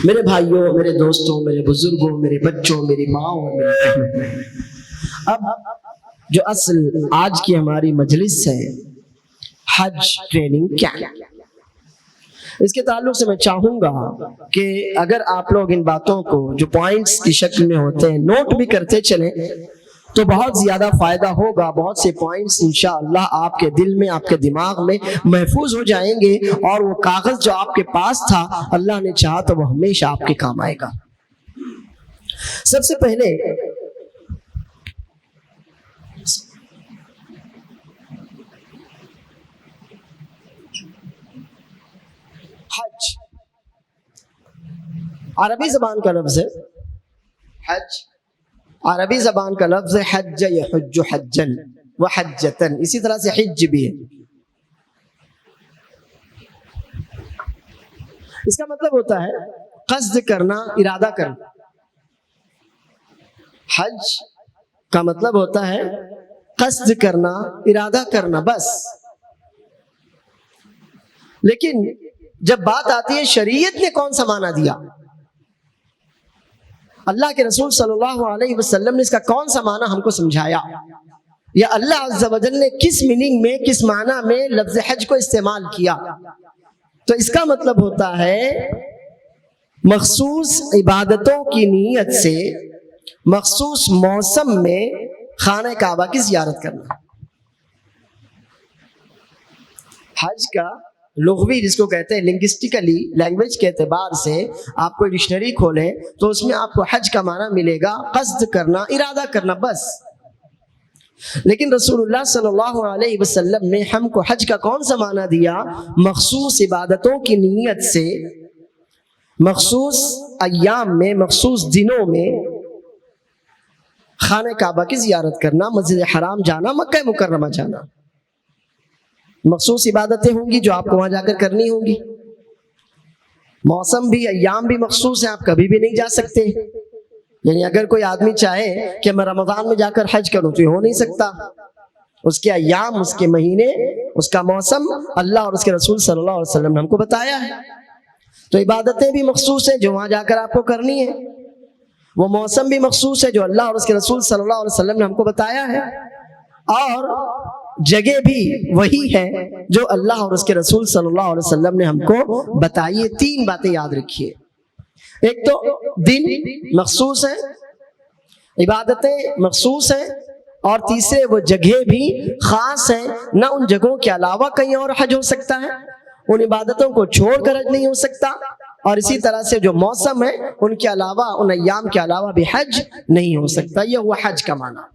میرے بھائیوں، میرے دوستوں، میرے بزرگوں، میرے بچوں، میری ماں اور میری بہنوں، اب جو اصل آج کی ہماری مجلس ہے، حج ٹریننگ کیمپ، اس کے تعلق سے میں چاہوں گا کہ اگر آپ لوگ ان باتوں کو جو پوائنٹس کی شکل میں ہوتے ہیں نوٹ بھی کرتے چلیں تو بہت زیادہ فائدہ ہوگا. بہت سے پوائنٹس انشاءاللہ آپ کے دل میں، آپ کے دماغ میں محفوظ ہو جائیں گے، اور وہ کاغذ جو آپ کے پاس تھا اللہ نے چاہا تو وہ ہمیشہ آپ کے کام آئے گا. سب سے پہلے حج عربی زبان کا لفظ ہے. حج عربی زبان کا لفظ ہے. حج یحج حجن وحجتن، اسی طرح سے حج بھی ہے. اس کا مطلب ہوتا ہے قصد کرنا، ارادہ کرنا. حج کا مطلب ہوتا ہے قصد کرنا، ارادہ کرنا، بس. لیکن جب بات آتی ہے شریعت نے کون سا معنی دیا، اللہ کے رسول صلی اللہ علیہ وسلم نے اس کا کون سا معنی ہم کو سمجھایا، یا اللہ عز و جل نے کس میننگ میں، کس معنی میں لفظ حج کو استعمال کیا، تو اس کا مطلب ہوتا ہے مخصوص عبادتوں کی نیت سے مخصوص موسم میں خانہ کعبہ کی زیارت کرنا. حج کا لغوی جس کو کہتے ہیں لنگوسٹیکلی، لینگویج کے اعتبار سے آپ کوئی ڈکشنری کھولیں تو اس میں آپ کو حج کا معنی ملے گا قصد کرنا، ارادہ کرنا، بس. لیکن رسول اللہ صلی اللہ علیہ وسلم نے ہم کو حج کا کون سا معنی دیا، مخصوص عبادتوں کی نیت سے مخصوص ایام میں، مخصوص دنوں میں خانہ کعبہ کی زیارت کرنا، مسجد حرام جانا، مکہ مکرمہ جانا. مخصوص عبادتیں ہوں گی جو آپ کو وہاں جا کر کرنی ہوں گی. موسم بھی، ایام بھی مخصوص ہیں، آپ کبھی بھی نہیں جا سکتے. یعنی اگر کوئی آدمی چاہے کہ میں رمضان میں جا کر حج کروں تو یہ ہو نہیں سکتا. اس کے ایام، اس کے مہینے، اس کا موسم اللہ اور اس کے رسول صلی اللہ علیہ وسلم نے ہم کو بتایا ہے. تو عبادتیں بھی مخصوص ہیں جو وہاں جا کر آپ کو کرنی ہے، وہ موسم بھی مخصوص ہے جو اللہ اور اس کے رسول صلی اللہ علیہ وسلم نے ہم کو بتایا ہے، اور جگہ بھی وہی ہے جو اللہ اور اس کے رسول صلی اللہ علیہ وسلم نے ہم کو بتائی ہے. 3 باتیں یاد رکھیے. ایک تو دن مخصوص ہیں، عبادتیں مخصوص ہیں، اور تیسرے وہ جگہ بھی خاص ہیں. نہ ان جگہوں کے علاوہ کہیں اور حج ہو سکتا ہے، ان عبادتوں کو چھوڑ کر حج نہیں ہو سکتا، اور اسی طرح سے جو موسم ہے ان کے علاوہ، ان ایام کے علاوہ بھی حج نہیں ہو سکتا. یہ ہوا حج کا معنی.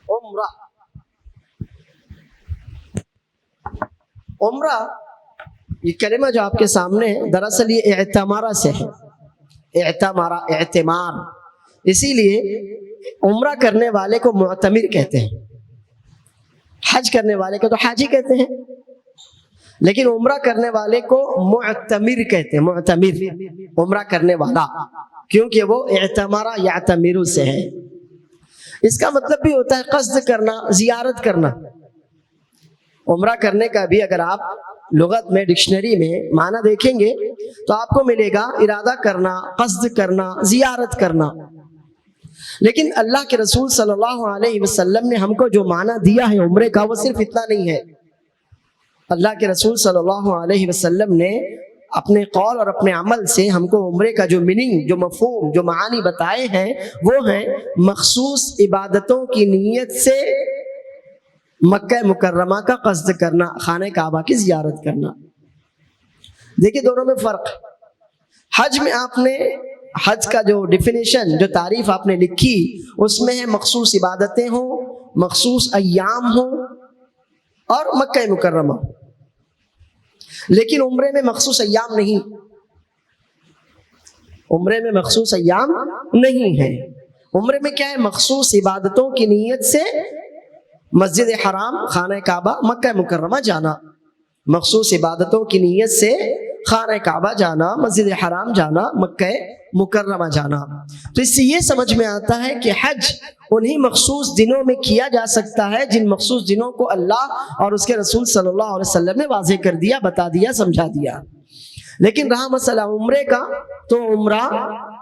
عمرہ. عمرہ یہ کلمہ جو آپ کے سامنے ہے دراصل یہ اعتمارہ سے ہے. اعتمارہ، اعتمار. اسی لیے عمرہ کرنے والے کو معتمر کہتے ہیں، حج کرنے والے کو تو حاجی کہتے ہیں، لیکن عمرہ کرنے والے کو معتمر کہتے ہیں. معتمر، عمرہ کرنے والا، کیونکہ وہ اعتمارہ یعتمر سے ہے. اس کا مطلب بھی ہوتا ہے قصد کرنا، زیارت کرنا. عمرہ کرنے کا بھی اگر آپ لغت میں، ڈکشنری میں معنی دیکھیں گے تو آپ کو ملے گا ارادہ کرنا، قصد کرنا، زیارت کرنا. لیکن اللہ کے رسول صلی اللہ علیہ وسلم نے ہم کو جو معنی دیا ہے عمرے کا وہ صرف اتنا نہیں ہے. اللہ کے رسول صلی اللہ علیہ وسلم نے اپنے قول اور اپنے عمل سے ہم کو عمرے کا جو میننگ، جو مفہوم، جو معانی بتائے ہیں وہ ہیں مخصوص عبادتوں کی نیت سے مکہ مکرمہ کا قصد کرنا، خانہ کعبہ کی زیارت کرنا. دیکھیے دونوں میں فرق. حج میں آپ نے، حج کا جو ڈیفینیشن، جو تعریف آپ نے لکھی اس میں ہے مخصوص عبادتیں ہوں، مخصوص ایام ہوں اور مکہ مکرمہ. لیکن عمرے میں مخصوص ایام نہیں، عمرے میں مخصوص ایام نہیں ہے. عمرے میں کیا ہے؟ مخصوص عبادتوں کی نیت سے مسجد حرام، خانہ کعبہ، مکہ مکرمہ جانا. مخصوص عبادتوں کی نیت سے خانہ کعبہ جانا، مسجد حرام جانا، مکہ مکرمہ جانا. تو اس سے یہ سمجھ میں آتا ہے کہ حج انہی مخصوص دنوں میں کیا جا سکتا ہے جن مخصوص دنوں کو اللہ اور اس کے رسول صلی اللہ علیہ وسلم نے واضح کر دیا، بتا دیا، سمجھا دیا۔ لیکن رہا مسئلہ عمرے کا، تو عمرہ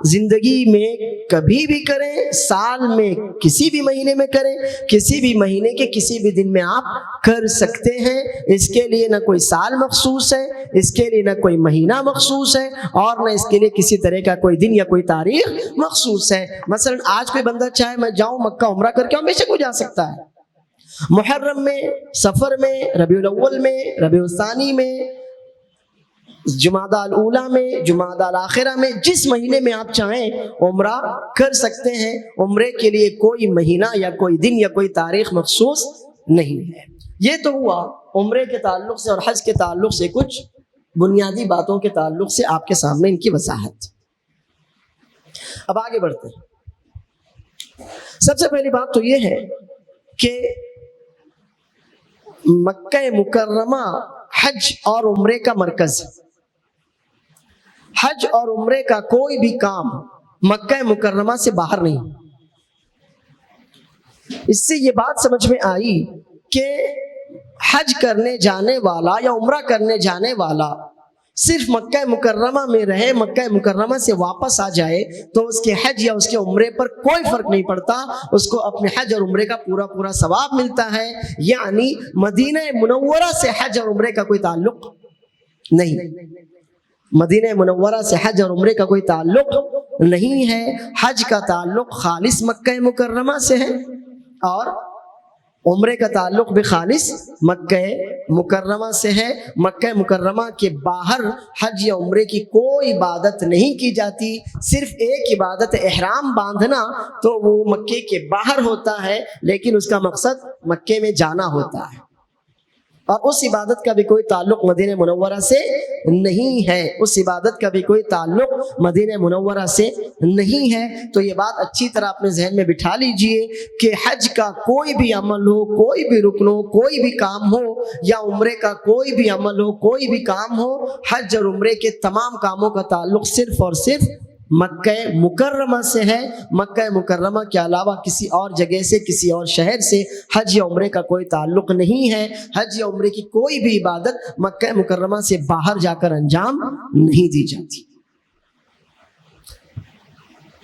زندگی میں کبھی بھی کریں، سال میں کسی بھی مہینے میں کریں، کسی بھی مہینے کے کسی بھی دن میں آپ کر سکتے ہیں۔ اس کے لیے نہ کوئی سال مخصوص ہے، اس کے لیے نہ کوئی مہینہ مخصوص ہے، اور نہ اس کے لیے کسی طرح کا کوئی دن یا کوئی تاریخ مخصوص ہے۔ مثلا آج کوئی بندہ چاہے میں جاؤں مکہ عمرہ کر کے آؤں، بے شک وہ جا سکتا ہے۔ محرم میں، سفر میں، ربیع الاول میں، ربیع الثانی میں، جمادی الاولیٰ میں، جمادی الاخرہ میں، جس مہینے میں آپ چاہیں عمرہ کر سکتے ہیں۔ عمرے کے لیے کوئی مہینہ یا کوئی دن یا کوئی تاریخ مخصوص نہیں ہے۔ یہ تو ہوا عمرے کے تعلق سے اور حج کے تعلق سے کچھ بنیادی باتوں کے تعلق سے آپ کے سامنے ان کی وضاحت۔ اب آگے بڑھتے ہیں۔ سب سے پہلی بات تو یہ ہے کہ مکہ مکرمہ حج اور عمرے کا مرکز ہے۔ حج اور عمرے کا کوئی بھی کام مکہ مکرمہ سے باہر نہیں۔ اس سے یہ بات سمجھ میں آئی کہ حج کرنے جانے والا یا عمرہ کرنے جانے والا صرف مکہ مکرمہ میں رہے، مکہ مکرمہ سے واپس آ جائے تو اس کے حج یا اس کے عمرے پر کوئی فرق نہیں پڑتا، اس کو اپنے حج اور عمرے کا پورا ثواب ملتا ہے۔ یعنی مدینہ منورہ سے حج اور عمرے کا کوئی تعلق نہیں، مدینہ منورہ سے حج اور عمرے کا کوئی تعلق نہیں ہے۔ حج کا تعلق خالص مکہ مکرمہ سے ہے اور عمرے کا تعلق بھی خالص مکہ مکرمہ سے ہے۔ مکہ مکرمہ کے باہر حج یا عمرے کی کوئی عبادت نہیں کی جاتی، صرف ایک عبادت احرام باندھنا تو وہ مکے کے باہر ہوتا ہے، لیکن اس کا مقصد مکے میں جانا ہوتا ہے، اور اس عبادت کا بھی کوئی تعلق مدینہ منورہ سے نہیں ہے، اس عبادت کا بھی کوئی تعلق مدینہ منورہ سے نہیں ہے۔ تو یہ بات اچھی طرح اپنے ذہن میں بٹھا لیجئے کہ حج کا کوئی بھی عمل ہو، کوئی بھی رکن ہو، کوئی بھی کام ہو، یا عمرے کا کوئی بھی عمل ہو، کوئی بھی کام ہو، حج اور عمرے کے تمام کاموں کا تعلق صرف اور صرف مکہ مکرمہ سے ہے۔ مکہ مکرمہ کے علاوہ کسی اور جگہ سے، کسی اور شہر سے حج یا عمرے کا کوئی تعلق نہیں ہے۔ حج یا عمرے کی کوئی بھی عبادت مکہ مکرمہ سے باہر جا کر انجام نہیں دی جاتی۔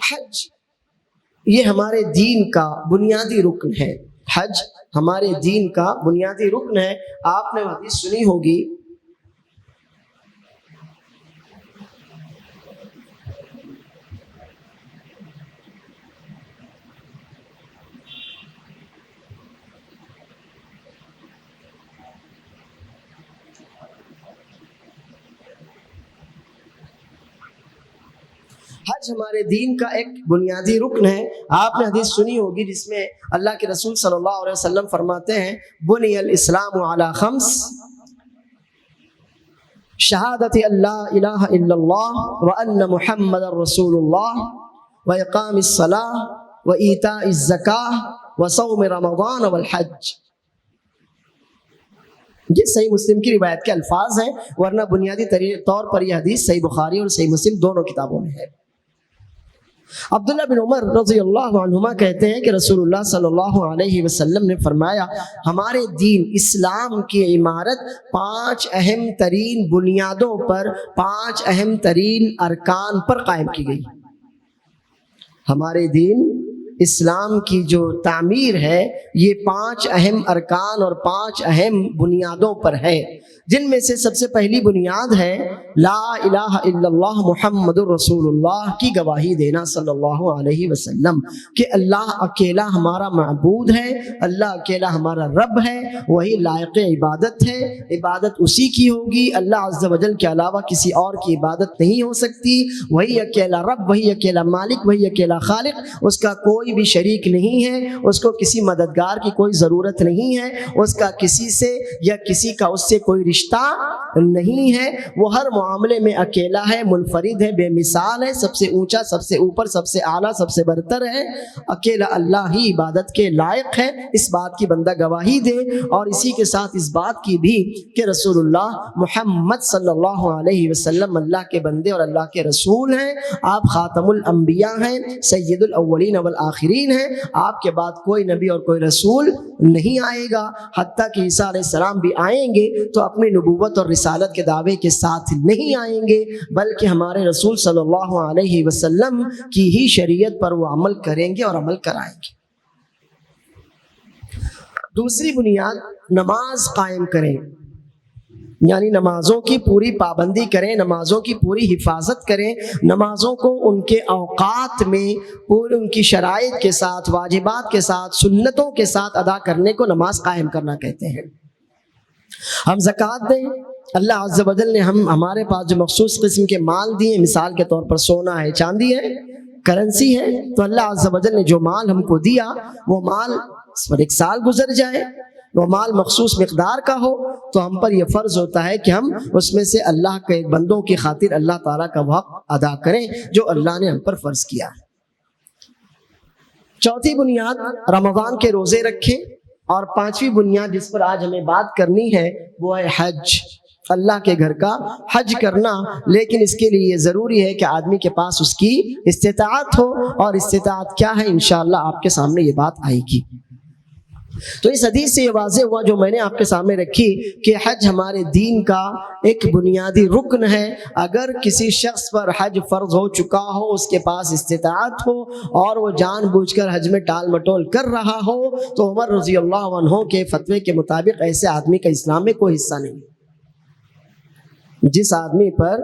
حج یہ ہمارے دین کا بنیادی رکن ہے، حج ہمارے دین کا بنیادی رکن ہے۔ آپ نے حدیث سنی ہوگی، حج ہمارے دین کا ایک بنیادی رکن ہے۔ آپ نے حدیث سنی ہوگی جس میں اللہ کے رسول صلی اللہ علیہ وسلم فرماتے ہیں، بنی الاسلام علی خمس، شہادت اللہ الہ الا اللہ وان محمد رسول اللہ واقام الصلاۃ وایتاء الزکاۃ وصوم رمضان والحج۔ یہ صحیح مسلم کی روایت کے الفاظ ہیں، ورنہ بنیادی طور پر یہ حدیث صحیح بخاری اور صحیح مسلم دونوں کتابوں میں ہے۔ عبداللہ بن عمر رضی اللہ عنہما کہتے ہیں کہ رسول اللہ صلی اللہ علیہ وسلم نے فرمایا، ہمارے دین اسلام کی عمارت 5 اہم ترین بنیادوں پر، 5 اہم ترین ارکان پر قائم کی گئی۔ ہمارے دین اسلام کی جو تعمیر ہے یہ 5 اہم ارکان اور 5 اہم بنیادوں پر ہے، جن میں سے سب سے پہلی بنیاد ہے لا الہ الا اللہ محمد الرسول اللہ کی گواہی دینا صلی اللہ علیہ وسلم، کہ اللہ اکیلا ہمارا معبود ہے، اللہ اکیلا ہمارا رب ہے، وہی لائق عبادت ہے، عبادت اسی کی ہوگی، اللہ عز و جل کے علاوہ کسی اور کی عبادت نہیں ہو سکتی، وہی اکیلا رب، وہی اکیلا مالک، وہی اکیلا خالق، اس کا کوئی بھی شریک نہیں ہے، اس کو کسی مددگار کی کوئی ضرورت نہیں ہے، اس کا کسی سے یا کسی کا اس سے کوئی رشتہ نہیں ہے. وہ ہر معاملے میں اکیلا ہے, منفرد ہے, بے مثال ہے, سب سے اونچا, سب سے اوپر, سب سے اعلیٰ, سب سے برتر ہے. اکیلا اللہ ہی عبادت کے لائق ہے, اس بات کی بندہ گواہی دے. اور اسی کے ساتھ اس بات کی بھی کہ رسول اللہ محمد صلی اللہ علیہ وسلم اللہ کے بندے اور اللہ کے رسول ہیں. آپ خاتم الانبیاء ہیں, سید الاولین والآخرین ہیں. آپ کے بعد کوئی نبی اور کوئی رسول نہیں آئے گا. حتیٰ کہ عیسیٰ علیہ السلام بھی آئیں گے تو اپنی نبوت اور رسالت کے دعوے کے ساتھ نہیں آئیں گے, بلکہ ہمارے رسول صلی اللہ علیہ وسلم کی ہی شریعت پر وہ عمل کریں گے اور عمل کرائیں گے. دوسری بنیاد, نماز قائم کریں, یعنی نمازوں کی پوری پابندی کریں, نمازوں کی پوری حفاظت کریں, نمازوں کو ان کے اوقات میں پورے ان کی شرائط کے ساتھ, واجبات کے ساتھ, سنتوں کے ساتھ ادا کرنے کو نماز قائم کرنا کہتے ہیں. ہم زکوٰۃ دیں, اللہ عز و جل نے ہمارے پاس جو مخصوص قسم کے مال دیے, مثال کے طور پر سونا ہے, چاندی ہے, کرنسی ہے, تو اللہ عز و جل نے جو مال ہم کو دیا وہ مال اس پر ایک سال گزر جائے, وہ مال مخصوص مقدار کا ہو, تو ہم پر یہ فرض ہوتا ہے کہ ہم اس میں سے اللہ کے بندوں کی خاطر اللہ تعالیٰ کا حق ادا کریں جو اللہ نے ہم پر فرض کیا ہے. چوتھی بنیاد, رمضان کے روزے رکھیں. اور پانچویں بنیاد جس پر آج ہمیں بات کرنی ہے وہ ہے حج, اللہ کے گھر کا حج کرنا. لیکن اس کے لیے یہ ضروری ہے کہ آدمی کے پاس اس کی استطاعت ہو, اور استطاعت کیا ہے انشاءاللہ آپ کے سامنے یہ بات آئے گی. تو اس حدیث سے یہ واضح ہوا جو میں نے آپ کے سامنے رکھی کہ حج ہمارے دین کا ایک بنیادی رکن ہے. اگر کسی شخص پر حج فرض ہو چکا ہو, اس کے پاس استطاعت ہو اور وہ جان بوجھ کر حج میں ٹال مٹول کر رہا ہو, تو عمر رضی اللہ عنہ کے فتوے کے مطابق ایسے آدمی کا اسلام میں کوئی حصہ نہیں. جس آدمی پر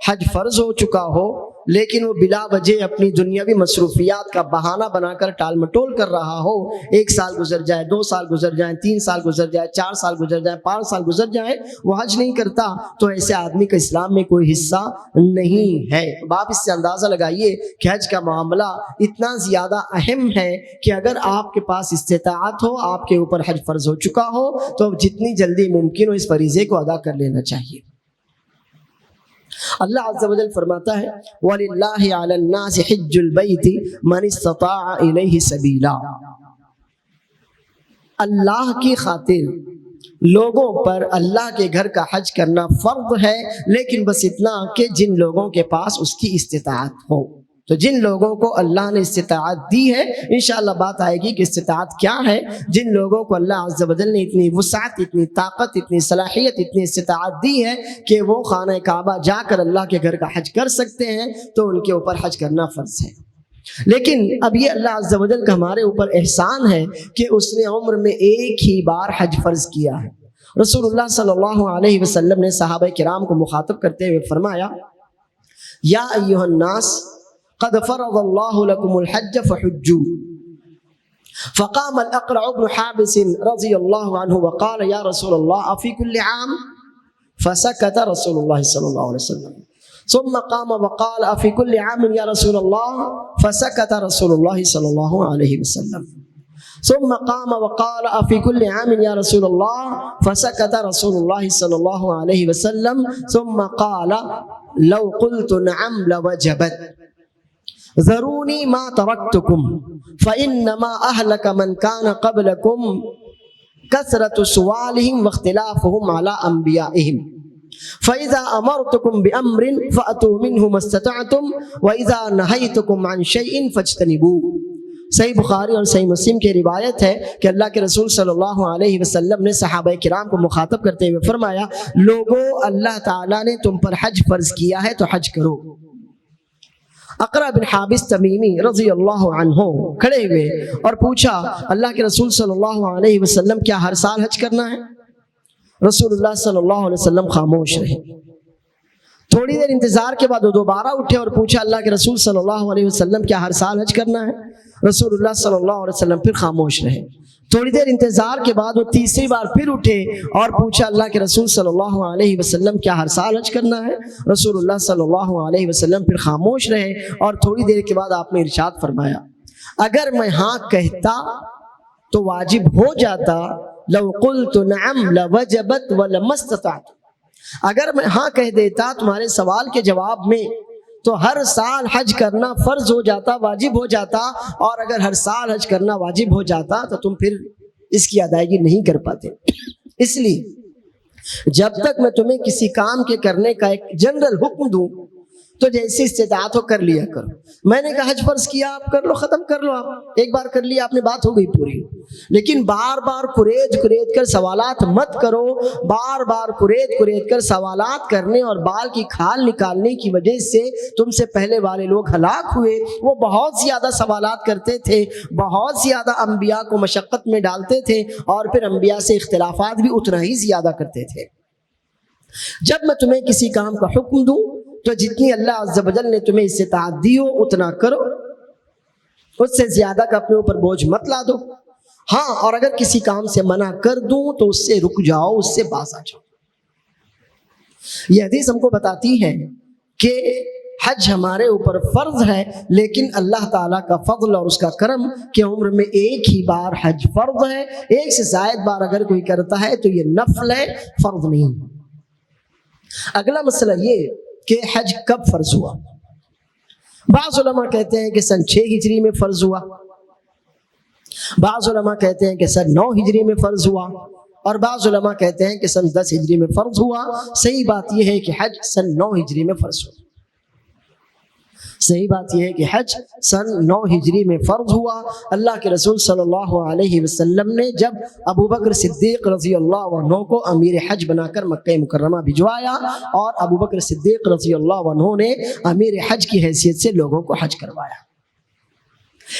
حج فرض ہو چکا ہو لیکن وہ بلا وجہ اپنی دنیاوی مصروفیات کا بہانہ بنا کر ٹال مٹول کر رہا ہو, 1 سال گزر جائے, 2 سال گزر جائیں, 3 سال گزر جائے, 4 سال گزر جائیں, 5 سال گزر جائے, وہ حج نہیں کرتا, تو ایسے آدمی کا اسلام میں کوئی حصہ نہیں ہے. اب آپ اس سے اندازہ لگائیے کہ حج کا معاملہ اتنا زیادہ اہم ہے کہ اگر آپ کے پاس استطاعت ہو, آپ کے اوپر حج فرض ہو چکا ہو, تو جتنی جلدی ممکن ہو اس فریضے کو ادا کر لینا چاہیے. اللہ عز و جل فرماتا ہے وَلِلَّهِ عَلَى النَّاسِ حِجُّ الْبَيْتِ مَنِ اسْتَطَاعَ إِلَيْهِ سَبِيلًا. اللہ کی خاطر لوگوں پر اللہ کے گھر کا حج کرنا فرض ہے, لیکن بس اتنا کہ جن لوگوں کے پاس اس کی استطاعت ہو. تو جن لوگوں کو اللہ نے استطاعت دی ہے, انشاءاللہ بات آئے گی کہ استطاعت کیا ہے. جن لوگوں کو اللہ عز و جل نے اتنی وسعت, اتنی طاقت, اتنی صلاحیت, اتنی استطاعت دی ہے کہ وہ خانہ کعبہ جا کر اللہ کے گھر کا حج کر سکتے ہیں, تو ان کے اوپر حج کرنا فرض ہے. لیکن اب یہ اللہ عز و جل کا ہمارے اوپر احسان ہے کہ اس نے عمر میں ایک ہی بار حج فرض کیا ہے. رسول اللہ صلی اللہ علیہ وسلم نے صحابہ کرام کو مخاطب کرتے ہوئے فرمایا یا ایھا الناس قد فرض الله لكم الحج فحجوا. فقام الأقرع بن حابس رضي الله عنه وقال يا رسول الله أفي كل عام؟ فسكت رسول الله صلى الله عليه وسلم. ثم قام وقال أفي كل عام يا رسول الله؟ فسكت رسول الله صلى الله عليه وسلم. ثم قام وقال أفي كل عام يا رسول الله؟ فسكت رسول الله صلى الله عليه وسلم. ثم قال لو قلت نعم لوجبت ذروني ما تركتكم فإنما أهلك من كان قبلكم كثرة سؤالهم واختلافهم على أنبيائهم فإذا أمرتكم بأمر فأتوا منه ما استطعتم وإذا نهيتكم عن شيء فاجتنبوه. صحیح بخاری اور صحیح مسلم کی روایت ہے کہ اللہ کے رسول صلی اللہ علیہ وسلم نے صحابہ کرام کو مخاطب کرتے ہوئے فرمایا لوگو, اللہ تعالیٰ نے تم پر حج فرض کیا ہے تو حج کرو. اقرع بن حابس تمیمی رضی اللہ عنہ کھڑے ہوئے اور پوچھا اللہ کے رسول صلی اللہ علیہ وسلم کیا ہر سال حج کرنا ہے؟ رسول اللہ صلی اللہ علیہ وسلم خاموش رہے. تھوڑی دیر انتظار کے بعد وہ دوبارہ اٹھے اور پوچھا اللہ کے رسول صلی اللہ علیہ وسلم کیا ہر سال حج کرنا ہے؟ رسول اللہ صلی اللہ علیہ وسلم پھر خاموش رہے. تھوڑی دیر انتظار کے بعد وہ تیسری بار پھر اٹھے اور پوچھا اللہ کے رسول صلی اللہ علیہ وسلم کیا ہر سال حج کرنا ہے؟ رسول اللہ صلی اللہ علیہ وسلم پھر خاموش رہے اور تھوڑی دیر کے بعد آپ نے ارشاد فرمایا اگر میں ہاں کہتا تو واجب ہو جاتا, لو قلت نعم لوجبت ولما استطعت. اگر میں ہاں کہہ دیتا تمہارے سوال کے جواب میں تو ہر سال حج کرنا فرض ہو جاتا، واجب ہو جاتا، اور اگر ہر سال حج کرنا واجب ہو جاتا تو تم پھر اس کی ادائیگی نہیں کر پاتے۔ اس لیے جب تک میں تمہیں کسی کام کے کرنے کا ایک جنرل حکم دوں تو جیسی استطاعت ہو کر لیا کرو۔ میں نے کہا حج فرض کیا، آپ کر لو، ختم کر لو، آپ ایک بار کر لیا آپ نے، بات ہو گئی پوری۔ لیکن بار بار کریج کر سوالات مت کرو۔ بار بار کریج کر سوالات کرنے اور بال کی کھال نکالنے کی وجہ سے تم سے پہلے والے لوگ ہلاک ہوئے۔ وہ بہت زیادہ سوالات کرتے تھے، بہت زیادہ انبیاء کو مشقت میں ڈالتے تھے، اور پھر انبیاء سے اختلافات بھی اتنا ہی زیادہ کرتے تھے۔ جب میں تمہیں کسی کام کا حکم دوں تو جتنی اللہ عز و جل نے تمہیں استطاعت دی ہو اتنا کرو، اس سے زیادہ کا اپنے اوپر بوجھ مت لا دو۔ ہاں، اور اگر کسی کام سے منع کر دوں تو اس سے رک جاؤ، اس سے باز آ جاؤ۔ یہ حدیث ہم کو بتاتی ہے کہ حج ہمارے اوپر فرض ہے، لیکن اللہ تعالیٰ کا فضل اور اس کا کرم کہ عمر میں ایک ہی بار حج فرض ہے۔ ایک سے زائد بار اگر کوئی کرتا ہے تو یہ نفل ہے، فرض نہیں۔ اگلا مسئلہ یہ کہ حج کب فرض ہوا؟ بعض علماء کہتے ہیں کہ سن 6 ہجری میں فرض ہوا، بعض علماء کہتے ہیں کہ سن 9 ہجری میں فرض ہوا، اور بعض علماء کہتے ہیں کہ سن 10 ہجری میں فرض ہوا۔ صحیح بات یہ ہے کہ حج سن 9 ہجری میں فرض ہوا۔ صحیح بات یہ ہے کہ حج سن 9 ہجری میں فرض ہوا۔ اللہ کے رسول صلی اللہ علیہ وسلم نے جب ابو بکر صدیق رضی اللہ عنہ کو امیر حج بنا کر مکہ مکرمہ بھجوایا، اور ابو بکر صدیق رضی اللہ عنہ نے امیر حج کی حیثیت سے لوگوں کو حج کروایا۔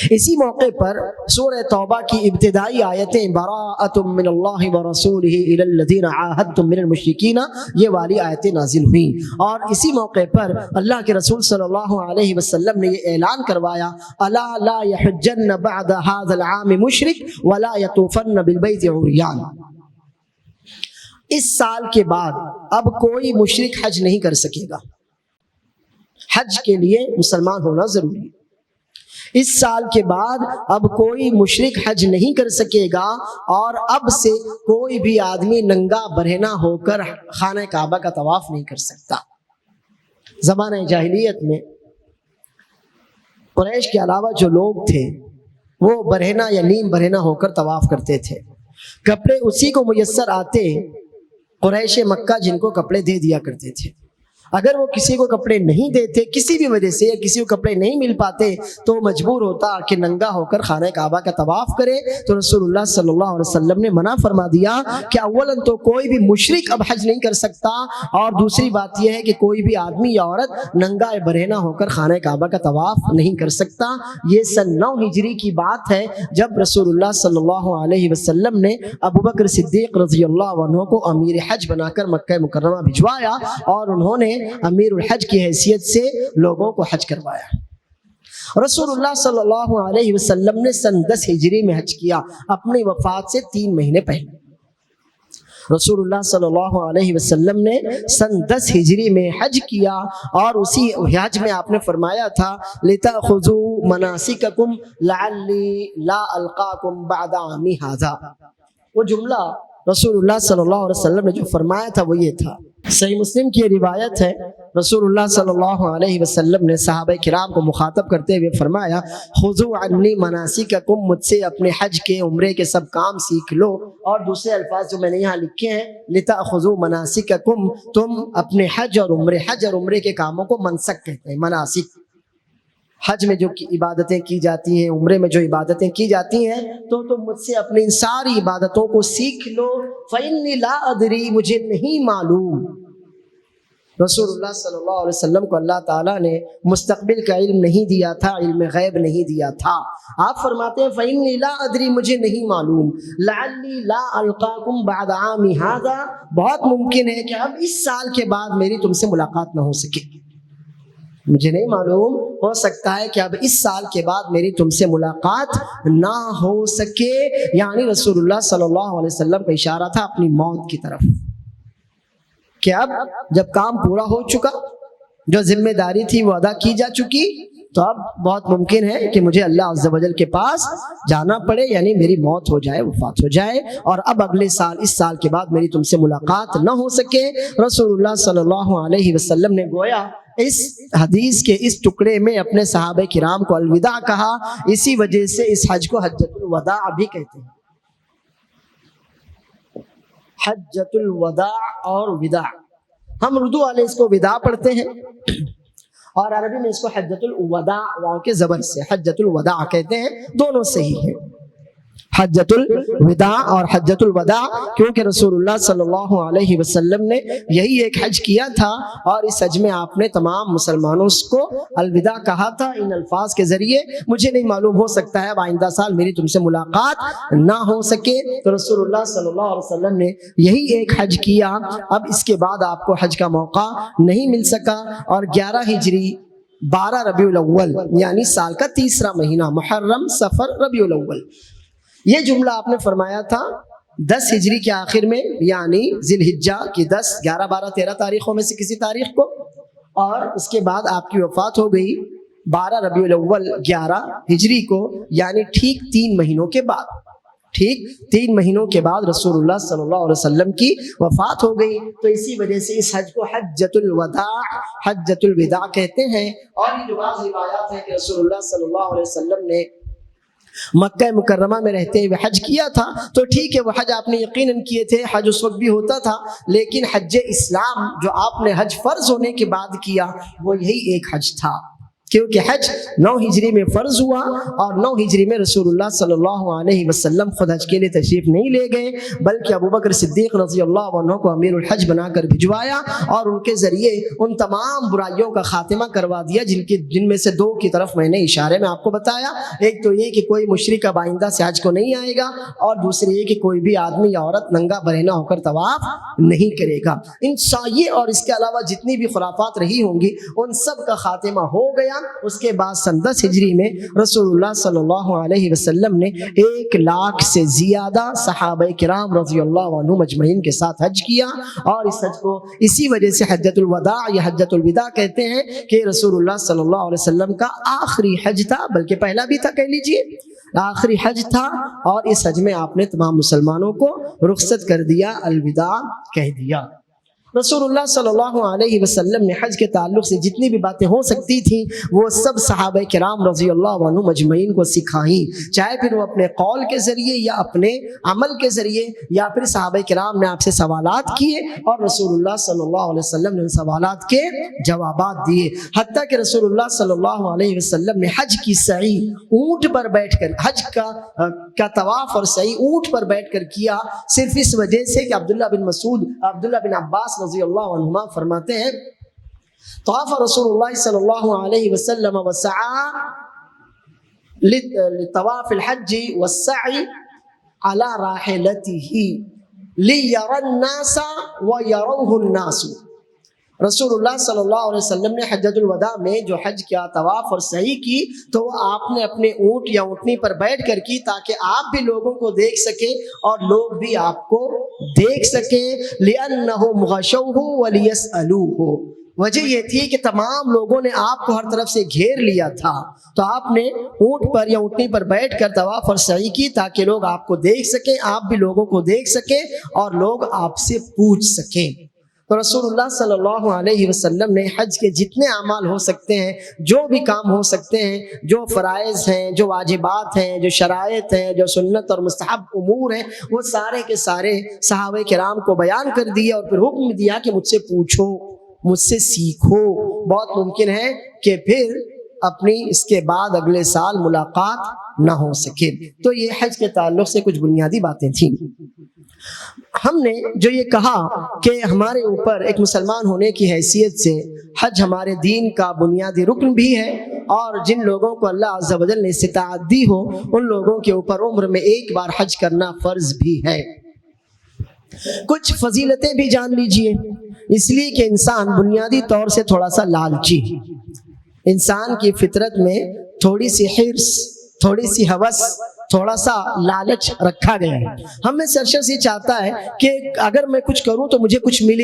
اسی موقع پر سورہ توبہ کی ابتدائی آیتیں براءۃ من اللہ ورسولہ الی الذین عاہدتم من المشرکین، یہ والی آیتیں نازل ہوئیں، اور اسی موقع پر اللہ کے رسول صلی اللہ علیہ وسلم نے یہ اعلان کروایا، الا لا یحجن بعد ھذا العام مشرک ولا یطوفن بالبیت عریان۔ اس سال کے بعد اب کوئی مشرک حج نہیں کر سکے گا۔ حج کے لیے مسلمان ہونا ضروری ہے۔ اس سال کے بعد اب کوئی مشرک حج نہیں کر سکے گا، اور اب سے کوئی بھی آدمی ننگا برہنہ ہو کر خانہ کعبہ کا طواف نہیں کر سکتا۔ زمانہ جاہلیت میں قریش کے علاوہ جو لوگ تھے وہ برہنہ یا نیم برہنہ ہو کر طواف کرتے تھے۔ کپڑے اسی کو میسر آتے، قریش مکہ جن کو کپڑے دے دیا کرتے تھے۔ اگر وہ کسی کو کپڑے نہیں دیتے کسی بھی وجہ سے، یا کسی کو کپڑے نہیں مل پاتے، تو مجبور ہوتا کہ ننگا ہو کر خانہ کعبہ کا طواف کرے۔ تو رسول اللہ صلی اللہ علیہ وسلم نے منع فرما دیا کہ اولاً تو کوئی بھی مشرک اب حج نہیں کر سکتا، اور دوسری بات یہ ہے کہ کوئی بھی آدمی یا عورت ننگا برہنہ ہو کر خانہ کعبہ کا طواف نہیں کر سکتا۔ یہ سن 9 ہجری کی بات ہے، جب رسول اللہ صلی اللہ علیہ وسلم نے ابو بکر صدیق رضی اللہ عنہ کو امیر حج بنا کر مکہ مکرمہ بھجوایا، اور انہوں نے امیر الحج کی حیثیت سے لوگوں کو حج کروایا۔ رسول اللہ صلی اللہ علیہ وسلم نے سن 10 ہجری میں حج کیا، اپنی وفات سے 3 مہینے پہلے۔ رسول اللہ صلی اللہ علیہ وسلم نے سن 10 ہجری میں حج کیا، اور اسی حج میں آپ نے فرمایا تھا لِتَأْخُذُوا مَنَاسِكَكُمْ لَعَلِّي لَا أَلْقَاكُمْ بَعْدَ عَامِي هَذَا۔ وہ جملہ رسول اللہ صلی اللہ علیہ وسلم نے جو فرمایا تھا وہ یہ تھا۔ صحیح مسلم کی روایت ہے، رسول اللہ صلی اللہ علیہ وسلم نے صحابہ کرام کو مخاطب کرتے ہوئے فرمایا، خذوا عنی مناسککم، مجھ سے اپنے حج کے عمرے کے سب کام سیکھ لو۔ اور دوسرے الفاظ جو میں نے یہاں لکھے ہیں، لتاخذوا مناسککم، تم اپنے حج اور عمرے کے کاموں کو منسک کہتے ہیں، مناسک۔ حج میں جو عبادتیں کی جاتی ہیں، عمرے میں جو عبادتیں کی جاتی ہیں، تو تم مجھ سے اپنی ان ساری عبادتوں کو سیکھ لو۔ فإنی لا ادری، مجھے نہیں معلوم۔ رسول اللہ صلی اللہ علیہ وسلم کو اللہ تعالیٰ نے مستقبل کا علم نہیں دیا تھا، علم غیب نہیں دیا تھا۔ آپ فرماتے ہیں فإنی لا ادری، مجھے نہیں معلوم، لعلی لا القاکم بعد عامی ھذا، بہت ممکن ہے کہ اب اس سال کے بعد میری تم سے ملاقات نہ ہو سکے۔ مجھے نہیں معلوم، ہو سکتا ہے کہ اب اس سال کے بعد میری تم سے ملاقات نہ ہو سکے، یعنی رسول اللہ صلی اللہ علیہ وسلم کا اشارہ تھا اپنی موت کی طرف، کہ اب جب کام پورا ہو چکا، جو ذمہ داری تھی وہ ادا کی جا چکی، تو اب بہت ممکن ہے کہ مجھے اللہ عز و جل کے پاس جانا پڑے، یعنی میری موت ہو جائے، وفات ہو جائے، اور اب اگلے سال، اس سال کے بعد میری تم سے ملاقات نہ ہو سکے۔ رسول اللہ صلی اللہ علیہ وسلم نے گویا اس حدیث کے اس ٹکڑے میں اپنے صحابہ کرام کو الوداع کہا۔ اسی وجہ سے اس حج کو حجۃ الوداع بھی کہتے ہیں۔ حجۃ الوداع اور وداع، ہم اردو والے اس کو وداع پڑھتے ہیں اور عربی میں اس کو حجۃ الوداع واو کے زبر سے حجۃ الوداع کہتے ہیں، دونوں صحیح ہیں، حجۃ الوداع اور حجۃ الوداع، کیونکہ رسول اللہ صلی اللہ علیہ وسلم نے یہی ایک حج کیا تھا اور اس حج میں آپ نے تمام مسلمانوں کو الوداع کہا تھا ان الفاظ کے ذریعے۔ مجھے نہیں معلوم، ہو سکتا ہے آئندہ سال میری تم سے ملاقات نہ ہو سکے، تو رسول اللہ صلی اللہ علیہ وسلم نے یہی ایک حج کیا۔ اب اس کے بعد آپ کو حج کا موقع نہیں مل سکا، اور 11 ہجری 12 ربیع الاول یعنی سال کا تیسرا مہینہ، محرم، صفر، ربیع الاول، یہ جملہ آپ نے فرمایا تھا 10 ہجری کے آخر میں، یعنی ذی الحجہ کی 10، 11، 12، 13 تاریخوں میں سے کسی تاریخ کو، اور اس کے بعد آپ کی وفات ہو گئی 12 ربیع الاول 11 ہجری کو، یعنی ٹھیک 3 مہینوں کے بعد، ٹھیک 3 مہینوں کے بعد رسول اللہ صلی اللہ علیہ وسلم کی وفات ہو گئی۔ تو اسی وجہ سے اس حج کو حجۃ الوداع، حجۃ الوداع کہتے ہیں۔ اور یہ جو بعض روایات ہیں کہ رسول اللہ صلی اللہ علیہ وسلم نے مکہ مکرمہ میں رہتے ہوئے حج کیا تھا، تو ٹھیک ہے، وہ حج آپ نے یقیناً کیے تھے، حج اس وقت بھی ہوتا تھا، لیکن حج اسلام جو آپ نے حج فرض ہونے کے بعد کیا، وہ یہی ایک حج تھا، کیونکہ حج 9 ہجری میں فرض ہوا، اور 9 ہجری میں رسول اللہ صلی اللہ علیہ وسلم خود حج کے لیے تشریف نہیں لے گئے، بلکہ ابوبکر صدیق رضی اللہ عنہ کو امیر الحج بنا کر بھجوایا، اور ان کے ذریعے ان تمام برائیوں کا خاتمہ کروا دیا، جن میں سے 2 کی طرف میں نے اشارے میں آپ کو بتایا۔ ایک تو یہ کہ کوئی مشرک اب آئندہ سے حج کو نہیں آئے گا، اور دوسری یہ کہ کوئی بھی آدمی یا عورت ننگا برہنہ ہو کر طواف نہیں کرے گا۔ ان یہ اور اس کے علاوہ جتنی بھی خرافات رہی ہوں گی، ان سب کا خاتمہ ہو گیا۔ اس کے بعد سن 10 ہجری میں رسول اللہ صلی اللہ علیہ وسلم نے 1 لاکھ سے زیادہ صحابہ کرام رضی اللہ عنہ مجمعین کے ساتھ حج کیا، اور اس حج کو اسی وجہ سے حجۃ الوداع یا حجۃ الوداع کہتے ہیں کہ رسول اللہ صلی اللہ علیہ وسلم کا آخری حج تھا، بلکہ پہلا بھی تھا، کہہ لیجئے آخری حج تھا، اور اس حج میں آپ نے تمام مسلمانوں کو رخصت کر دیا، الوداع کہہ دیا۔ رسول اللہ صلی اللہ علیہ وسلم نے حج کے تعلق سے جتنی بھی باتیں ہو سکتی تھیں، وہ سب صحابہ کرام رضی اللہ عنہ مجمعین کو سکھائیں، چاہے پھر وہ اپنے قول کے ذریعے یا اپنے عمل کے ذریعے، یا پھر صحابہ کرام نے آپ سے سوالات کیے اور رسول اللہ صلی اللہ علیہ وسلم نے ان سوالات کے جوابات دیے۔ حتیٰ کہ رسول اللہ صلی اللہ علیہ وسلم نے حج کی سعی اونٹ پر بیٹھ کر، حج کا طواف اور سعی اونٹ پر بیٹھ کر کیا، صرف اس وجہ سے کہ عبداللہ بن عباس رضی اللہ عنہما فرماتے ہیں، طواف رسول اللہ صلی اللہ علیہ وسلم وسعى لطواف الحج والسعي على راحلته ليرى الناس ويروه الناس۔ رسول اللہ صلی اللہ علیہ وسلم نے حجۃ الوداع میں جو حج کیا، طواف اور سعی کی، تو وہ آپ نے اپنے اونٹ یا اونٹنی پر بیٹھ کر کی، تاکہ آپ بھی لوگوں کو دیکھ سکیں اور لوگ بھی آپ کو دیکھ سکیں۔ لِأَنَّهُمْ غَشَوْهُ وَلِيَسْأَلُوهُ، وجہ یہ تھی کہ تمام لوگوں نے آپ کو ہر طرف سے گھیر لیا تھا، تو آپ نے اونٹ پر یا اونٹنی پر بیٹھ کر طواف اور سعی کی، تاکہ لوگ آپ کو دیکھ سکیں، آپ بھی لوگوں کو دیکھ سکیں اور لوگ آپ سے پوچھ سکیں۔ تو رسول اللہ صلی اللہ علیہ وسلم نے حج کے جتنے اعمال ہو سکتے ہیں، جو بھی کام ہو سکتے ہیں، جو فرائض ہیں، جو واجبات ہیں، جو شرائط ہیں، جو سنت اور مستحب امور ہیں، وہ سارے کے سارے صحابہ کرام کو بیان کر دیے، اور پھر حکم دیا کہ مجھ سے پوچھو، مجھ سے سیکھو۔ بہت ممکن ہے کہ پھر اپنی اس کے بعد اگلے سال ملاقات نہ ہو سکے۔ تو یہ حج کے تعلق سے کچھ بنیادی باتیں تھیں۔ ہم نے جو یہ کہا کہ ہمارے اوپر ایک مسلمان ہونے کی حیثیت سے حج ہمارے دین کا بنیادی رکن بھی ہے، اور جن لوگوں کو اللہ عز و جل نے استطاعت دی ہو، ان لوگوں کے اوپر عمر میں ایک بار حج کرنا فرض بھی ہے۔ کچھ فضیلتیں بھی جان لیجئے، اس لیے کہ انسان بنیادی طور سے تھوڑا سا لالچی، انسان کی فطرت میں تھوڑی سی حرص، تھوڑی سی ہوس، تھوڑا سا لالچ رکھا گیا ہے۔ ہم میں سرشس یہ چاہتا ہے کہ اگر میں کچھ کروں تو مجھے کچھ ملے،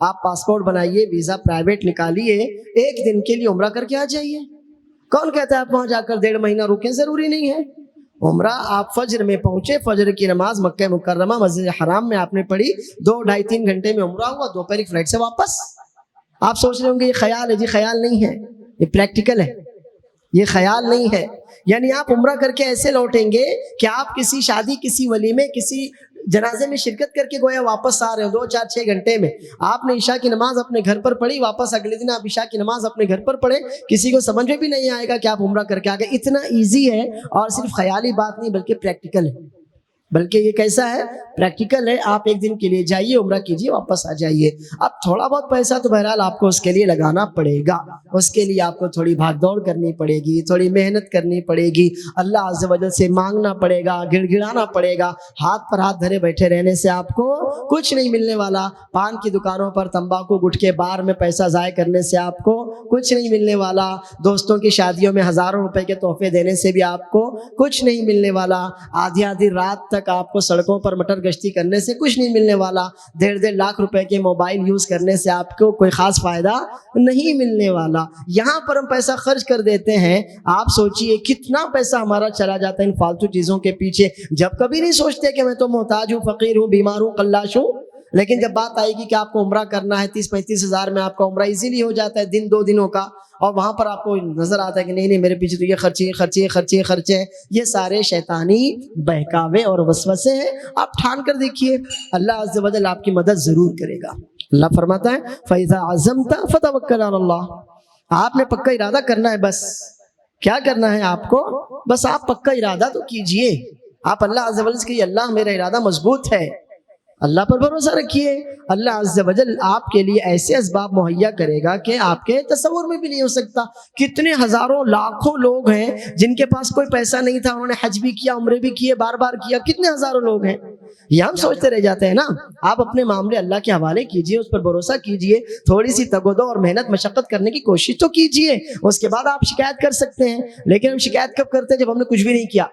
آپ پاسپورٹ بنائیے, ویزا پرائیویٹ نکالیے, ایک دن کے لیے عمرہ کر کے آ جائیے. کون کہتا ہے آپ وہاں جا کر 1.5 مہینہ رکیں؟ ضروری نہیں ہے. عمرہ آپ فجر میں پہنچے, فجر کی نماز مکہ مکرمہ مسجد حرام میں آپ نے پڑھی, 2 ڈھائی 3 گھنٹے میں عمرہ ہوا, دوپہر کی فلائٹ سے واپس. آپ سوچ رہے ہوں گے یہ خیال ہے. جی خیال نہیں ہے, یہ پریکٹیکل ہے, یہ خیال نہیں ہے. یعنی آپ عمرہ کر کے ایسے لوٹیں گے کہ آپ کسی شادی, کسی ولیمے, کسی جنازے میں شرکت کر کے گویا واپس آ رہے ہو 2 4 6 گھنٹے میں. آپ نے عشاء کی نماز اپنے گھر پر پڑھی, واپس اگلے دن آپ عشاء کی نماز اپنے گھر پر پڑھے, کسی کو سمجھ میں بھی نہیں آئے گا کہ آپ عمرہ کر کے آ گئے. اتنا ایزی ہے, اور صرف خیالی بات نہیں بلکہ پریکٹیکل ہے. بلکہ یہ کیسا ہے؟ پریکٹیکل ہے. آپ ایک دن کے لیے جائیے, عمرہ کیجیے, واپس آ جائیے. اب تھوڑا بہت پیسہ تو بہرحال آپ کو اس کے لیے لگانا پڑے گا. اس کے لیے آپ کو تھوڑی بھاگ دوڑ کرنی پڑے گی, تھوڑی محنت کرنی پڑے گی, اللہ عز و جل سے مانگنا پڑے گا, گڑ گڑانا پڑے گا. ہاتھ پر ہاتھ دھرے بیٹھے رہنے سے آپ کو کچھ نہیں ملنے والا. پان کی دکانوں پر تمباکو گٹکے بار میں پیسہ ضائع کرنے سے آپ کو کچھ نہیں ملنے والا. دوستوں کی شادیوں میں ہزاروں روپے کے تحفے دینے سے بھی آپ کو کچھ نہیں ملنے والا. آدھی آدھی رات تک آپ کو سڑکوں پر مٹر گشتی کرنے سے کچھ نہیں ملنے والا. 1.5 لاکھ روپے کے موبائل یوز کرنے سے آپ کو کوئی خاص فائدہ نہیں ملنے والا. یہاں پر ہم پیسہ خرچ کر دیتے ہیں. آپ سوچئے کتنا پیسہ ہمارا چلا جاتا ہے ان فالتو چیزوں کے پیچھے. جب کبھی نہیں سوچتے کہ میں تو محتاج ہوں, فقیر ہوں, بیمار ہوں, قلاش ہوں. لیکن جب بات آئے گی کہ آپ کو عمرہ کرنا ہے, 30-35 ہزار میں آپ کا عمرہ ایزیلی ہو جاتا ہے, 2 دنوں کا, اور وہاں پر آپ کو نظر آتا ہے کہ نہیں میرے پیچھے تو یہ خرچے ہیں. یہ سارے شیطانی بہکاوے اور وسوسے ہیں. آپ ٹھان کر دیکھیے, اللہ عز و جل آپ کی مدد ضرور کرے گا. اللہ فرماتا ہے فَإِذَا عَزَمْتَ فَتَوَكَّلْ عَلَى اللَّهِ. آپ نے پکا ارادہ کرنا ہے. بس کیا کرنا ہے آپ کو؟ بس آپ پکا ارادہ تو کیجئے. آپ اللہ عز و جل سے کہیے اللہ میرا ارادہ مضبوط ہے. اللہ پر بھروسہ رکھیے. اللہ عز و جل آپ کے لیے ایسے اسباب مہیا کرے گا کہ آپ کے تصور میں بھی نہیں ہو سکتا. کتنے ہزاروں لاکھوں لوگ ہیں جن کے پاس کوئی پیسہ نہیں تھا, انہوں نے حج بھی کیا, عمرے بھی کیے, بار بار کیا. کتنے ہزاروں لوگ ہیں. یہ ہم سوچتے رہ جاتے ہیں نا. آپ اپنے معاملے اللہ کے حوالے کیجئے, اس پر بھروسہ کیجئے, تھوڑی سی تگودو اور محنت مشقت کرنے کی کوشش تو کیجئے. اس کے بعد آپ شکایت کر سکتے ہیں. لیکن ہم شکایت کب کرتے ہیں؟ جب ہم نے کچھ بھی نہیں کیا.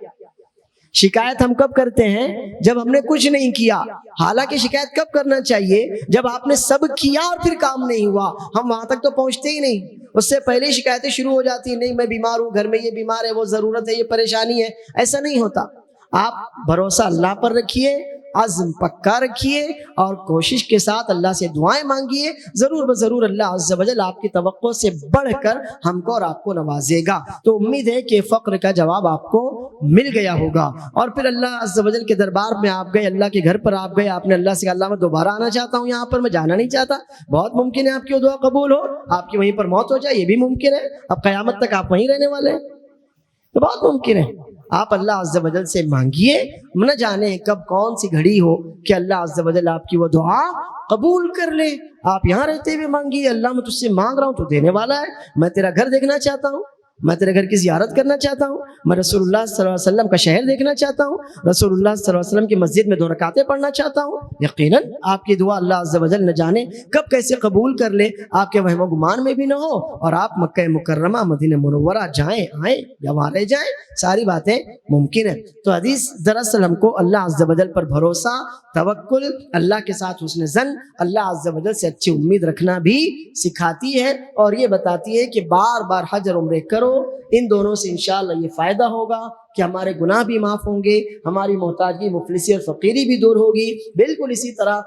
شکایت ہم کب کرتے ہیں؟ جب ہم نے کچھ نہیں کیا. حالانکہ شکایت کب کرنا چاہیے؟ جب آپ نے سب کیا اور پھر کام نہیں ہوا. ہم وہاں تک تو پہنچتے ہی نہیں, اس سے پہلے ہی شکایتیں شروع ہو جاتی ہیں. نہیں میں بیمار ہوں, گھر میں یہ بیمار ہے, وہ ضرورت ہے, یہ پریشانی ہے. ایسا نہیں ہوتا. آپ بھروسہ اللہ پر رکھیے, عزم پکا رکھیے, اور کوشش کے ساتھ اللہ سے دعائیں مانگیے. ضرور بضرور اللہ عز و جل آپ کی توقع سے بڑھ کر ہم کو اور آپ کو نوازے گا. تو امید ہے کہ فقر کا جواب آپ کو مل گیا ہوگا. اور پھر اللہ عز و جل کے دربار میں آپ گئے, اللہ کے گھر پر آپ گئے, آپ نے اللہ سے کہا اللہ میں دوبارہ آنا چاہتا ہوں, یہاں پر میں جانا نہیں چاہتا. بہت ممکن ہے آپ کی دعا قبول ہو, آپ کی وہیں پر موت ہو جائے, یہ بھی ممکن ہے. اب قیامت تک آپ وہیں رہنے والے ہیں, تو بہت ممکن ہے. آپ اللہ عز و جل سے مانگیے, نہ جانے کب کون سی گھڑی ہو کہ اللہ عز و جل آپ کی وہ دعا قبول کر لے. آپ یہاں رہتے ہوئے مانگیے, اللہ میں تجھ سے مانگ رہا ہوں, تو دینے والا ہے. میں تیرا گھر دیکھنا چاہتا ہوں, میں تیرے گھر کی زیارت کرنا چاہتا ہوں, میں رسول اللہ صلی اللہ علیہ وسلم کا شہر دیکھنا چاہتا ہوں, رسول اللہ صلی اللہ علیہ وسلم کی مسجد میں 2 رکعتیں پڑھنا چاہتا ہوں. یقیناً آپ کی دعا اللہ عز و جل نہ جانے کب کیسے قبول کر لے, آپ کے وہم و گمان میں بھی نہ ہو, اور آپ مکہ مکرمہ مدینہ منورہ جائیں آئیں یا وہاں رہ جائیں, ساری باتیں ممکن ہیں. تو حدیث دراصل ہم کو اللہ عز و جل پر بھروسہ, توکل, اللہ کے ساتھ حسن ظن, اللہ عز و جل سے اچھی امید رکھنا بھی سکھاتی ہے, اور یہ بتاتی ہے کہ بار بار حج اور عمرے کرو. ان دونوں سے انشاءاللہ یہ فائدہ ہوگا کہ ہمارے گناہ بھی معاف ہوں گے, ہماری محتاجی, مفلسی اور فقیری بھی دور ہوگی. بالکل اسی طرح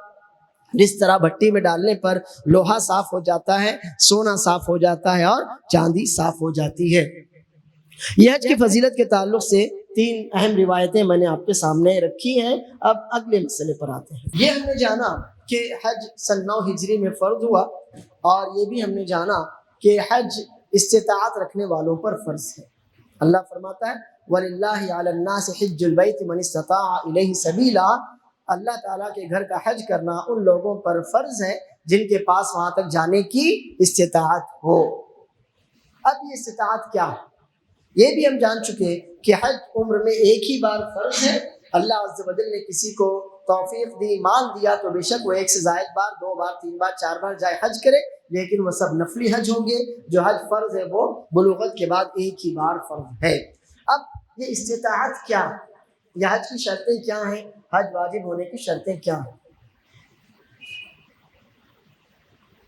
جس طرح بھٹی میں ڈالنے پر لوہا صاف ہو جاتا ہے, سونا صاف ہو جاتا ہے, اور چاندی صاف ہو جاتی ہے. یہ حج کی فضیلت کے تعلق سے 3 اہم روایتیں میں نے آپ کے سامنے رکھی ہیں. اب اگلے مسئلے پر آتے ہیں. یہ ہم نے جانا کہ حج سن 9 ہجری میں فرض ہوا, اور یہ بھی ہم نے جانا کہ حج استطاعت رکھنے والوں پر فرض ہے. اللہ فرماتا ہے وَلِلَّهِ عَلَى النَّاسِ حِجُّ الْبَيْتِ مَنِ اسْتَطَاعَ إِلَيْهِ سَبِيلًا. اللہ تعالیٰ کے گھر کا حج کرنا ان لوگوں پر فرض ہے جن کے پاس وہاں تک جانے کی استطاعت ہو. اب یہ استطاعت کیا ہے؟ یہ بھی ہم جان چکے کہ حج عمر میں ایک ہی بار فرض ہے. اللہ عز و جل نے کسی کو توفیق دی, مال دیا, تو بے شک وہ 1 سے زائد بار, 2 بار, 3 بار, 4 بار جائے حج کرے, لیکن وہ سب نفلی حج ہوں گے. جو حج فرض ہے وہ بلوغت کے بعد ایک ہی بار فرض ہے. اب یہ استطاعت کیا ہے, یہ حج کی شرطیں کیا ہیں, حج واجب ہونے کی شرطیں کیا ہیں؟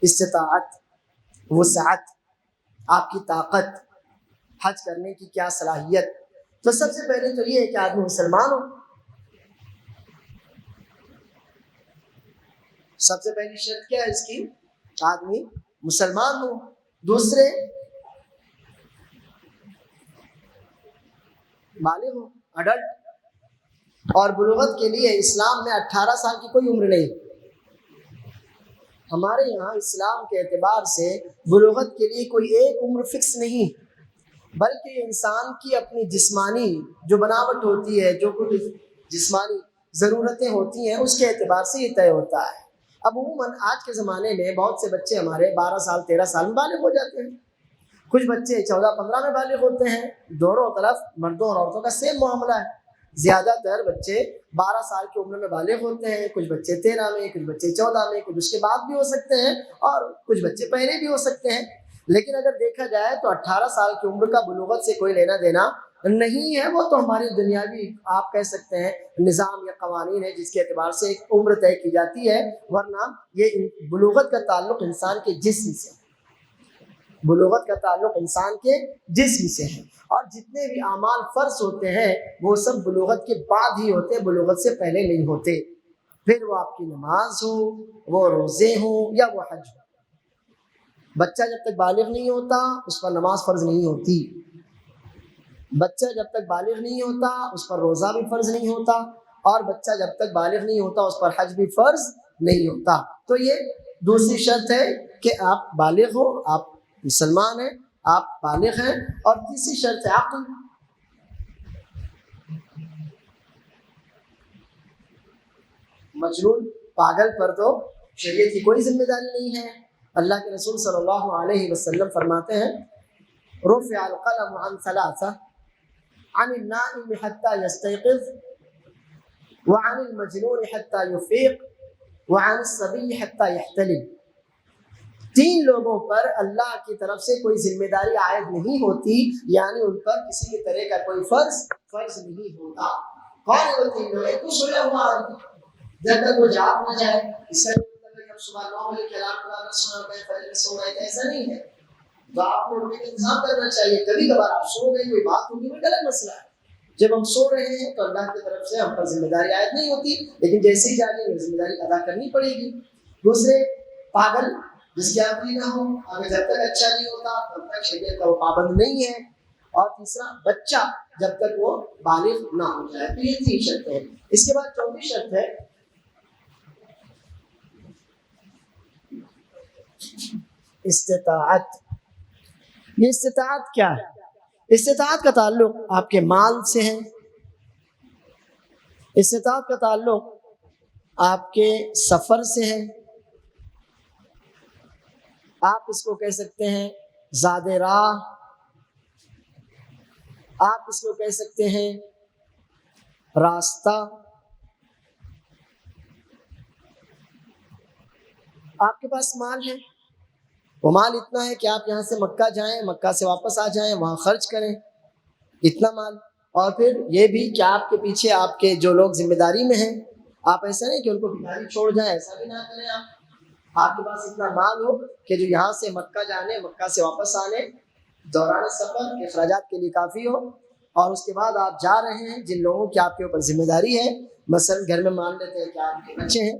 استطاعت، وسعت، آپ کی طاقت، حج کرنے کی کیا صلاحیت. تو سب سے پہلے تو یہ ہے کہ آدمی مسلمان ہو. سب سے پہلی شرط کیا ہے اس کی؟ آدمی مسلمان ہو. دوسرے بالغ ہو، اڈلٹ. اور بلوغت کے لیے اسلام میں 18 سال کی کوئی عمر نہیں. ہمارے یہاں اسلام کے اعتبار سے بلوغت کے لیے کوئی ایک عمر فکس نہیں، بلکہ انسان کی اپنی جسمانی جو بناوٹ ہوتی ہے، جو کچھ جسمانی ضرورتیں ہوتی ہیں، اس کے اعتبار سے یہ طے ہوتا ہے. اب عموماً آج کے زمانے میں بہت سے بچے ہمارے 12 سال 13 سال میں بالغ ہو جاتے ہیں. کچھ بچے 14 15 میں بالغ ہوتے ہیں. دونوں طرف مردوں اور عورتوں کا سیم معاملہ ہے. زیادہ تر بچے 12 سال کی عمر میں بالغ ہوتے ہیں، کچھ بچے 13 میں، کچھ بچے 14 میں، کچھ اس کے بعد بھی ہو سکتے ہیں، اور کچھ بچے پہلے بھی ہو سکتے ہیں. لیکن اگر دیکھا جائے تو 18 سال کی عمر کا بلوغت سے کوئی لینا دینا نہیں ہے. وہ تو ہماری دنیاوی آپ کہہ سکتے ہیں نظام یا قوانین ہے جس کے اعتبار سے ایک عمر طے کی جاتی ہے، ورنہ یہ بلوغت کا تعلق انسان کے جسم سے، بلوغت کا تعلق انسان کے جسم سے ہے. اور جتنے بھی اعمال فرض ہوتے ہیں وہ سب بلوغت کے بعد ہی ہوتے ہیں، بلوغت سے پہلے نہیں ہوتے. پھر وہ آپ کی نماز ہو، وہ روزے ہوں، یا وہ حج ہو. بچہ جب تک بالغ نہیں ہوتا اس پر نماز فرض نہیں ہوتی. بچہ جب تک بالغ نہیں ہوتا اس پر روزہ بھی فرض نہیں ہوتا، اور بچہ جب تک بالغ نہیں ہوتا اس پر حج بھی فرض نہیں ہوتا. تو یہ دوسری شرط ہے کہ آپ بالغ ہو، آپ مسلمان ہیں، آپ بالغ ہیں. اور تیسری شرط ہے عقل. مجنون، پاگل پر تو شریعت کی کوئی ذمہ داری نہیں ہے. اللہ کے رسول صلی اللہ علیہ وسلم فرماتے ہیں رفع القلم عن ثلاثة، عن النائم حتى يستيقظ، وعن المجنون حتى يفيق، وعن الصبي حتى يحتلم. 3 لوگوں پر اللہ کی طرف سے کوئی ذمہ داری عائد نہیں ہوتی، یعنی ان پر کسی بھی طرح کا کوئی فرض نہیں ہوتا. کون ہے وہ 3 لوگ؟ تو سویا ہوا جب تک وہ جاگ نہ جائے. اس کا مطلب ہے صبح 9 بجے کلام پڑھا کر سونا ہے، فجر میں سو رہے تھے، ایسا نہیں ہے. تو آپ کو اٹھنے کا انتظام کرنا چاہیے. کبھی کبھار آپ سو گئے، کوئی بات ہوگی، وہ غلط مسئلہ ہے. جب ہم سو رہے ہیں تو اللہ کی طرف سے ہم پر ذمہ داری عائد نہیں ہوتی، لیکن جیسے ہی جاگیں گے ذمہ داری ادا کرنی پڑے گی. دوسرے پاگل، جس کی عقل نہ ہو، اگر جب تک اچھا نہیں ہوتا تب تک شریعت کا وہ پابند نہیں ہے. اور تیسرا بچہ، جب تک وہ بالغ نہ ہو جائے. تو یہ 3 شرطیں ہیں. اس کے بعد چوتھی شرط ہے استطاعت. یہ استطاعت کیا ہے؟ استطاعت کا تعلق آپ کے مال سے ہے. استطاعت کا تعلق آپ کے سفر سے ہے. آپ اس کو کہہ سکتے ہیں زاد راہ، آپ اس کو کہہ سکتے ہیں راستہ. آپ کے پاس مال ہے، وہ مال اتنا ہے کہ آپ یہاں سے مکہ جائیں، مکہ سے واپس آ جائیں، وہاں خرچ کریں، اتنا مال. اور پھر یہ بھی کہ آپ کے پیچھے آپ کے جو لوگ ذمہ داری میں ہیں، آپ ایسا نہیں کہ ان کو بھکاری چھوڑ جائیں، ایسا بھی نہ کریں. آپ کے پاس اتنا مال ہو کہ جو یہاں سے مکہ جانے، مکہ سے واپس آنے، دوران سفر کے اخراجات کے لیے کافی ہو. اور اس کے بعد آپ جا رہے ہیں، جن لوگوں کی آپ کے اوپر ذمہ داری ہے، مثلا گھر میں مان لیتے ہیں کہ آپ کے بچے ہیں،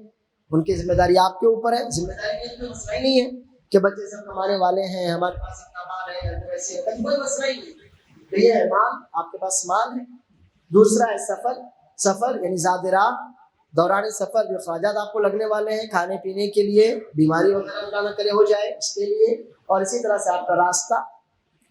ان کی ذمہ داری آپ کے اوپر ہے. ذمہ داری مسئلہ نہیں ہے کہ بچے سب کمانے والے ہیں، ہمارے پاس اتنا مال ہے، ویسے کوئی مسئلہ ہی نہیں. تو یہ ہے مال، آپ کے پاس مال ہے. دوسرا ہے سفر یعنی زاد راہ، دوران سفر جو اخراجات آپ کو لگنے والے ہیں، کھانے پینے کے لیے، بیماری وغیرہ اللہ نہ کرے ہو جائے اس کے لیے. اور اسی طرح سے آپ کا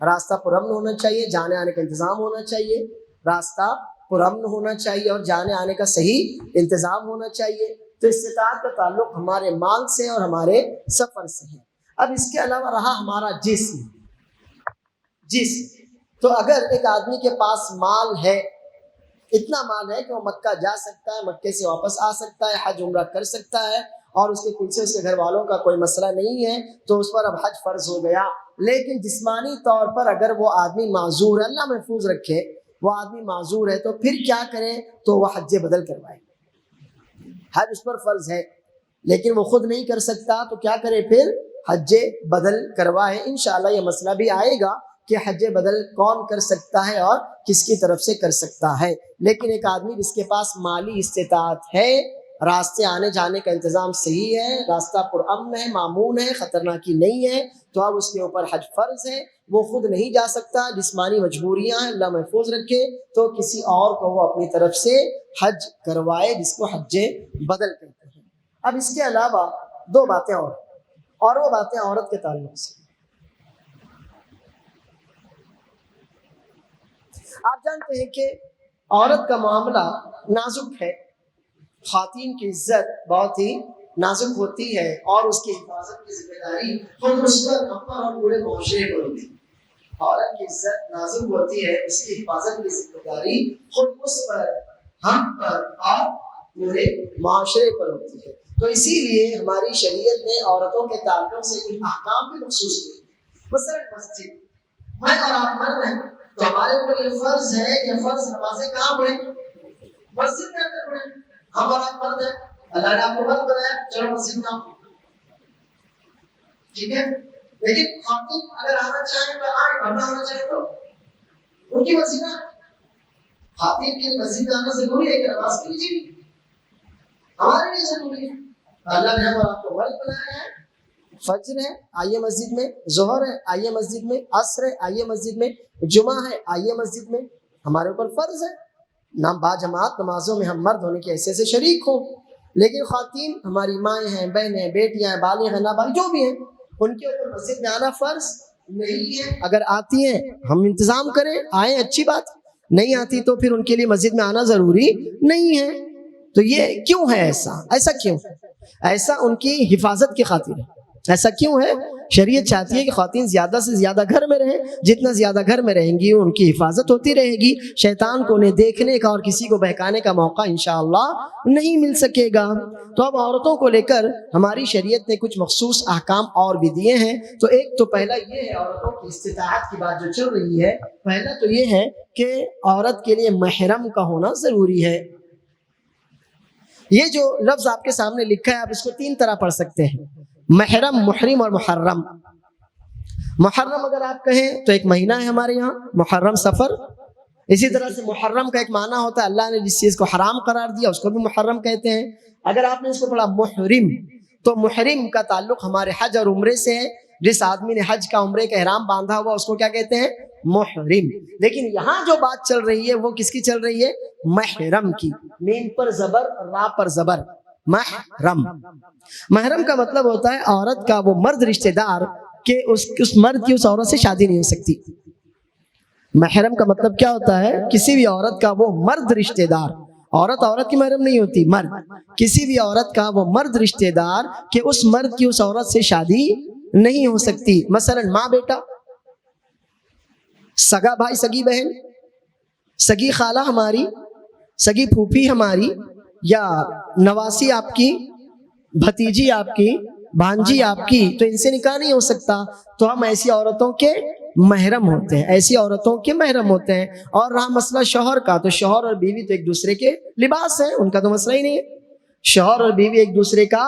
راستہ پرامن ہونا چاہیے، جانے آنے کا انتظام ہونا چاہیے. راستہ پرامن ہونا چاہیے اور جانے آنے کا صحیح انتظام ہونا چاہیے. تو استطاعت کا تعلق ہمارے مال سے اور ہمارے سفر سے ہے. اب اس کے علاوہ رہا ہمارا جسم. تو اگر ایک آدمی کے پاس مال ہے، اتنا مال ہے کہ وہ مکہ جا سکتا ہے، مکے سے واپس آ سکتا ہے، حج عمرہ کر سکتا ہے، اور اس کے پیچھے اس کے گھر والوں کا کوئی مسئلہ نہیں ہے، تو اس پر اب حج فرض ہو گیا. لیکن جسمانی طور پر اگر وہ آدمی معذور ہے، اللہ محفوظ رکھے، وہ آدمی معذور ہے، تو پھر کیا کرے؟ تو وہ حج بدل کروائے. حج اس پر فرض ہے لیکن وہ خود نہیں کر سکتا، تو کیا کرے؟ پھر حج بدل کروائے. انشاءاللہ یہ مسئلہ بھی آئے گا کہ حج بدل کون کر سکتا ہے اور کس کی طرف سے کر سکتا ہے. لیکن ایک آدمی جس کے پاس مالی استطاعت ہے، راستے آنے جانے کا انتظام صحیح ہے، راستہ پرامن ہے، مامون ہے، خطرناکی نہیں ہے، تو اب اس کے اوپر حج فرض ہے. وہ خود نہیں جا سکتا، جسمانی مجبوریاں ہیں، اللہ محفوظ رکھے، تو کسی اور کو وہ اپنی طرف سے حج کروائے، جس کو حج بدل کہتے ہیں. اب اس کے علاوہ دو باتیں اور وہ باتیں عورت کے تعلق سے. آپ جانتے ہیں کہ عورت کا معاملہ نازک ہے. خواتین کی عزت بہت ہی نازک ہوتی ہے اور اس کی حفاظت کی ذمہ داری خود اس پر، ہم پر اور پورے معاشرے پر ہوتی ہے. عورت کی عزت نازک ہوتی ہے، اس کی حفاظت کی ذمہ داری خود اس پر، ہم پر اور پورے معاشرے پر ہوتی ہے. تو اسی لیے ہماری شریعت نے عورتوں کے تعلق سے کچھ احکام بھی مخصوص کیے. مثلا مسجد، میں اور آپ مرد ہیں تو ہمارے اوپر یہ فرض ہے کہ فرض نمازیں کہاں پڑھیں؟ مسجد میں اندر پڑھیں. ہم اور آپ مرد ہیں، اللہ نے آپ کو مرد بنایا، چلو مسجد میں آؤ، ٹھیک ہے. لیکن خواتین اگر آنا چاہیں تو آئیں، ورنہ آنا چاہیں تو ان کی مسجد میں. خواتین کی مسجد میں آنا ضروری ہے کہ نماز کے لیے ہمارے لیے ضروری ہے. اللہ نے ہم اور آپ کو مرد بنایا ہے. فجر ہے آئیے مسجد میں، ظہر ہے آئیے مسجد میں، عصر ہے آئیے مسجد میں، جمعہ ہے آئیے مسجد میں. ہمارے اوپر فرض ہے نام باجماعت نمازوں میں ہم مرد ہونے کے حیثیت سے شریک ہوں. لیکن خواتین ہماری مائیں ہیں، بہنیں ہیں، بیٹیاں ہیں، بالغ ہیں، نابالغ جو بھی ہیں، ان کے اوپر مسجد میں آنا فرض نہیں ہے. اگر آتی ہیں ہم انتظام کریں، آئیں، اچھی بات. نہیں آتی تو پھر ان کے لیے مسجد میں آنا ضروری نہیں ہے. تو یہ کیوں ہے ایسا کیوں؟ ایسا ان کی حفاظت کی خاطر ہے. ایسا کیوں ہے؟ شریعت چاہتی ہے کہ خواتین زیادہ سے زیادہ گھر میں رہیں. جتنا زیادہ گھر میں رہیں گی ان کی حفاظت ہوتی رہے گی، شیطان کو انہیں دیکھنے کا اور کسی کو بہکانے کا موقع انشاءاللہ نہیں مل سکے گا. تو اب عورتوں کو لے کر ہماری شریعت نے کچھ مخصوص احکام اور بھی دیے ہیں. تو ایک تو پہلا یہ ہے، عورتوں کی استطاعت کی بات جو چل رہی ہے، پہلا تو یہ ہے کہ عورت کے لیے محرم کا ہونا ضروری ہے. یہ جو لفظ آپ کے سامنے لکھا ہے، آپ اس کو تین طرح پڑھ سکتے ہیں: محرم، محرم اور محرم. محرم اگر آپ کہیں تو ایک مہینہ ہے ہمارے یہاں محرم، سفر. اسی طرح سے محرم کا ایک معنی ہوتا ہے اللہ نے جس چیز کو حرام قرار دیا اس کو بھی محرم کہتے ہیں. اگر آپ نے اس کو پڑھا محرم، تو محرم کا تعلق ہمارے حج اور عمرے سے ہے. جس آدمی نے حج کا عمرے کا احرام باندھا ہوا اس کو کیا کہتے ہیں؟ محرم. لیکن یہاں جو بات چل رہی ہے وہ کس کی چل رہی ہے؟ محرم کی. میم پر زبر، را پر زبر، محرم. محرم کا مطلب ہوتا ہے عورت کا وہ مرد رشتہ دار کہ اس مرد کی اس عورت سے شادی نہیں ہو سکتی. محرم کا مطلب کیا ہوتا ہے؟ کسی بھی عورت کا وہ مرد رشتہ دار. عورت کی محرم نہیں ہوتی، مرد. کسی بھی عورت کا وہ مرد رشتہ دار کہ اس مرد کی اس عورت سے شادی نہیں ہو سکتی. مثلا ماں بیٹا، سگا بھائی سگی بہن، سگی خالہ ہماری، سگی پھوپھی ہماری، یا نواسی آپ کی، بھتیجی آپ کی، بھانجی آپ کی، تو ان سے نکاح نہیں ہو سکتا. تو ہم ایسی عورتوں کے محرم ہوتے ہیں، ایسی عورتوں کے محرم ہوتے ہیں. اور رہا مسئلہ شوہر کا، تو شوہر اور بیوی تو ایک دوسرے کے لباس ہیں، ان کا تو مسئلہ ہی نہیں ہے. شوہر اور بیوی ایک دوسرے کا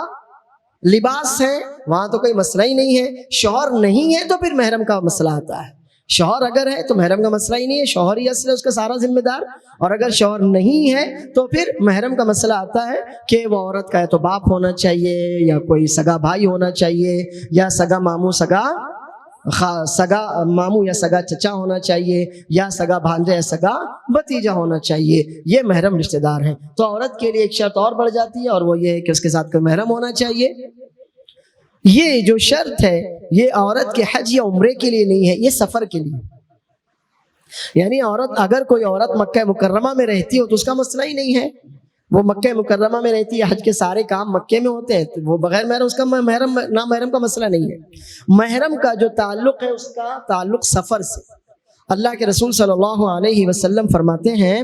لباس ہیں، وہاں تو کوئی مسئلہ ہی نہیں ہے. شوہر نہیں ہے تو پھر محرم کا مسئلہ آتا ہے. شوہر اگر ہے تو محرم کا مسئلہ ہی نہیں ہے، شوہر ہی اصل ہے اس کا سارا ذمہ دار. اور اگر شوہر نہیں ہے تو پھر محرم کا مسئلہ آتا ہے کہ وہ عورت کا یا تو باپ ہونا چاہیے، یا کوئی سگا بھائی ہونا چاہیے، یا سگا ماموں، سگا ماموں یا سگا چچا ہونا چاہیے، یا سگا بھانجا یا سگا بھتیجا ہونا چاہیے. یہ محرم رشتہ دار ہیں. تو عورت کے لیے ایک شرط اور بڑھ جاتی ہے، اور وہ یہ ہے کہ اس کے ساتھ کوئی محرم ہونا چاہیے. یہ جو شرط ہے یہ عورت کے حج یا عمرے کے لیے نہیں ہے، یہ سفر کے لیے. یعنی اگر کوئی عورت مکہ مکرمہ میں رہتی ہو تو اس کا مسئلہ ہی نہیں ہے. وہ مکہ مکرمہ میں رہتی ہے، حج کے سارے کام مکے میں ہوتے ہیں، تو وہ بغیر محرم، اس کا محرم نہ محرم کا مسئلہ نہیں ہے. محرم کا جو تعلق ہے اس کا تعلق سفر سے. اللہ کے رسول صلی اللہ علیہ وسلم فرماتے ہیں: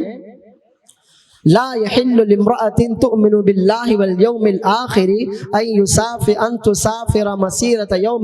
لا يحل لامرأة تؤمن بالله واليوم الآخر أن تسافر مسيرة يوم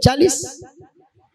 40,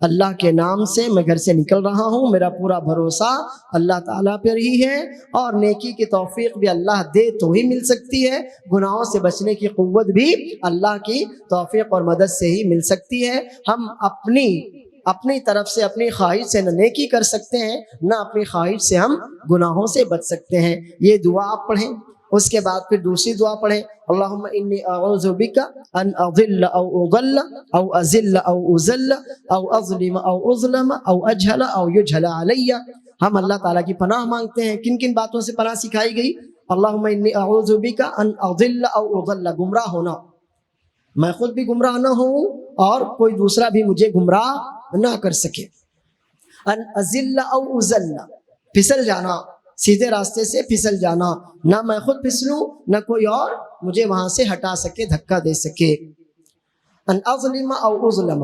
اللہ کے نام سے میں گھر سے نکل رہا ہوں، میرا پورا بھروسہ اللہ تعالیٰ پر ہی ہے، اور نیکی کی توفیق بھی اللہ دے تو ہی مل سکتی ہے، گناہوں سے بچنے کی قوت بھی اللہ کی توفیق اور مدد سے ہی مل سکتی ہے۔ ہم اپنی طرف سے اپنی خواہش سے نہ نیکی کر سکتے ہیں، نہ اپنی خواہش سے ہم گناہوں سے بچ سکتے ہیں۔ یہ دعا آپ پڑھیں، اس کے بعد پھر دوسری دعا پڑھیں، اللہم انی اعوذ بک ان اضل او اضل او ازل او ازل او اظلم او اظلم او اجہل او یجہل علی۔ ہم اللہ تعالیٰ کی پناہ مانگتے ہیں۔ کن کن باتوں سے پناہ سکھائی گئی؟ اللہم انی اعوذ بک ان اضل او اضل، گمراہ ہونا، میں خود بھی گمراہ نہ ہوں اور کوئی دوسرا بھی مجھے گمراہ نہ کر سکے۔ ان ازل او ازل، پھسل جانا، سیدھے راستے سے پھسل جانا، نہ میں خود پھسلوں نہ کوئی اور مجھے وہاں سے ہٹا سکے، دھکا دے سکے۔ ان اظلم او اظلم،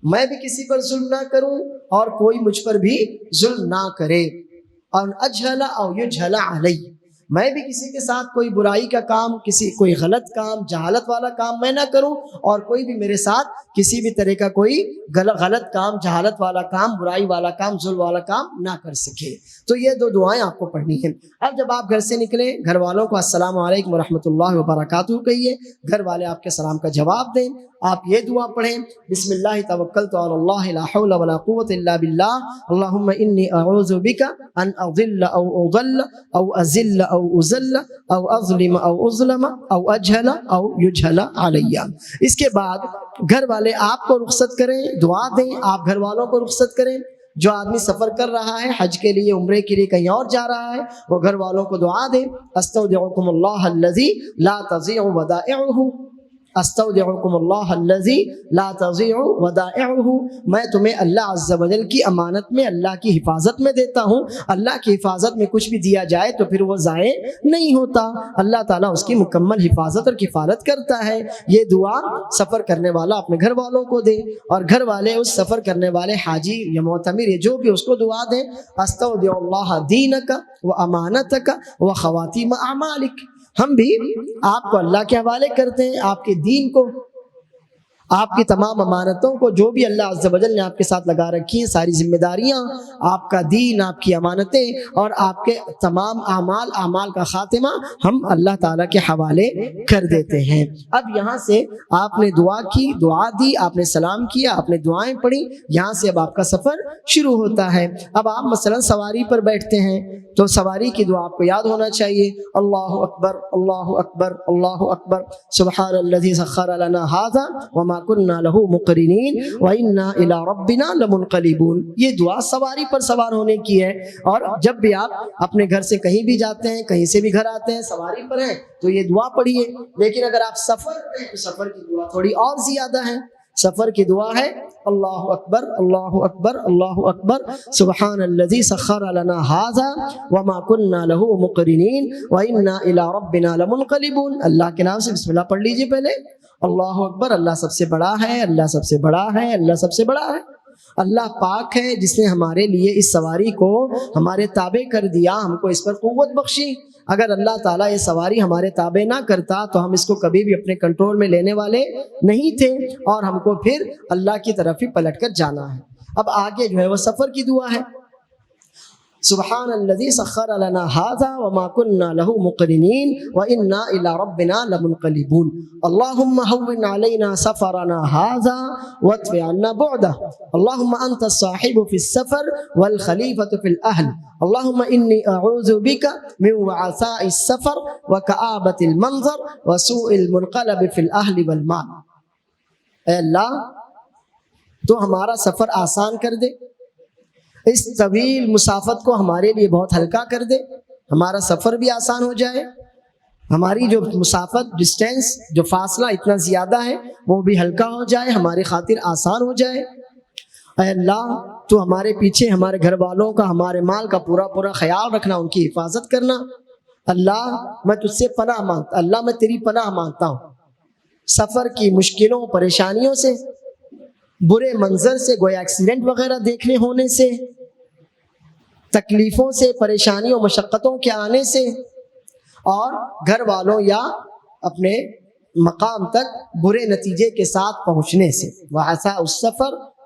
میں بھی کسی پر ظلم نہ کروں اور کوئی مجھ پر بھی ظلم نہ کرے۔ ان اجہل او یجہل علی، میں بھی کسی کے ساتھ کوئی برائی کا کام، کوئی غلط کام، جہالت والا کام میں نہ کروں، اور کوئی بھی میرے ساتھ کسی بھی طرح کا کوئی غلط کام، جہالت والا کام، برائی والا کام، ظلم والا کام نہ کر سکے۔ تو یہ دو دعائیں آپ کو پڑھنی ہیں۔ اب جب آپ گھر سے نکلیں، گھر والوں کو السلام علیکم ورحمۃ اللہ وبرکاتہ کہیے، گھر والے آپ کے سلام کا جواب دیں، آپ یہ دعا پڑھیں، بسم اللہ توکلت علی اللہ لا حول ولا قوت الا باللہ، اللہم انی اعوذ بک ان اضل او اضل او ازل او ازل او اظلم او اظلم او اجہل او یجہل علی۔ اس کے بعد گھر والے آپ کو رخصت کریں، دعا دیں، آپ گھر والوں کو رخصت کریں۔ جو آدمی سفر کر رہا ہے حج کے لیے، عمرے کے لیے کہیں اور جا رہا ہے، وہ گھر والوں کو دعا دیں، استودعکم اللہ الذی لا تضیع ودائعہ، استودعکم اللہ الذی لا تضیع ودائعہ، میں تمہیں اللہ عز و جل کی امانت میں، اللہ کی حفاظت میں دیتا ہوں۔ اللہ کی حفاظت میں کچھ بھی دیا جائے تو پھر وہ ضائع نہیں ہوتا، اللہ تعالیٰ اس کی مکمل حفاظت اور کفالت کرتا ہے۔ یہ دعا سفر کرنے والا اپنے گھر والوں کو دے، اور گھر والے اس سفر کرنے والے حاجی یا معتمر یا جو بھی اس کو دعا دیں، استودع اللہ دینک و امانتک و خواتیم اعمالک۔ ہم بھی آپ کو اللہ کے حوالے کرتے ہیں، آپ کے دین کو، آپ کی تمام امانتوں کو، جو بھی اللہ عز و جل نے آپ کے ساتھ لگا رکھی ہیں، ساری ذمہ داریاں، آپ کا دین، آپ کی امانتیں اور آپ کے تمام اعمال کا خاتمہ ہم اللہ تعالیٰ کے حوالے کر دیتے ہیں۔ اب یہاں سے آپ نے دعا کی، دعا دی، آپ نے سلام کیا، آپ نے دعائیں پڑھی، یہاں سے اب آپ کا سفر شروع ہوتا ہے۔ اب آپ مثلا سواری پر بیٹھتے ہیں تو سواری کی دعا آپ کو یاد ہونا چاہیے، اللہ اکبر اللہ اکبر اللہ اکبر، سبحان الذی سخر لنا ھذا وما كنا له مقرنین وإنا إلى ربنا لمنقلبون۔ یہ دعا سواری پر سوار ہونے کی ہے، اور جب بھی آپ اپنے گھر سے کہیں بھی جاتے ہیں، کہیں سے بھی گھر آتے ہیں، سواری پر ہیں تو یہ دعا پڑھیے۔ لیکن اگر آپ سفر پر ہیں تو سفر کی دعا تھوڑی اور زیادہ ہے۔ سفر کی دعا ہے اللہ اکبر اللہ اکبر اللہ اکبر، سبحان الذی سخر لنا ھذا وما كنا له مقرنین وإنا إلى ربنا لمنقلبون۔ اللہ کے نام سے بسم اللہ پڑھ لیجئے پہلے، اللہ اکبر، اللہ سب سے بڑا ہے، اللہ سب سے بڑا ہے، اللہ سب سے بڑا ہے۔ اللہ پاک ہے جس نے ہمارے لیے اس سواری کو ہمارے تابع کر دیا، ہم کو اس پر قوت بخشی۔ اگر اللہ تعالیٰ یہ سواری ہمارے تابع نہ کرتا تو ہم اس کو کبھی بھی اپنے کنٹرول میں لینے والے نہیں تھے، اور ہم کو پھر اللہ کی طرف ہی پلٹ کر جانا ہے۔ اب آگے جو ہے وہ سفر کی دعا ہے، سبحان الذی سخر لنا ھذا وما كنا له مقرنین وإنا إلى ربنا لمنقلبون، اللهم هون علينا سفرنا هذا واطف عنا بعده، اللهم أنت الصاحب في السفر والخليفة في الأهل، اللهم إني أعوذ بك من وعثاء السفر وكآبة المنظر وسوء المنقلب في الأهل والمال۔ اے اللہ تو ہمارا سفر آسان کر دے، اس طویل مسافت کو ہمارے لیے بہت ہلکا کر دے، ہمارا سفر بھی آسان ہو جائے، ہماری جو مسافت، ڈسٹینس، جو فاصلہ اتنا زیادہ ہے وہ بھی ہلکا ہو جائے، ہماری خاطر آسان ہو جائے۔ اے اللہ تو ہمارے پیچھے ہمارے گھر والوں کا، ہمارے مال کا پورا خیال رکھنا، ان کی حفاظت کرنا۔ اللہ میں تجھ سے پناہ مانگتا، اللہ میں تیری پناہ مانگتا ہوں سفر کی مشکلوں، پریشانیوں سے، برے منظر سے، گویا ایکسیڈنٹ وغیرہ دیکھنے ہونے سے، تکلیفوں سے، پریشانیوں، مشقتوں کے آنے سے، اور گھر والوں یا اپنے مقام تک برے نتیجے کے ساتھ پہنچنے سے۔ وعساء السفر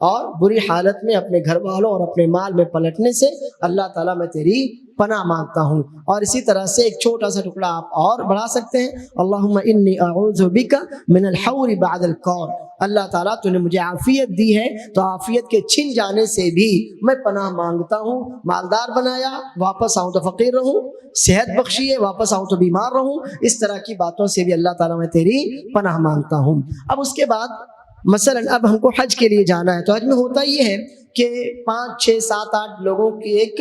اور بری حالت میں اپنے گھر والوں اور اپنے مال میں پلٹنے سے اللہ تعالیٰ میں تیری پناہ مانگتا ہوں. اور اسی طرح سے ایک چھوٹا سا ٹکڑا آپ اور بڑھا سکتے ہیں, اللہم انی اعوذ بک من الحور بعد الکور, اللہ تعالیٰ تو نے مجھے عافیت دی ہے تو عافیت کے چھن جانے سے بھی میں پناہ مانگتا ہوں. مالدار بنایا واپس آؤں تو فقیر رہوں, صحت بخشی ہے واپس آؤں تو بیمار رہوں, اس طرح کی باتوں سے بھی اللہ تعالیٰ میں تیری پناہ مانگتا ہوں. اب اس کے بعد مثلا اب ہم کو حج کے لیے جانا ہے, تو حج میں ہوتا یہ ہے کہ 5 6 7 8 لوگوں کی ایک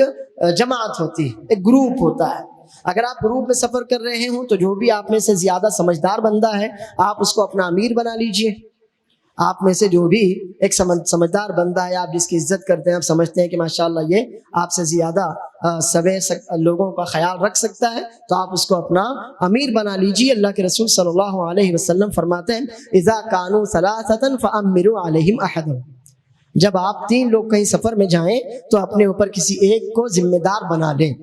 جماعت ہوتی ہے, ایک گروپ ہوتا ہے. اگر آپ گروپ میں سفر کر رہے ہوں تو جو بھی آپ میں سے زیادہ سمجھدار بندہ ہے آپ اس کو اپنا امیر بنا لیجئے. آپ میں سے جو بھی ایک سمجھدار بندہ ہے, آپ جس کی عزت کرتے ہیں, آپ سمجھتے ہیں کہ ماشاءاللہ یہ آپ سے زیادہ سبے لوگوں کا خیال رکھ سکتا ہے, تو آپ اس کو اپنا امیر بنا لیجئے. اللہ کے رسول صلی اللہ علیہ وسلم فرماتے ہیں اذا کانوا ثلاثه فامروا علیہم احد, جب آپ 3 لوگ کہیں سفر میں جائیں تو اپنے اوپر کسی ایک کو ذمہ دار بنا لیں.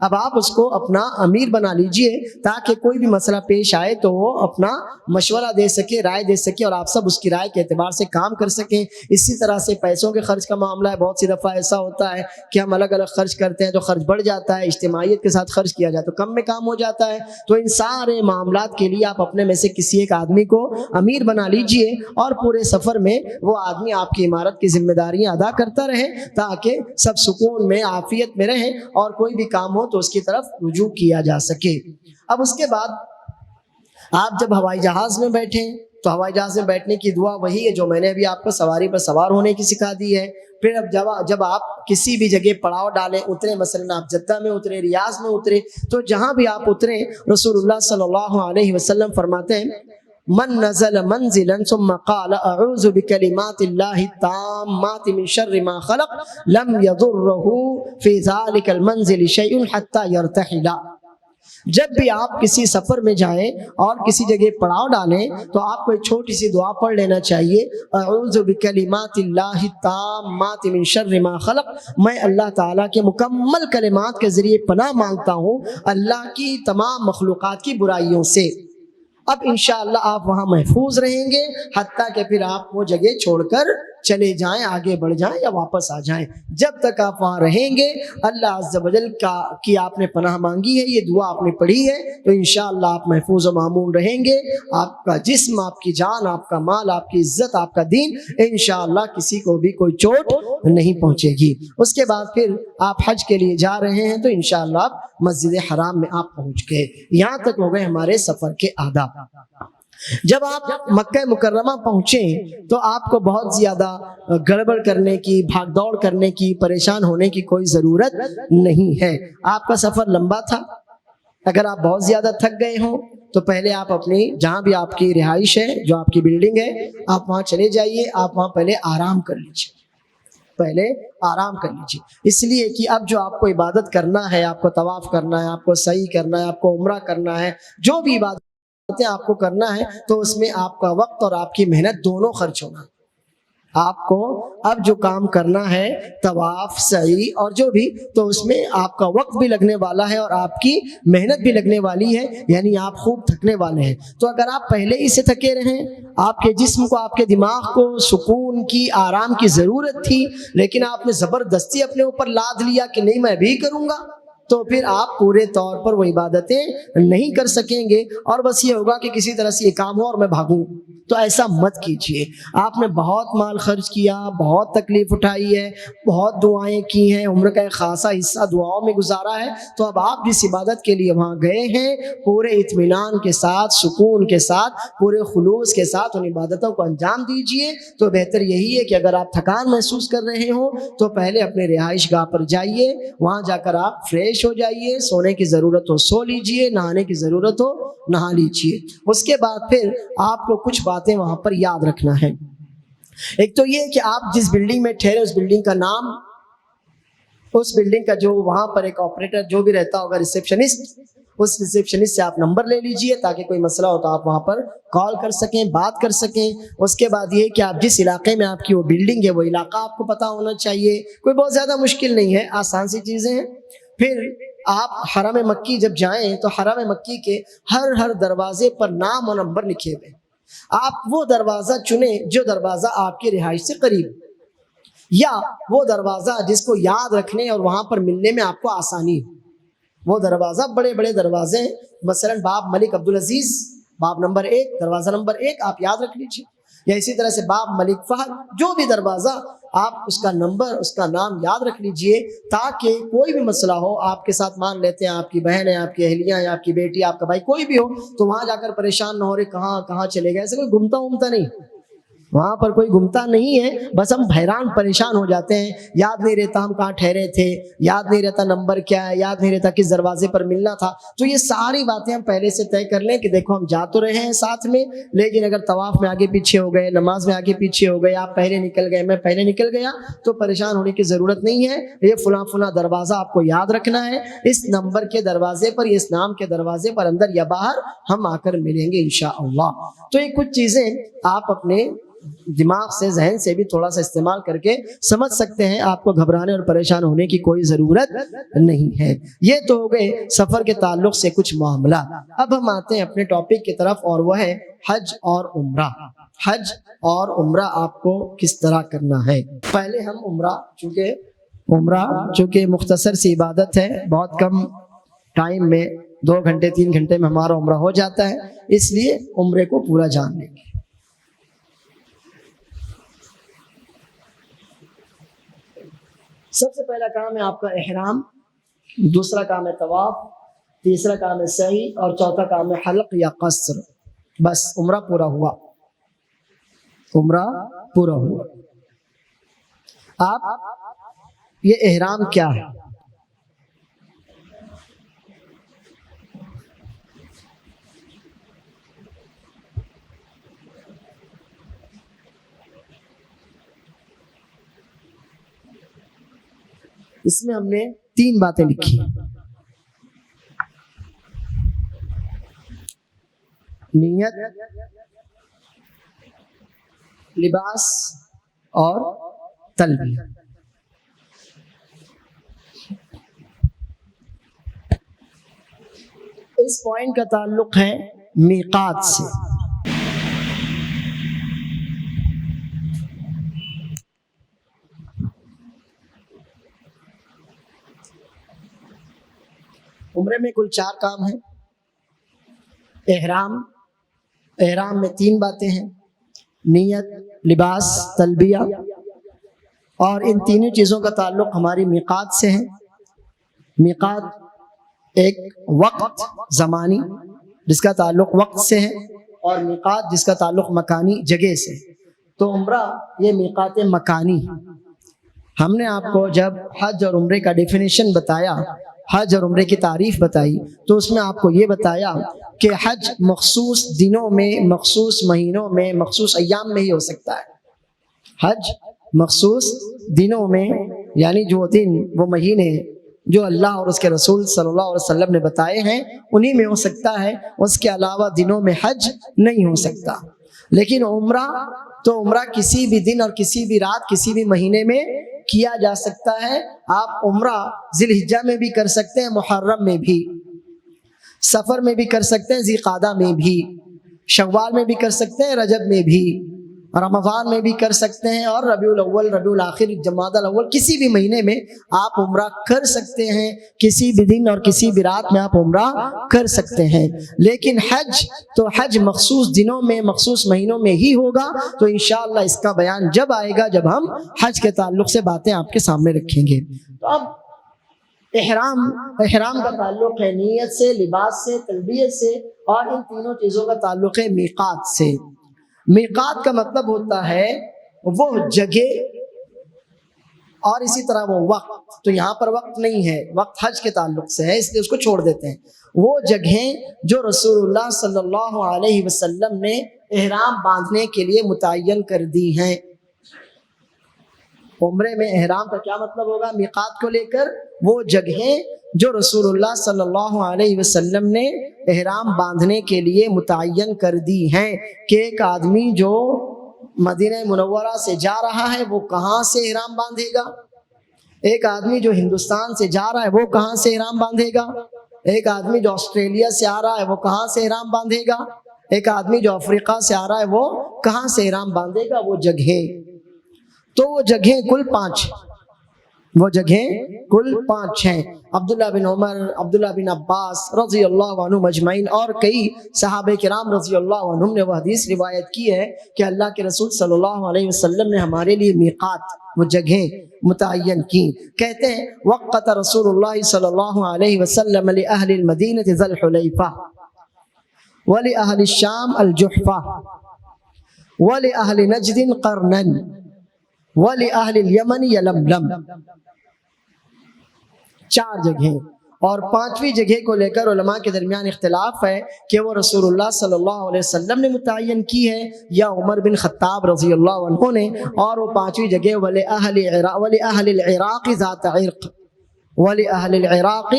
اب آپ اس کو اپنا امیر بنا لیجئے تاکہ کوئی بھی مسئلہ پیش آئے تو وہ اپنا مشورہ دے سکے, رائے دے سکے, اور آپ سب اس کی رائے کے اعتبار سے کام کر سکیں. اسی طرح سے پیسوں کے خرچ کا معاملہ ہے, بہت سی دفعہ ایسا ہوتا ہے کہ ہم الگ الگ خرچ کرتے ہیں تو خرچ بڑھ جاتا ہے, اجتماعیت کے ساتھ خرچ کیا جائے تو کم میں کام ہو جاتا ہے. تو ان سارے معاملات کے لیے آپ اپنے میں سے کسی ایک آدمی کو امیر بنا لیجئے اور پورے سفر میں وہ آدمی آپ کی عمارت کی ذمہ داریاں ادا کرتا رہے تاکہ سب سکون میں عافیت میں رہیں اور کوئی بھی کام ہو تو اس کی طرف رجوع کیا جا سکے. اب اس کے بعد آپ جب ہوائی جہاز میں بیٹھیں تو ہوائی جہاز میں بیٹھنے کی دعا وہی ہے جو میں نے ابھی آپ کو سواری پر سوار ہونے کی سکھا دی ہے. پھر اب جب آپ کسی بھی جگہ پڑاؤ ڈالیں, اتریں, مثلا آپ جدہ میں اترے, ریاض میں اترے, تو جہاں بھی آپ اتریں رسول اللہ صلی اللہ علیہ وسلم فرماتے ہیں من نزل منزلا ثم قال اعوذ بکلمات اللہ التامات من شر ما خلق لم يضره في ذلك المنزل شيء حتى يرتحل. جب بھی آپ کسی سفر میں جائیں اور کسی جگہ پڑاؤ ڈالیں تو آپ کو ایک چھوٹی سی دعا پڑھ لینا چاہیے, اعوذ بکلمات اللہ التامات من شر ما خلق, میں اللہ تعالیٰ کے مکمل کلمات کے ذریعے پناہ مانگتا ہوں اللہ کی تمام مخلوقات کی برائیوں سے. اب انشاءاللہ آپ وہاں محفوظ رہیں گے حتیٰ کہ پھر آپ وہ جگہ چھوڑ کر چلے جائیں, آگے بڑھ جائیں یا واپس آ جائیں. جب تک آپ وہاں رہیں گے اللہ عز و جل کی آپ نے پناہ مانگی ہے, یہ دعا آپ نے پڑھی ہے, تو انشاءاللہ آپ محفوظ و معمون رہیں گے. آپ کا جسم, آپ کی جان, آپ کا مال, آپ کی عزت, آپ کا دین انشاءاللہ کسی کو بھی کوئی چوٹ نہیں پہنچے گی. اس کے بعد پھر آپ حج کے لیے جا رہے ہیں تو انشاءاللہ آپ مسجد حرام میں آپ پہنچ گئے. یہاں تک ہو گئے ہمارے سفر کے آداب. جب آپ مکہ مکرمہ پہنچیں تو آپ کو بہت زیادہ گڑبڑ کرنے کی, بھاگ دوڑ کرنے کی, پریشان ہونے کی کوئی ضرورت نہیں ہے. آپ کا سفر لمبا تھا, اگر آپ بہت زیادہ تھک گئے ہوں تو پہلے آپ اپنی جہاں بھی آپ کی رہائش ہے, جو آپ کی بلڈنگ ہے, آپ وہاں چلے جائیے. آپ وہاں پہلے آرام کر لیجیے, پہلے آرام کر لیجیے, اس لیے کہ اب جو آپ کو عبادت کرنا ہے, آپ کو طواف کرنا ہے, آپ کو سعی کرنا ہے, آپ کو عمرہ کرنا ہے, جو بھی عبادت آپ کو کرنا ہے تو اس میں آپ کا وقت اور آپ کی محنت دونوں خرچ ہونا. آپ کو اب جو کام کرنا ہے طواف, سعی اور جو بھی, تو اس میں آپ کا وقت بھی لگنے والا ہے اور آپ کی محنت بھی لگنے والی ہے, یعنی آپ خوب تھکنے والے ہیں. تو اگر آپ پہلے ہی سے تھکے رہیں, آپ کے جسم کو, آپ کے دماغ کو سکون کی, آرام کی ضرورت تھی, لیکن آپ نے زبردستی اپنے اوپر لاد لیا کہ نہیں میں بھی کروں گا, تو پھر آپ پورے طور پر وہ عبادتیں نہیں کر سکیں گے اور بس یہ ہوگا کہ کسی طرح سے یہ کام ہو اور میں بھاگوں. تو ایسا مت کیجیے. آپ نے بہت مال خرچ کیا, بہت تکلیف اٹھائی ہے, بہت دعائیں کی ہیں, عمر کا ایک خاصا حصہ دعاؤں میں گزارا ہے, تو اب آپ جس عبادت کے لیے وہاں گئے ہیں پورے اطمینان کے ساتھ, سکون کے ساتھ, پورے خلوص کے ساتھ ان عبادتوں کو انجام دیجیے. تو بہتر یہی ہے کہ اگر آپ تھکان محسوس کر رہے ہوں تو پہلے اپنے رہائش گاہ پر جائیے, وہاں جا کر آپ فریش ہو جائیے, سونے کی ضرورت ہو سو لیجیے, نہانے کی ضرورت ہو نہا لیجیے. اس کے بعد پھر آپ کو کچھ باتیں وہاں پر یاد رکھنا ہے. ایک تو یہ کہ آپ جس بلڈنگ میں ٹھہرے اس بلڈنگ کا نام, اس بلڈنگ کا جو وہاں پر ایک آپریٹر جو بھی رہتا ہوگا, ریسیپشنسٹ, اس ریسیپشنسٹ سے آپ نمبر لے لیجئے تاکہ کوئی مسئلہ ہو تو آپ وہاں پر کال کر سکیں, بات کر سکیں. اس کے بعد یہ کہ آپ جس علاقے میں آپ کی وہ بلڈنگ ہے وہ علاقہ آپ کو پتہ ہونا چاہیے. کوئی بہت زیادہ مشکل نہیں ہے, آسان سی چیزیں ہیں. پھر آپ حرم مکی جب جائیں تو حرم مکی کے ہر دروازے پر نام اور نمبر لکھے ہوئے, آپ وہ دروازہ چنیں جو دروازہ آپ کی رہائش سے قریب، یا وہ دروازہ جس کو یاد رکھنے اور وہاں پر ملنے میں آپ کو آسانی ہو۔ وہ دروازہ بڑے بڑے دروازے ہیں، مثلا باب ملک عبدالعزیز، باب نمبر 1، دروازہ نمبر 1 آپ یاد رکھ لیجیے، یا اسی طرح سے باب ملک فہد، جو بھی دروازہ آپ اس کا نمبر، اس کا نام یاد رکھ لیجئے، تاکہ کوئی بھی مسئلہ ہو، آپ کے ساتھ مان لیتے ہیں آپ کی بہن ہے، آپ کی اہلیہ ہے، آپ کی بیٹی، آپ کا بھائی، کوئی بھی ہو، تو وہاں جا کر پریشان نہ ہو رہے کہاں چلے گئے، ایسے کوئی گھومتا نہیں، وہاں پر کوئی گھومتا نہیں ہے، بس ہم حیران پریشان ہو جاتے ہیں، یاد نہیں رہتا ہم کہاں ٹھہرے تھے، یاد نہیں رہتا نمبر کیا ہے، یاد نہیں رہتا کس دروازے پر ملنا تھا۔ تو یہ ساری باتیں ہم پہلے سے طے کر لیں کہ دیکھو ہم جا تو رہے ہیں ساتھ میں، لیکن اگر طواف میں آگے پیچھے ہو گئے، نماز میں آگے پیچھے ہو گئے، آپ پہلے نکل گئے، میں پہلے نکل گیا، تو پریشان ہونے کی ضرورت نہیں ہے۔ یہ فلاں دروازہ آپ کو یاد رکھنا ہے، اس نمبر کے دروازے پر، اس نام کے دروازے پر اندر یا باہر ہم آ کر ملیں گے انشاءاللہ۔ تو یہ کچھ چیزیں آپ اپنے دماغ سے، ذہن سے بھی تھوڑا سا استعمال کر کے سمجھ سکتے ہیں، آپ کو گھبرانے اور پریشان ہونے کی کوئی ضرورت نہیں ہے۔ یہ تو ہو گئے سفر کے تعلق سے کچھ معاملات۔ اب ہم آتے ہیں اپنے ٹاپک کی طرف، اور وہ ہے حج اور عمرہ۔ حج اور عمرہ آپ کو کس طرح کرنا ہے؟ پہلے ہم عمرہ، چونکہ مختصر سی عبادت ہے، بہت کم ٹائم میں 2 گھنٹے 3 گھنٹے میں ہمارا عمرہ ہو جاتا ہے، اس لیے عمرے کو پورا جان لیں گے۔ سب سے پہلا کام ہے آپ کا احرام، دوسرا کام ہے طواف، تیسرا کام ہے سعی، اور چوتھا کام ہے حلق یا قصر۔ بس عمرہ پورا ہوا، عمرہ پورا ہوا۔ آپ یہ احرام کیا ہے؟ اس میں ہم نے 3 باتیں لکھی ہیں: نیت، لباس اور تلبیہ۔ اس پوائنٹ کا تعلق ہے میقات سے۔ عمرے میں کل 4 کام ہیں۔ احرام میں 3 باتیں ہیں: نیت، لباس، تلبیہ، اور ان تینوں چیزوں کا تعلق ہماری میقات سے ہے۔ میقات ایک وقت زمانی جس کا تعلق وقت سے ہے، اور میقات جس کا تعلق مکانی جگہ سے۔ تو عمرہ یہ میقات مکانی۔ ہم نے آپ کو جب حج اور عمرے کا ڈیفینیشن بتایا، حج اور عمرے کی تعریف بتائی، تو اس میں آپ کو یہ بتایا کہ حج مخصوص دنوں میں، مخصوص مہینوں میں، مخصوص ایام میں ہی ہو سکتا ہے۔ حج مخصوص دنوں میں، یعنی جو دن، وہ مہینے جو اللہ اور اس کے رسول صلی اللہ علیہ وسلم نے بتائے ہیں، انہی میں ہو سکتا ہے، اس کے علاوہ دنوں میں حج نہیں ہو سکتا۔ لیکن عمرہ تو عمرہ کسی بھی دن اور کسی بھی رات، کسی بھی مہینے میں کیا جا سکتا ہے۔ آپ عمرہ ذی الحجہ میں بھی کر سکتے ہیں، محرم میں بھی، سفر میں بھی کر سکتے ہیں، ذی قعدہ میں بھی، شوال میں بھی کر سکتے ہیں، رجب میں بھی، رمضان میں بھی کر سکتے ہیں، اور ربیع الاول، ربیع الاخر، جمادی الاول، کسی بھی مہینے میں آپ عمرہ کر سکتے ہیں، کسی بھی دن اور کسی بھی رات میں آپ عمرہ کر سکتے ہیں۔ لیکن حج مخصوص دنوں میں، مخصوص مہینوں میں ہی ہوگا۔ تو انشاءاللہ اس کا بیان جب آئے گا جب ہم حج کے تعلق سے باتیں آپ کے سامنے رکھیں گے۔ تو اب احرام کا تعلق ہے نیت سے، لباس سے، تلبیت سے، اور ان تینوں چیزوں کا تعلق ہے میقات سے۔ میقات کا مطلب ہوتا ہے وہ جگہ، اور اسی طرح وہ وقت۔ تو یہاں پر وقت نہیں ہے، وقت حج کے تعلق سے ہے، اس لیے اس کو چھوڑ دیتے ہیں۔ وہ جگہیں جو رسول اللہ صلی اللہ علیہ وسلم نے احرام باندھنے کے لیے متعین کر دی ہیں۔ عمرے میں احرام کا کیا مطلب ہوگا میقات کو لے کر؟ وہ جگہیں جو رسول اللہ صلی اللہ علیہ وسلم نے احرام باندھنے کے لیے متعین کر دی ہیں، کہ ایک آدمی جو مدینہ منورہ سے جا رہا ہے وہ کہاں سے احرام باندھے گا، ایک آدمی جو ہندوستان سے جا رہا ہے وہ کہاں سے احرام باندھے گا، ایک آدمی جو آسٹریلیا سے آ رہا ہے وہ کہاں سے احرام باندھے گا، ایک آدمی جو افریقہ سے آ رہا ہے وہ کہاں سے احرام باندھے گا؟ وہ جگہیں، تو وہ جگہیں کل 5، وہ جگہیں کل 5 ہیں۔ عبداللہ بن عمر، عبداللہ بن عباس رضی اللہ عنہم اجمعین اور کئی صحابہ کرام رضی اللہ عنہم نے وہ حدیث روایت کی ہے کہ اللہ کے رسول صلی اللہ علیہ وسلم نے ہمارے لیے میقات، وہ جگہیں متعین کی۔ کہتے ہیں وقت رسول اللہ صلی اللہ علیہ وسلم لأہل المدینہ ذی الحلیفہ ولأہل الشام الجحفہ ولأہل نجد قرنا وَلِأَهْلِ الْيَمَنِ يَلَمْلَمْ، 4 جگہیں، اور 5ویں جگہ کو لے کر علماء کے درمیان اختلاف ہے کہ وہ رسول اللہ صلی اللہ علیہ وسلم نے متعین کی ہے یا عمر بن خطاب رضی اللہ عنہ نے، اور وہ 5ویں جگہ وَلِأَهْلِ الْعِرَاقِ ذَاتَ عِرْقٍ، وَلِأَهْلِ الْعِرَاقِ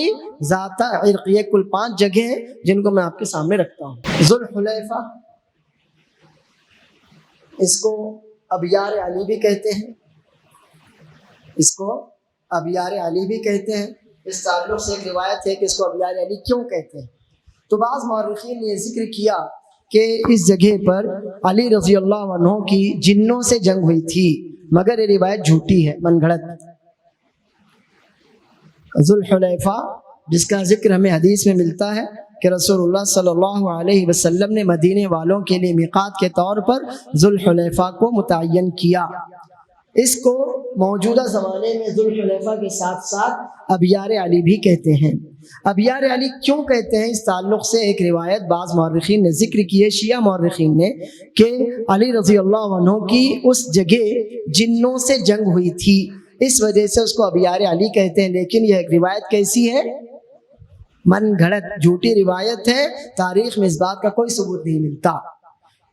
ذَاتَ عِرْقٍ، یہ کل 5 جگہیں ہیں جن کو میں آپ کے سامنے رکھتا ہوں۔ ذوالحلیفہ، اس کو ابیار علی بھی کہتے ہیں، اس کو ابیار علی بھی کہتے ہیں۔ اس تعلق سے ایک روایت ہے کہ اس کو ابیار علی کیوں کہتے ہیں، تو بعض مورخین نے ذکر کیا کہ اس جگہ پر علی رضی اللہ عنہ کی جنوں سے جنگ ہوئی تھی، مگر یہ روایت جھوٹی ہے، من گھڑت۔ ذوالحلیفہ جس کا ذکر ہمیں حدیث میں ملتا ہے کہ رسول اللہ صلی اللہ علیہ وسلم نے مدینے والوں کے لیے میقات کے طور پر ذوالحلیفہ کو متعین کیا۔ اس کو موجودہ زمانے میں ذوالحلیفہ کے ساتھ ساتھ ابیار علی بھی کہتے ہیں۔ ابیار علی کیوں کہتے ہیں، اس تعلق سے ایک روایت بعض مورخین نے ذکر کی ہے، شیعہ مورخین نے، کہ علی رضی اللہ عنہ کی اس جگہ جنوں سے جنگ ہوئی تھی، اس وجہ سے اس کو ابیار علی کہتے ہیں۔ لیکن یہ ایک روایت کیسی ہے؟ من گھڑت، جھوٹی روایت ہے، تاریخ میں اس بات کا کوئی ثبوت نہیں ملتا۔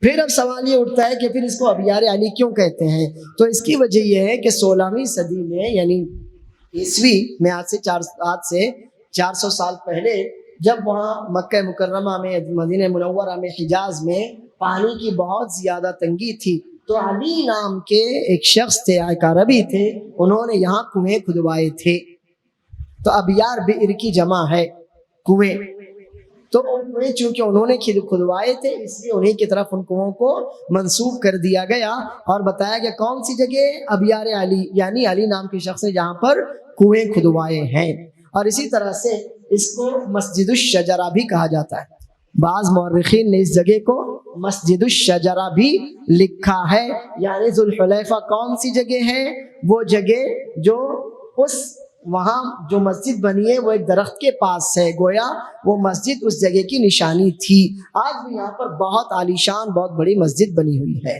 پھر اب سوال یہ اٹھتا ہے کہ پھر اس کو ابیار علی کیوں کہتے ہیں، تو اس کی وجہ یہ ہے کہ 16ویں صدی میں، یعنی عیسوی میں آج سے 400 سال پہلے، جب وہاں مکہ مکرمہ میں، مدینہ منورہ میں، حجاز میں پانی کی بہت زیادہ تنگی تھی، تو علی نام کے ایک شخص تھے، ایک عربی تھے، انہوں نے یہاں کنویں کھدوائے تھے۔ تو ابیار بئر کی جمع ہے کنویں، تو کنویں چونکہ انہوں نے کھدوائے تھے، اس لیے انہیں کی طرف ان کنووں کو منسوب کر دیا گیا اور بتایا گیا کون سی جگہ؟ ابیار علی، یعنی علی نام کے شخص نے جہاں پر کنویں کھدوائے ہیں۔ اور اسی طرح سے اس کو مسجد الشجرہ بھی کہا جاتا ہے، بعض مورخین نے اس جگہ کو مسجد الشجرہ بھی لکھا ہے۔ یعنی ذوالحلیفہ کون سی جگہ ہے؟ وہ جگہ جو وہاں جو مسجد بنی ہے وہ ایک درخت کے پاس ہے، گویا وہ مسجد اس جگہ کی نشانی تھی۔ آج بھی یہاں پر بہت عالیشان، بہت بڑی مسجد بنی ہوئی ہے۔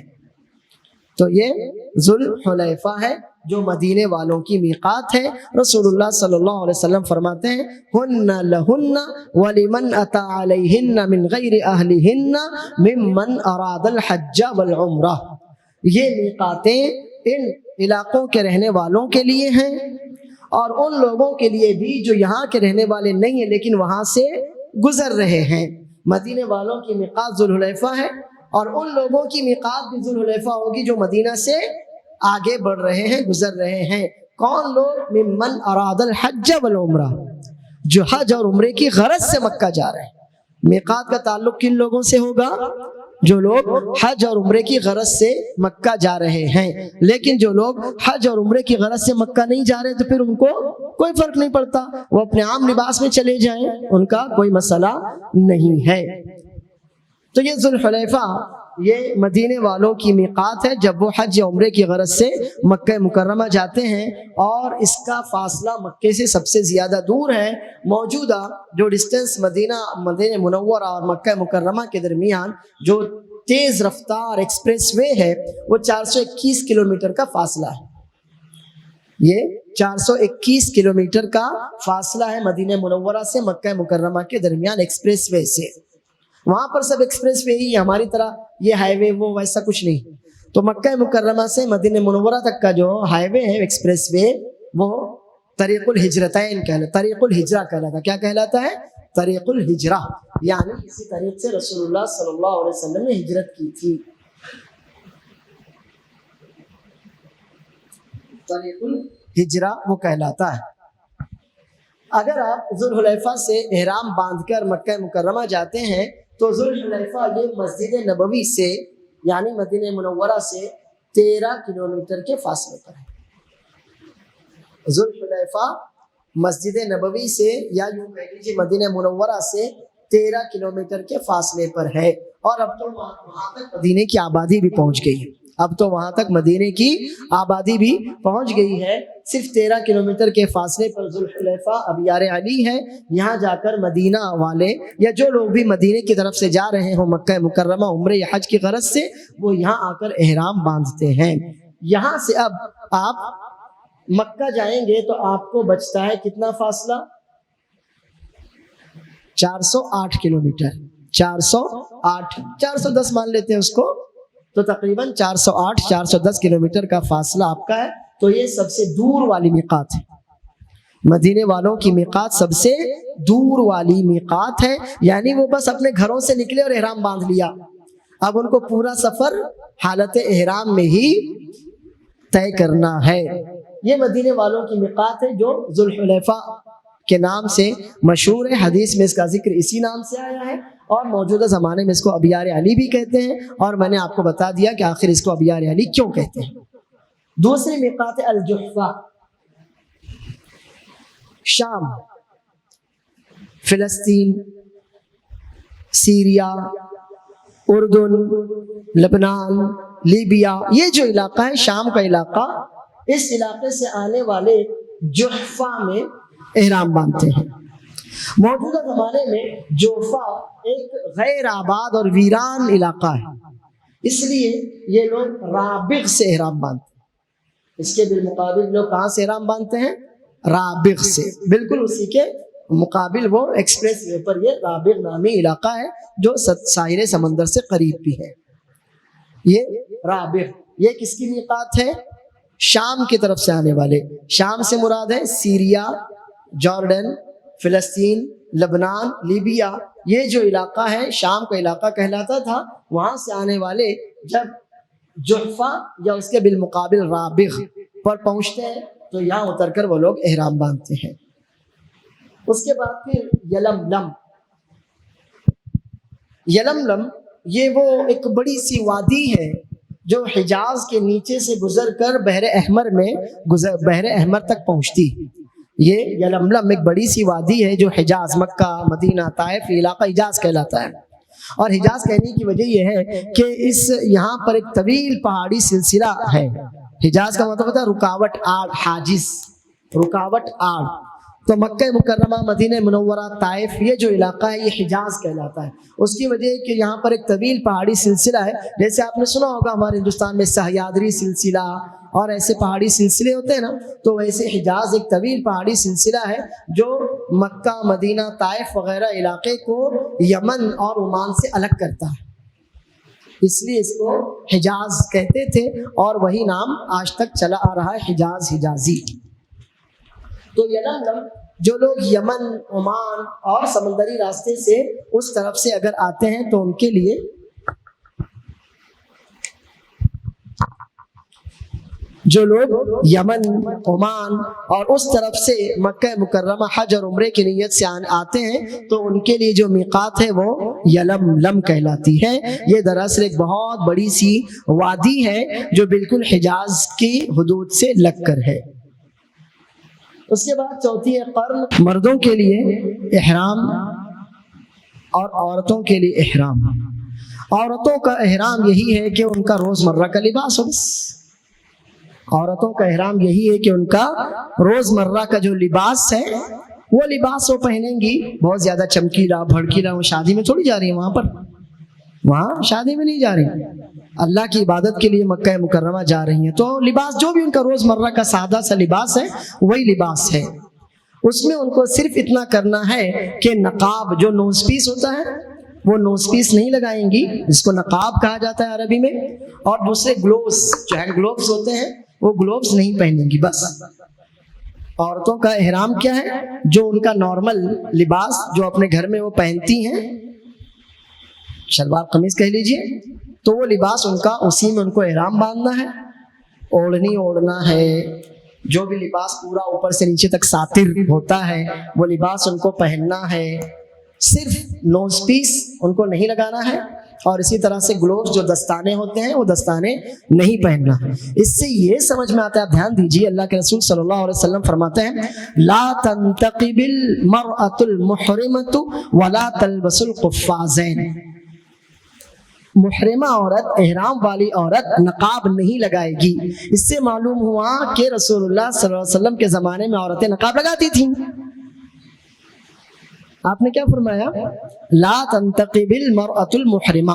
تو یہ ذوالحلیفہ ہے جو مدینے والوں کی میقات ہے۔ رسول اللہ صلی اللہ علیہ وسلم فرماتے ہیں ہن لہن ولمن اتی علیہن من غیر اہلہن ممن اراد الحج والعمرہ، یہ میقاتیں ان علاقوں کے رہنے والوں کے لیے ہیں اور ان لوگوں کے لیے بھی جو یہاں کے رہنے والے نہیں ہیں لیکن وہاں سے گزر رہے ہیں۔ مدینے والوں کی میقات ذوالحلیفہ ہے، اور ان لوگوں کی میقات بھی ذوالحلیفہ ہوگی جو مدینہ سے آگے بڑھ رہے ہیں، گزر رہے ہیں۔ کون لوگ؟ ممن اراد الحج والعمرہ، جو حج اور عمرے کی غرض سے مکہ جا رہے ہیں۔ میقات کا تعلق کن لوگوں سے ہوگا؟ جو لوگ حج اور عمرے کی غرض سے مکہ جا رہے ہیں۔ لیکن جو لوگ حج اور عمرے کی غرض سے مکہ نہیں جا رہے تو پھر ان کو کوئی فرق نہیں پڑتا، وہ اپنے عام لباس میں چلے جائیں، ان کا کوئی مسئلہ نہیں ہے۔ تو یہ ذوالحلیفہ یہ مدینے والوں کی میقات ہے جب وہ حج عمرے کی غرض سے مکہ مکرمہ جاتے ہیں، اور اس کا فاصلہ مکے سے سب سے زیادہ دور ہے۔ موجودہ جو ڈسٹینس مدینہ منورہ اور مکہ مکرمہ کے درمیان جو تیز رفتار ایکسپریس وے ہے وہ 421 کلومیٹر کا فاصلہ ہے۔ یہ 421 کلومیٹر کا فاصلہ ہے مدینہ منورہ سے مکہ مکرمہ کے درمیان ایکسپریس وے سے۔ وہاں پر سب ایکسپریس وے ہی، ہماری طرح یہ ہائی وے وہ ویسا کچھ نہیں۔ تو مکہ مکرمہ سے مدینہ منورہ تک کا جو ہائی وے ہے، ایکسپریس وے، وہ طریق الہجرتین کہلاتا، طریق الہجرہ کہلاتا۔ کیا کہلاتا ہے؟ طریق الہجرہ، یعنی اسی طریق سے رسول اللہ صلی اللہ علیہ وسلم نے ہجرت کی تھی۔ طریق الہجرہ وہ کہلاتا ہے۔ اگر آپ ذوالحلیفہ سے احرام باندھ کر مکہ مکرمہ جاتے ہیں تو ذوالحلیفہ یہ مسجد نبوی سے یعنی مدینہ منورہ سے 13 کلومیٹر کے فاصلے پر ہے۔ ذوالحلیفہ مسجد نبوی سے یا یوں کہہ لیجیے مدینہ منورہ سے 13 کلومیٹر کے فاصلے پر ہے، اور اب تو وہاں تک مدینے کی آبادی بھی پہنچ گئی ہے۔ اب تو وہاں تک مدینے کی آبادی بھی پہنچ گئی ہے۔ صرف 13 کلومیٹر کے فاصلے پر ذوالحلیفہ ابیار علی ہے۔ یہاں جا کر مدینہ والے یا جو لوگ بھی مدینے کی طرف سے جا رہے ہوں مکہ مکرمہ عمرے یا حج کی غرض سے، وہ یہاں آ کر احرام باندھتے ہیں۔ یہاں سے اب آپ مکہ جائیں گے تو آپ کو بچتا ہے کتنا فاصلہ؟ 408 کلومیٹر، 410 مان لیتے ہیں اس کو، تو تقریباً 408 410 کلومیٹر کا فاصلہ آپ کا ہے۔ تو یہ سب سے دور والی میقات ہے، مدینے والوں کی میقات سب سے دور والی میقات ہے، یعنی وہ بس اپنے گھروں سے نکلے اور احرام باندھ لیا، اب ان کو پورا سفر حالت احرام میں ہی طے کرنا ہے۔ یہ مدینے والوں کی میقات ہے جو ذوالحلیفہ کے نام سے مشہور ہے، حدیث میں اس کا ذکر اسی نام سے آیا ہے، اور موجودہ زمانے میں اس کو ابیار علی بھی کہتے ہیں، اور میں نے آپ کو بتا دیا کہ آخر اس کو ابیار علی کیوں کہتے ہیں۔ دوسری میقات ہے الجحفہ، شام، فلسطین، سیریا، اردن، لبنان، لیبیا، یہ جو علاقہ ہے شام کا علاقہ، اس علاقے سے آنے والے جحفہ میں احرام باندھتے ہیں۔ موجودہ زمانے میں جحفہ ایک غیر آباد اور ویران علاقہ ہے، اس لیے یہ لوگ رابغ سے احرام باندھتے ہیں۔ اس کے بالمقابل لوگ کہاں سے احرام باندھتے ہیں؟ رابغ سے، بالکل اسی کے مقابل وہ ایکسپریس وے پر یہ رابغ نامی علاقہ ہے جو ساحل سمندر سے قریب بھی ہے۔ یہ رابغ، یہ کس کی میقات ہے؟ شام کی طرف سے آنے والے، شام سے مراد ہے سیریا، جارڈن، فلسطین، لبنان، لیبیا، یہ جو علاقہ ہے شام کا علاقہ کہلاتا تھا، وہاں سے آنے والے جب جحفہ یا اس کے بالمقابل رابغ پر پہنچتے ہیں تو یہاں اتر کر وہ لوگ احرام باندھتے ہیں۔ اس کے بعد پھر یلملم، یلملم یہ وہ ایک بڑی سی وادی ہے جو حجاز کے نیچے سے گزر کر بحر احمر تک پہنچتی۔ یہ یلملم ایک بڑی سی وادی ہے جو حجاز، مکہ، مدینہ، طائف، علاقہ حجاز کہلاتا ہے، اور حجاز کہنے کی وجہ یہ ہے کہ یہاں پر ایک طویل پہاڑی سلسلہ ہے۔ حجاز کا مطلب ہوتا ہے رکاوٹ، آڑ، حاجز، رکاوٹ، آڑ۔ تو مکہ مکرمہ، مدینہ منورہ، طائف، یہ جو علاقہ ہے یہ حجاز کہلاتا ہے۔ اس کی وجہ ہے کہ یہاں پر ایک طویل پہاڑی سلسلہ ہے، جیسے آپ نے سنا ہوگا ہمارے ہندوستان میں سہیادری سلسلہ اور ایسے پہاڑی سلسلے ہوتے ہیں نا، تو ویسے حجاز ایک طویل پہاڑی سلسلہ ہے جو مکہ، مدینہ، طائف وغیرہ علاقے کو یمن اور عمان سے الگ کرتا ہے، اس لیے اس کو حجاز کہتے تھے، اور وہی نام آج تک چلا آ رہا ہے، حجاز، حجازی۔ تو یلملم جو لوگ یمن، عمان اور سمندری راستے سے اس طرف سے اگر آتے ہیں تو ان کے لیے جو لوگ یمن، عمان اور اس طرف سے مکہ مکرمہ حج اور عمرے کی نیت سے آتے ہیں تو ان کے لیے جو میقات ہے وہ یلملم کہلاتی ہے۔ یہ دراصل ایک بہت بڑی سی وادی ہے جو بالکل حجاز کی حدود سے لگ کر ہے۔ اس کے بعد چوتھی ہے قرن، مردوں کے لیے احرام اور عورتوں کے لیے احرام۔ عورتوں کا احرام یہی ہے کہ ان کا روزمرہ کا لباس ہو، بس عورتوں کا احرام یہی ہے کہ ان کا روزمرہ کا جو لباس ہے وہ لباس وہ پہنیں گی، بہت زیادہ چمکیلا بھڑکیلا۔ وہ شادی میں تھوڑی جا رہی ہیں، وہاں شادی میں نہیں جا رہی، اللہ کی عبادت کے لیے مکہ مکرمہ جا رہی ہیں، تو لباس جو بھی ان کا روزمرہ کا سادہ سا لباس ہے وہی لباس ہے۔ اس میں ان کو صرف اتنا کرنا ہے کہ نقاب جو نوز پیس ہوتا ہے وہ نوز پیس نہیں لگائیں گی، جس کو نقاب کہا جاتا ہے عربی میں، اور دوسرے گلوز جو ہینڈ گلوز ہوتے ہیں وہ گلوز نہیں پہنیں گی۔ بس عورتوں کا احرام کیا ہے؟ جو ان کا نارمل لباس جو اپنے گھر میں وہ پہنتی ہیں، شلوار قمیض کہہ لیجئے، تو وہ لباس ان کا، اسی میں ان کو احرام باندھنا ہے، اوڑھنی اوڑھنا ہے، جو بھی لباس پورا اوپر سے نیچے تک ساتر ہوتا ہے وہ لباس ان کو پہننا ہے۔ صرف نوز پیس ان کو نہیں لگانا ہے، اور اسی طرح سے گلوز جو دستانے ہوتے ہیں وہ دستانے نہیں پہننا۔ اس سے یہ سمجھ میں آتا ہے، آپ دھیان دیجیے، اللہ کے رسول صلی اللہ علیہ وسلم فرماتے ہیں لا تنتقب المرأة المحرمة ولا تلبس القفازین، محرمہ عورت، احرام والی عورت نقاب نہیں لگائے گی۔ اس سے معلوم ہوا کہ رسول اللہ صلی اللہ علیہ وسلم کے زمانے میں عورتیں نقاب لگاتی تھیں۔ آپ نے کیا فرمایا؟ لا تنتقب المرأة المحرمہ۔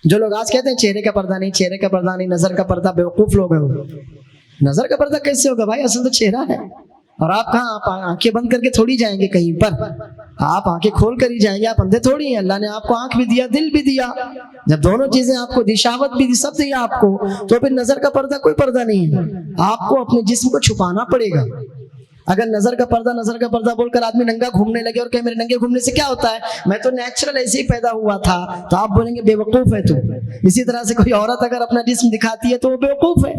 جو لوگ آج کہتے ہیں چہرے کا پردہ نہیں، چہرے کا پردہ نہیں، نظر کا پردہ، بیوقوف لوگ ہیں وہ۔ نظر کا پردہ کیسے ہوگا بھائی؟ اصل تو چہرہ ہے، اور آپ کہاں، آپ آنکھیں بند کر کے تھوڑی جائیں گے کہیں پر، آپ آنکھیں کھول کر ہی جائیں گے، آپ اندھے تھوڑی ہیں۔ اللہ نے آپ کو آنکھ بھی دیا، دل بھی دیا، جب دونوں چیزیں آپ کو دی، شہوت بھی دی، سب دیا آپ کو، تو پھر نظر کا پردہ کوئی پردہ نہیں ہے۔ آپ کو اپنے جسم کو چھپانا پڑے گا۔ اگر نظر کا پردہ بول کر آدمی ننگا گھومنے لگے اور کہ میرے ننگے گھومنے سے کیا ہوتا ہے، میں تو نیچرل ایسے ہی پیدا ہوا تھا، تو آپ بولیں گے بے وقوف ہے تو۔ اسی طرح سے کوئی عورت اگر اپنا جسم دکھاتی ہے تو وہ بے وقوف ہے،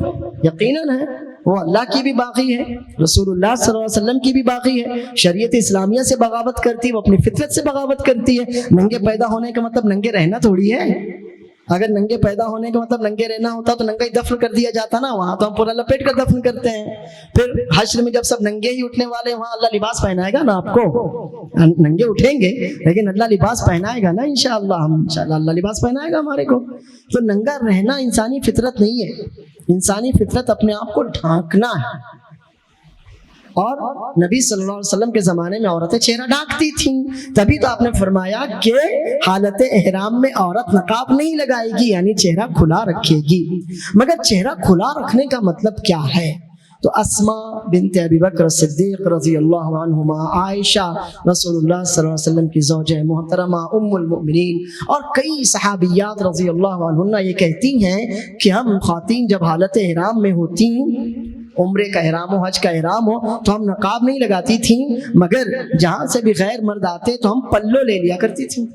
یقیناً ہے، وہ اللہ کی بھی باقی ہے، رسول اللہ صلی اللہ علیہ وسلم کی بھی باقی ہے، شریعت اسلامیہ سے بغاوت کرتی ہے، وہ اپنی فطرت سے بغاوت کرتی ہے۔ ننگے پیدا ہونے کا مطلب ننگے رہنا تھوڑی ہے۔ اگر ننگے پیدا ہونے کا مطلب ننگے رہنا ہوتا تو ننگا ہی دفن کر دیا جاتا نا، وہاں تو ہم پورا لپیٹ کر دفن کرتے ہیں۔ پھر حشر میں جب سب ننگے ہی اٹھنے والے، وہاں اللہ لباس پہنائے گا نا آپ کو، ننگے اٹھیں گے لیکن اللہ لباس پہنائے گا نا، انشاءاللہ اللہ لباس پہنائے گا ہمارے کو۔ تو ننگا رہنا انسانی فطرت نہیں ہے، انسانی فطرت اپنے آپ کو ڈھانکنا ہے۔ اور نبی صلی اللہ علیہ وسلم کے زمانے میں عورتیں چہرہ ڈھانکتی تھیں، تبھی تو آپ نے فرمایا کہ حالت احرام میں عورت نقاب نہیں لگائے گی، یعنی چہرہ کھلا رکھے گی۔ مگر چہرہ کھلا رکھنے کا مطلب کیا ہے؟ تو اسماء بنت ابی بکر صدیق رضی اللہ عنہما، عائشہ رسول اللہ صلی اللہ علیہ وسلم کی زوجہ محترمہ ام المؤمنین، اور کئی صحابیات رضی اللہ عنہن یہ کہتی ہیں کہ ہم خواتین جب حالت احرام میں ہوتی، عمرے کا احرام ہو، حج کا احرام ہو، تو ہم نقاب نہیں لگاتی تھیں، مگر جہاں سے بھی غیر مرد آتے تو ہم پلو لے لیا کرتی تھیں۔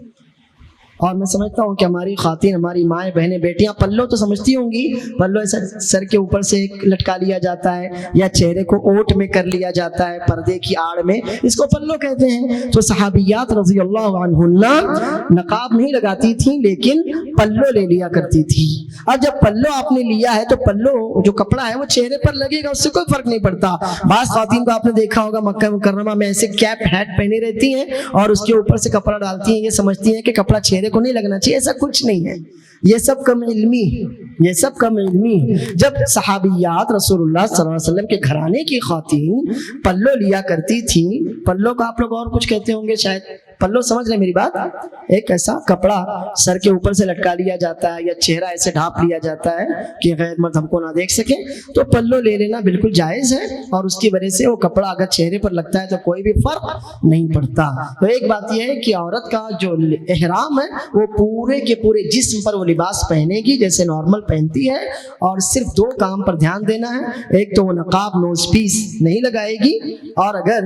اور میں سمجھتا ہوں کہ ہماری خواتین، ہماری مائیں بہنیں بیٹیاں پلو تو سمجھتی ہوں گی، پلو ایسا سر کے اوپر سے لٹکا لیا جاتا ہے یا چہرے کو اوٹ میں کر لیا جاتا ہے پردے کی آڑ میں، اس کو پلو کہتے ہیں۔ تو صحابیات رضی اللہ عنہن نقاب نہیں لگاتی تھیں لیکن پلو لے لیا کرتی تھی۔ اور جب پلو آپ نے لیا ہے تو پلو جو کپڑا ہے وہ چہرے پر لگے گا، اس سے کوئی فرق نہیں پڑتا۔ بعض خواتین کو آپ نے دیکھا ہوگا مکہ مکرمہ میں ایسے کیپ ہیٹ پہنی رہتی ہیں اور اس کے اوپر سے کپڑا ڈالتی ہیں، یہ سمجھتی ہیں کہ کپڑا چہرے کو نہیں لگنا چاہیے، ایسا کچھ نہیں ہے، یہ سب کم علمی، یہ سب کم علمی۔ جب صحابیات رسول اللہ صلی اللہ علیہ وسلم کے گھرانے کی خواتین پلو لیا کرتی تھیں، پلو کا آپ لوگ اور کچھ کہتے ہوں گے شاید، پلو سمجھ رہے میری بات؟ ایک ایسا کپڑا سر کے اوپر سے لٹکا لیا جاتا ہے یا چہرہ ایسے ڈھانپ لیا جاتا ہے کہ غیر مرد ہم کو نہ دیکھ سکے، تو پلو لے لینا بالکل جائز ہے، اور اس کی وجہ سے وہ کپڑا اگر چہرے پر لگتا ہے تو کوئی بھی فرق نہیں پڑتا۔ تو ایک بات یہ ہے کہ عورت کا جو احرام ہے وہ پورے کے پورے جسم پر وہ لباس پہنے گی جیسے نارمل پہنتی ہے، اور صرف دو کام پر دھیان دینا ہے، ایک تو وہ نقاب نوز پیس نہیں لگائے گی، اور اگر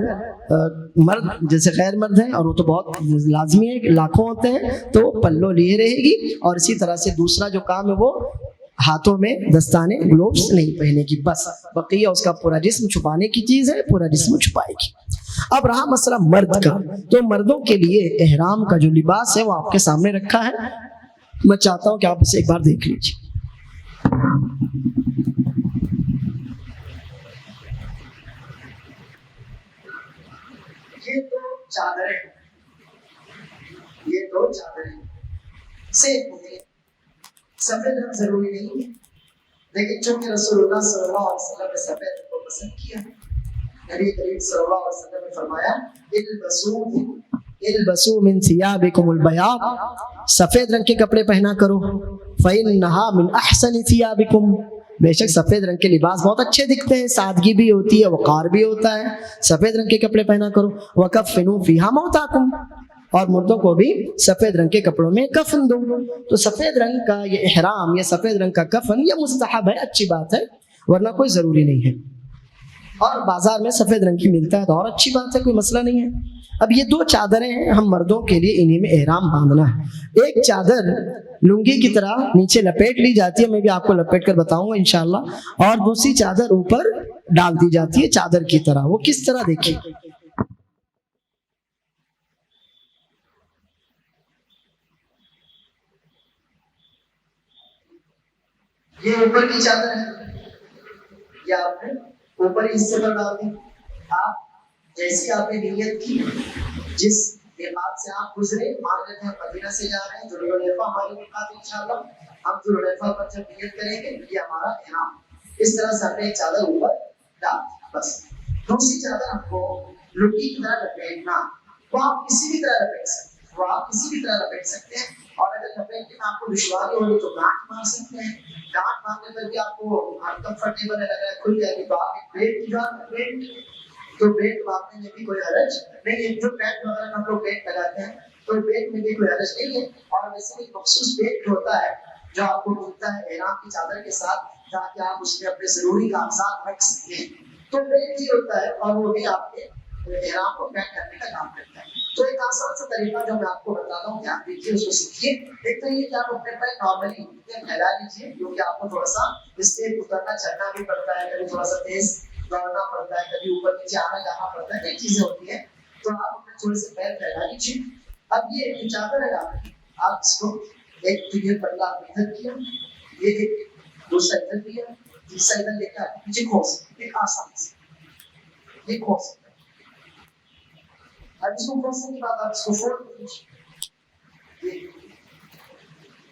مرد جیسے غیر مرد ہیں اور وہ تو بہت لازمی ہے کہ لاکھوں ہوتے ہیں، تو پلو لیے رہے گی، اور اسی طرح سے دوسرا جو کام ہے وہ ہاتھوں میں دستانے گلوبس نہیں پہنے گی، بس بقیہ اس کا پورا جسم چھپانے کی چیز ہے، پورا جسم چھپائے گی۔ اب رہا مسئلہ مرد کا، تو مردوں کے لیے احرام کا جو لباس ہے وہ آپ کے سامنے رکھا ہے، میں چاہتا ہوں کہ آپ اسے ایک بار دیکھ لیجیے۔ یہ دو چادریں سیف ہوتی ہیں، سفید رنگ ضروری نہیں ہے، لیکن چونکہ رسول اللہ صلی اللہ علیہ وسلم نے سفید رنگ کو پسند کیا، نبی کریم صلی اللہ علیہ وسلم نے فرمایا البسوا من ثيابكم البياض، سفید رنگ کے کپڑے پہنا کرو، فإنها من احسن ثيابكم، بے شک سفید رنگ کے لباس بہت اچھے دکھتے ہیں، سادگی بھی ہوتی ہے، وقار بھی ہوتا ہے، سفید رنگ کے کپڑے پہنا کرو۔ وَكَفِّنُوا فِيهَا مَوْتَاكُمْ، اور مردوں کو بھی سفید رنگ کے کپڑوں میں کفن دو۔ تو سفید رنگ کا یہ احرام یا سفید رنگ کا کفن یہ مستحب ہے، اچھی بات ہے، ورنہ کوئی ضروری نہیں ہے، اور بازار میں سفید رنگ کی ملتا ہے تو اور اچھی بات ہے، کوئی مسئلہ نہیں ہے۔ اب یہ دو چادریں ہیں، ہم مردوں کے لیے انہی میں احرام باندھنا ہے۔ ایک چادر لنگی کی طرح نیچے لپیٹ لی جاتی ہے، میں بھی آپ کو لپیٹ کر بتاؤں گا انشاءاللہ، اور دوسری چادر اوپر ڈال دی جاتی ہے چادر کی طرح۔ وہ کس طرح دیکھیے، یہ اوپر کی چادر ہے، یہ آپ نے اوپر حصے پر ڈال دی. آپ جیسی آپ نے نیت کی، جس میقات سے آپ گزرے، مان لیتے ہیں مدینہ سے جا رہے ہیں ذوالحلیفہ ہماری میقات انشاءاللہ، ہم ذوالحلیفہ پر جب نیت کریں گے یہ ہمارا احرام. اس طرح سے ہم نے ایک چادر اوپر ڈال دی. بس دوسری چادر ہم کو لٹی کی طرح لپیٹنا، وہ آپ کسی بھی طرح لپیٹ سکتے ہیں، وہ آپ کسی بھی طرح لپیٹ سکتے ہیں. اور اگر لپیٹنے میں آپ کو دشواری ہو رہی تو گانٹھ مار سکتے ہیں. گانٹھ مارنے پر بھی آپ کو انکمفرٹیبل لگ رہا ہے، کھل جائے گی تو آپ ایک بیلٹ کی جان بیلٹ، تو بیلٹ باندھنے میں بھی کوئی حرج نہیں ہے. جو پینٹ وغیرہ ہم لوگ بیلٹ لگاتے ہیں تو بیلٹ میں بھی کوئی حرج نہیں ہے. اور ویسے ایک مخصوص بیلٹ ہوتا ہے جو آپ کو ملتا ہے احرام کی چادر کے ساتھ، تاکہ آپ اس میں اپنے ضروری کاغذات رکھ سکیں. تو بیلٹ ہی ہوتا ہے اور وہ بھی آپ کے احرام کو پیک کرنے کا کام کرتا ہے. تو ایک آسان سا طریقہ جو میں آپ کو بتاتا ہوں، دھیان دیجیے، اس کو سیکھیے. ایک تو یہ کہ آپ اپنے پیر نارملی پھیلا لیجیے، کیونکہ آپ کو تھوڑا سا اسٹیپ اترنا چڑھنا بھی پڑتا ہے، کبھی تھوڑا سا تیز دوڑنا پڑتا ہے، کبھی اوپر نیچے آنا جانا پڑتا ہے، کئی چیزیں ہوتی ہیں. تو آپ اپنے تھوڑے سے پیر پھیلا لیجیے. اب یہ چادر ہے آپ اس کو ایک تو یہ پلہ ادھر کیا، یہ ایک دوسرا ادھر کیا، تیسرا ادھر لے کر پیچھے کھوس، ایک آسان سے یہ کھوس. اب اس کو کھوسنے کے بعد آپ اس کو فولڈ کر لیجیے.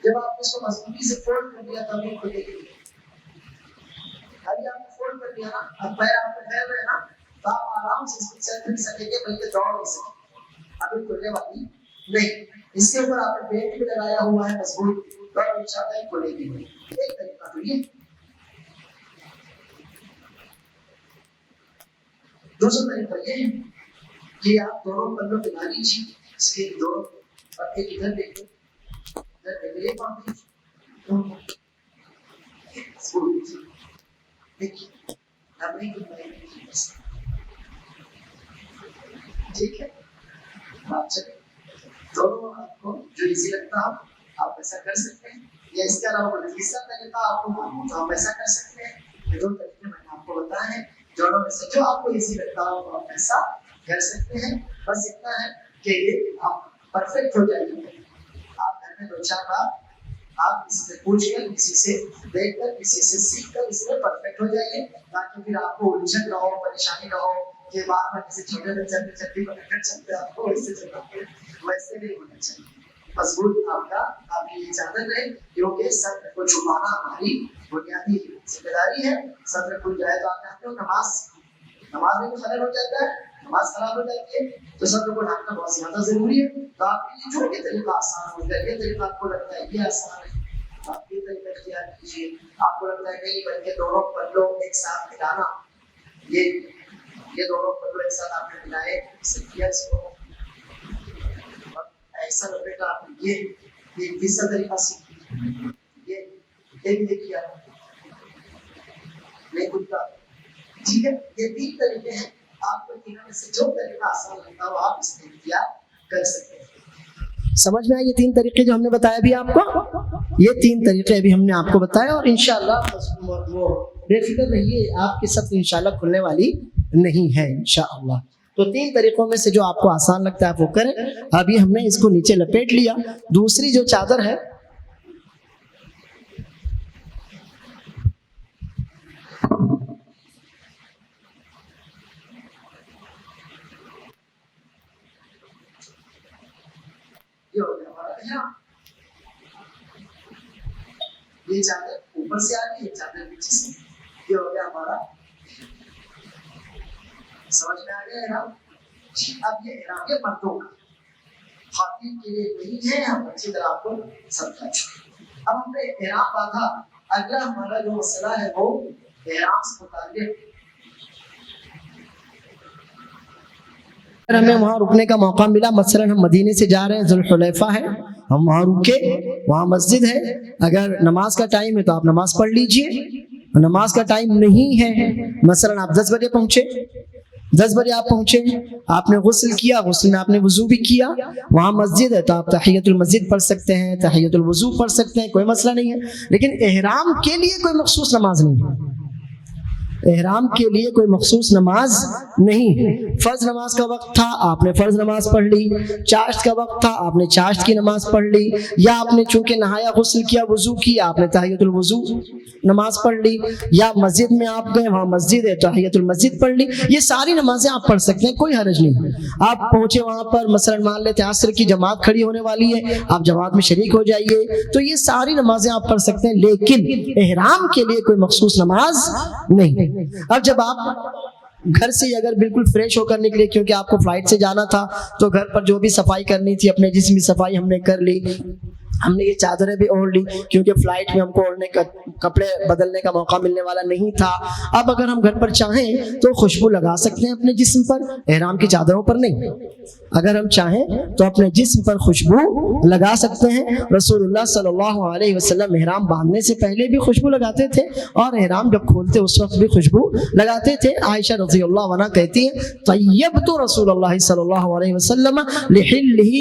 جب آپ اس کو مضبوطی سے فولڈ کر دیا تب یہ کھلے گی. ابھی آپ نے فولڈ کر دیا نا، اب پیر آپ نے پھیل رہے نا، تو آپ آرام سے اس کو چل بھی سکیں گے، بلکہ دوڑ بھی سکیں گے. ابھی کھلنے والی نہیں. اس کے اوپر آپ نے بیلٹ بھی لگایا ہوا ہے مضبوط، تو اب انشاءاللہ یہ کھلے گی. ایک طریقہ تو یہ. دوسرا طریقہ یہ ہے کہ آپ دونوں پلوں پہ لا لیجیے، اس کے دو پتے ادھر دیکھیں، ادھر دیکھیں، یہ باندھ لیجیے. دیکھیے اب نہیں گھمائیں گے، ٹھیک ہے. آپ چلیں دونوں آپ کو جو ایزی لگتا ہے آپ ایسا کر سکتے ہیں، یا اس کے علاوہ تیسرا طریقہ آپ کو معلوم تو آپ ایسا کر سکتے ہیں. یہ دو طریقے میں نے آپ کو بتائے ہیں، دونوں میں سے جو آپ کو ایزی لگتا ہو آپ ایسا کر سکتے ہیں. بس اتنا ہے کہ یہ آپ پرفیکٹ ہو جائیں گے. آپ گھر میں دو چار بار آپ کسی سے پوچھ کر، کسی سے دیکھ کر، کسی سے سیکھ کر اس میں پرفیکٹ ہو جائیے، تاکہ پھر آپ کو الجھن نہ ہو، پریشانی نہ ہو کہ بار بار کسی چھوٹے بچے اپنی چٹی کو پکڑ سکتے ہیں. آپ کو ویسے چلنا ویسے نہیں ہونا چاہیے. مضبوط آپ کی یہ چادر رہے، کیونکہ صدر کو چھپانا ہماری بنیادی ذمہ داری ہے. صدر کھل جائے تو آپ کہتے ہو نماز میں بھی خلل ہو جاتا ہے، نماز خراب ہو جاتی ہے، تو صدر کو ڈھانپنا بہت زیادہ ضروری ہے. تو آپ کے لیے جو یہ طریقہ آسان ہو جائے، یہ طریقہ آپ کو لگتا ہے یہ آسان ہے، آپ یہ طریقہ اختیار کیجیے. آپ کو لگتا ہے نہیں بلکہ دونوں پلوں ایک ساتھ ملانا، یہ دونوں پلوں ایک ساتھ آپ نے ملائے، اسے کیا اس کو ایسا لپیٹا. آپ نے یہ تیسرا طریقہ سیکھیے. یہ کیا نہیں کھلتا، ٹھیک ہے. یہ تین طریقے ہیں. آپ کو تینوں میں سے جو طریقہ آسان لگتا ہو آپ اس میں اختیار کر سکتے ہیں. سمجھ میں آئے یہ تین طریقے جو ہم نے بتایا بھی آپ کو؟ یہ تین طریقے ابھی ہم نے آپ کو بتایا، اور انشاءاللہ وہ بے فکر رہیے، آپ کی سطح انشاءاللہ کھلنے والی نہیں ہے انشاءاللہ. تو تین طریقوں میں سے جو آپ کو آسان لگتا ہے آپ وہ کریں. ابھی ہم نے اس کو نیچے لپیٹ لیا. دوسری جو چادر ہے یہ چادر اوپر سے آ گئی، یہ چادر نیچے سے، یہ ہو گیا ہمارا. سمجھ میں آ گیا احرام؟ اب یہ احرام یہ مردوں کا، خواتین کے لیے نہیں ہے. ہم اچھی طرح آپ کو سمجھا چکے. اب ہم نے احرام باندھا. اگلا ہمارا جو مسئلہ ہے وہ احرام سے متعلق. اگر ہمیں وہاں رکنے کا موقع ملا، مثلا ہم مدینے سے جا رہے ہیں، ذوالحلیفہ ہے، ہم وہاں رکے، وہاں مسجد ہے، اگر نماز کا ٹائم ہے تو آپ نماز پڑھ لیجئے. نماز کا ٹائم نہیں ہے، مثلا آپ 10 بجے پہنچے، 10 بجے آپ پہنچے، آپ نے غسل کیا، غسل میں آپ نے وضو بھی کیا، وہاں مسجد ہے تو آپ تحیۃ المسجد پڑھ سکتے ہیں، تحیۃ الوضو پڑھ سکتے ہیں، کوئی مسئلہ نہیں ہے. لیکن احرام کے لیے کوئی مخصوص نماز نہیں ہے. احرام کے لیے کوئی مخصوص نماز نہیں. فرض نماز کا وقت تھا, آپ نے فرض نماز پڑھ لی. چاشت کا وقت تھا, آپ نے چاشت کی نماز پڑھ لی. یا آپ نے چونکہ نہایا, غسل کیا, وضو کیا, آپ نے تحیۃ الوضو نماز پڑھ لی. یا مسجد میں آپ گئے, وہاں مسجد ہے, تحیۃ المسجد پڑھ لی. یہ ساری نمازیں آپ پڑھ سکتے ہیں, کوئی حرج نہیں. آپ پہنچے وہاں پر, مثلا مان لیتے عصر کی جماعت کھڑی ہونے والی ہے, آپ جماعت میں شریک ہو جائیے, تو یہ ساری نمازیں آپ پڑھ سکتے ہیں, لیکن احرام کے لیے کوئی مخصوص نماز نہیں. اب جب آپ گھر سے اگر بالکل فریش ہو کر نکلے, کیونکہ آپ کو فلائٹ سے جانا تھا, تو گھر پر جو بھی صفائی کرنی تھی, اپنے جسم کی صفائی ہم نے کر لی. ہم نے یہ چادریں بھی اوڑھ لی, کیونکہ فلائٹ میں ہم کو اوڑھنے کا, کپڑے بدلنے کا موقع ملنے والا نہیں تھا. اب اگر ہم گھر پر چاہیں تو خوشبو لگا سکتے ہیں اپنے جسم پر, احرام کی چادروں پر نہیں. اگر ہم چاہیں تو اپنے جسم پر خوشبو لگا سکتے ہیں. رسول اللہ صلی اللہ علیہ وسلم احرام باندھنے سے پہلے بھی خوشبو لگاتے تھے, اور احرام جب کھولتے اس وقت بھی خوشبو لگاتے تھے. عائشہ رضی اللہ عنہا کہتی ہیں, طیبت رسول اللہ صلی اللہ علیہ وسلم لحلہ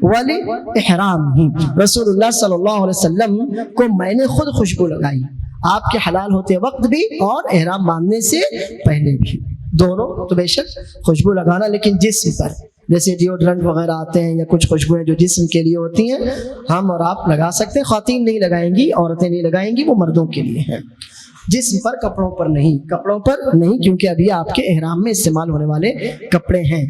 ولاحرامہ, رسول اللہ صلی اللہ علیہ وسلم کو میں نے خود خوشبو لگائی, آپ کے حلال ہوتے وقت بھی اور احرام باندھنے سے پہلے بھی, دونوں. تو بے شک خوشبو لگانا, لیکن جسم پر, جیسے ڈیوڈرنٹ وغیرہ آتے ہیں یا کچھ خوشبوئیں جو جسم کے لیے ہوتی ہیں, ہم اور آپ لگا سکتے ہیں. خواتین نہیں لگائیں گی, عورتیں نہیں لگائیں گی, وہ مردوں کے لیے ہیں. جسم پر, کپڑوں پر نہیں, کپڑوں پر نہیں, کیونکہ ابھی آپ کے احرام میں استعمال ہونے والے کپڑے ہیں.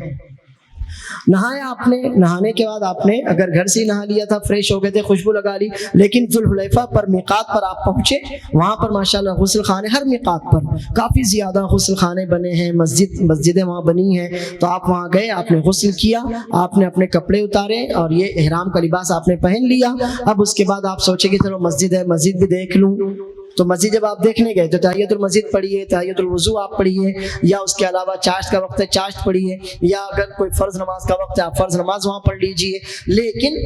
نہایا آپ نے, نہانے کے بعد آپ نے اگر گھر سے ہی نہا لیا تھا, فریش ہو گئے تھے, خوشبو لگا لی, لیکن ذوالحلیفہ پر میقات پر آپ پہنچے, وہاں پر ماشاءاللہ غسل خانے, ہر میقات پر کافی زیادہ غسل خانے بنے ہیں, مسجدیں وہاں بنی ہیں, تو آپ وہاں گئے, آپ نے غسل کیا, آپ نے اپنے کپڑے اتارے اور یہ احرام کا لباس آپ نے پہن لیا. اب اس کے بعد آپ سوچے کہ چلو مسجد ہے, مسجد بھی دیکھ لوں. تو مسجد جب آپ دیکھنے گئے تو تحیۃ المسجد پڑھیے, تحیۃ الوضو آپ پڑھیے, یا اس کے علاوہ چاشت کا وقت ہے چاشت پڑھیے, یا اگر کوئی فرض نماز کا وقت ہے آپ فرض نماز وہاں پڑھ لیجئے. لیکن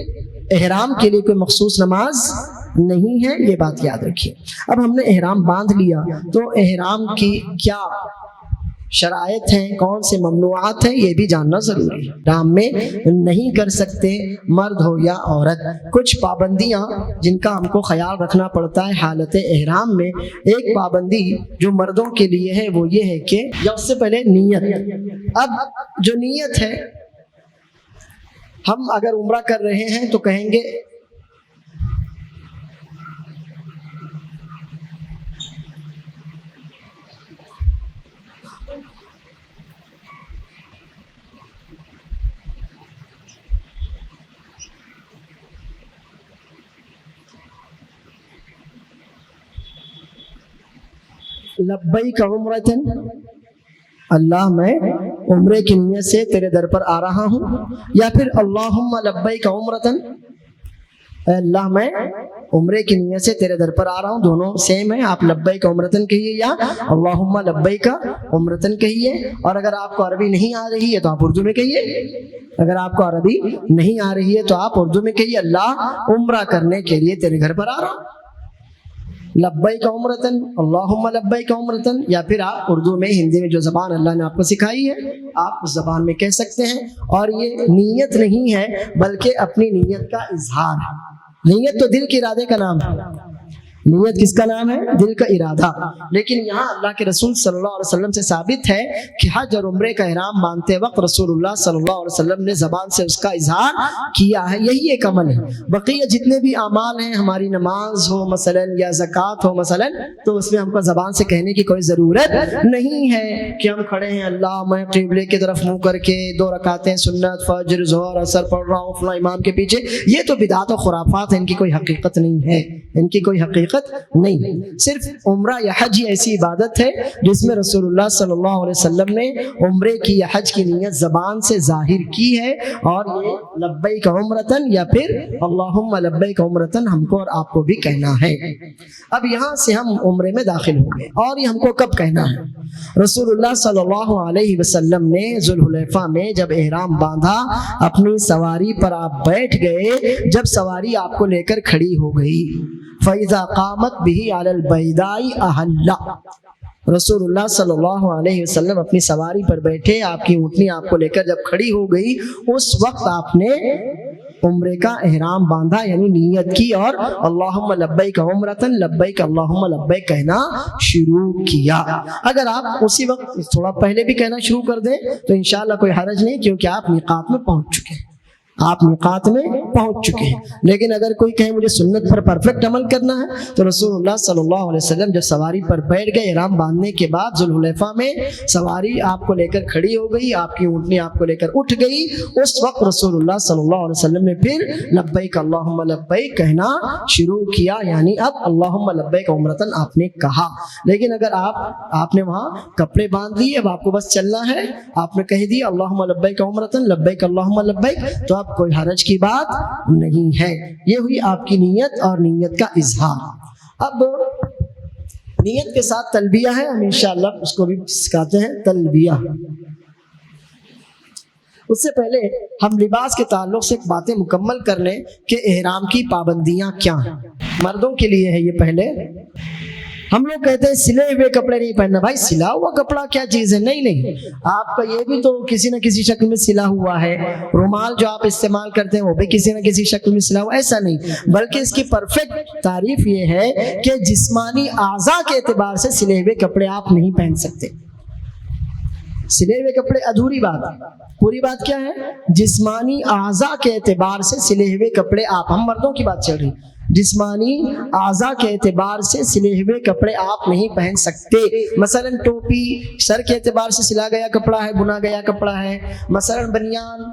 احرام کے لیے کوئی مخصوص نماز نہیں ہے, یہ بات یاد رکھیے. اب ہم نے احرام باندھ لیا, تو احرام کی کیا شرائط ہیں, کون سے ممنوعات ہیں, یہ بھی جاننا ضروری ہے. احرام میں نہیں کر سکتے مرد ہو یا عورت. کچھ پابندیاں جن کا ہم کو خیال رکھنا پڑتا ہے حالت احرام میں. ایک پابندی جو مردوں کے لیے ہے وہ یہ ہے کہ, یا اس سے پہلے نیت. اب جو نیت ہے, ہم اگر عمرہ کر رہے ہیں تو کہیں گے لبیک عمرتن, اللہ میں عمرے کی نیت سے تیرے در پر آ رہا ہوں. یا پھر اللہم لبیک عمرتن, اے اللہ میں عمرے کی نیت سے تیرے در پر آ رہا ہوں. دونوں سیم ہیں, آپ لبیک عمرتن کہیے یا اللہم لبیک عمرتن کہیے. اور اگر آپ کو عربی نہیں آ رہی ہے تو آپ اردو میں کہیے. اگر آپ کو عربی نہیں آ رہی ہے تو آپ اردو میں کہیے, اللہ عمرہ کرنے کے لیے تیرے گھر پر آ رہا ہوں, لبیک عمرتن, اللہم لبیک عمرتن. یا پھر آپ اردو میں, ہندی میں جو زبان اللہ نے آپ کو سکھائی ہے آپ اس زبان میں کہہ سکتے ہیں. اور یہ نیت نہیں ہے بلکہ اپنی نیت کا اظہار ہے. نیت تو دل کے ارادے کا نام ہے, نیت کس کا نام ہے؟ دل کا ارادہ. لیکن یہاں اللہ کے رسول صلی اللہ علیہ وسلم سے ثابت ہے کہ حج اور عمرے کا احرام باندھتے وقت رسول اللہ صلی اللہ علیہ وسلم نے زبان سے اس کا اظہار کیا ہے. یہی ایک عمل ہے. بقیہ جتنے بھی اعمال ہیں, ہماری نماز ہو مثلا یا زکوٰۃ ہو مثلا, تو اس میں ہم کو زبان سے کہنے کی کوئی ضرورت نہیں ہے کہ ہم کھڑے ہیں, اللہ میں قبلے کی طرف منہ کر کے 2 رکعتیں سنت فجر ظہر عصر پڑھ رہا ہوں فلاں امام کے پیچھے. یہ تو بدعات و خرافات ہیں, ان کی کوئی حقیقت نہیں ہے, ان کی کوئی حقیقت نہیں. صرف عمرہ یا حج ایسی عبادت ہے جس میں رسول اللہ صلی اللہ علیہ وسلم نے عمرے کی یا حج کی نیت زبان سے ظاہر کی ہے, اور یہ لبیک عمرتن یا پھر اللہم لبیک عمرتن ہم کو اور آپ کو بھی کہنا ہے. اب یہاں سے ہم عمرے میں داخل ہوں گے, اور یہ ہم کو کب کہنا ہے؟ رسول اللہ صلی اللہ علیہ وسلم نے ذوالحلیفہ میں جب احرام باندھا, اپنی سواری پر آپ بیٹھ گئے, جب سواری آپ کو لے کر کھڑی ہو گئی, فَإِذَا قَامَتْ بِهِ عَلَى الْبَيْدَاءِ أَهَلَّ, رسول اللہ صلی اللہ علیہ وسلم اپنی سواری پر بیٹھے, آپ کی اونٹنی آپ کو لے کر جب کھڑی ہو گئی, اس وقت آپ نے عمرے کا احرام باندھا یعنی نیت کی اور اللہم لبیک عمرتن لبیک اللہم لبیک کہنا شروع کیا. اگر آپ اسی وقت تھوڑا پہلے بھی کہنا شروع کر دیں تو انشاءاللہ کوئی حرج نہیں، کیونکہ آپ میقات میں پہنچ چکے ہیں، آپ میقات میں پہنچ چکے ہیں. لیکن اگر کوئی کہے مجھے سنت پر پرفیکٹ عمل کرنا ہے تو رسول اللہ صلی اللہ علیہ وسلم جب سواری پر بیٹھ گئے احرام باندھنے کے بعد ذوالحلیفہ میں سواری آپ کو لے کر کھڑی ہو گئی، آپ کی اونٹنی آپ کو لے کر اٹھ گئی، اس وقت رسول اللہ صلی اللہ علیہ وسلم نے پھر لبیک اللہم لبیک کہنا شروع کیا، یعنی اب اللہم لبیک عمرتن آپ نے کہا. لیکن اگر آپ نے وہاں کپڑے باندھ لیے، اب آپ کو بس چلنا ہے، آپ نے کہہ دیا اللہم لبیک عمرتن لبیک اللہم لبیک، تو آپ کوئی حرج کی بات نہیں ہے. یہ ہوئی آپ کی نیت اور نیت کا اظہار. اب نیت کے ساتھ تلبیہ ہے، ہم انشاءاللہ اس کو بھی سکھاتے ہیں تلبیہ. اس سے پہلے ہم لباس کے تعلق سے باتیں مکمل کر لیں کہ احرام کی پابندیاں کیا ہیں. مردوں کے لیے ہے یہ. پہلے ہم لوگ کہتے ہیں سلے ہوئے کپڑے نہیں پہننا. بھائی سلا ہوا کپڑا کیا چیز ہے؟ نہیں، آپ کا یہ بھی تو کسی نہ کسی شکل میں سلا ہوا ہے. رومال جو آپ استعمال کرتے ہیں وہ بھی کسی نہ کسی شکل میں سلا ہوا، ایسا نہیں، بلکہ اس کی پرفیکٹ تعریف یہ ہے کہ جسمانی اعضاء کے اعتبار سے سلے ہوئے کپڑے آپ نہیں پہن سکتے. سلے ہوئے کپڑے ادھوری بات ہے. پوری بات کیا ہے؟ جسمانی اعضاء کے اعتبار سے سلے ہوئے کپڑے آپ، ہم مردوں کی بات چل رہی، جسمانی اعضاء کے اعتبار سے سلے ہوئے کپڑے آپ نہیں پہن سکتے. مثلا ٹوپی سر کے اعتبار سے سلا گیا کپڑا ہے، بنا گیا کپڑا ہے. مثلا بنیان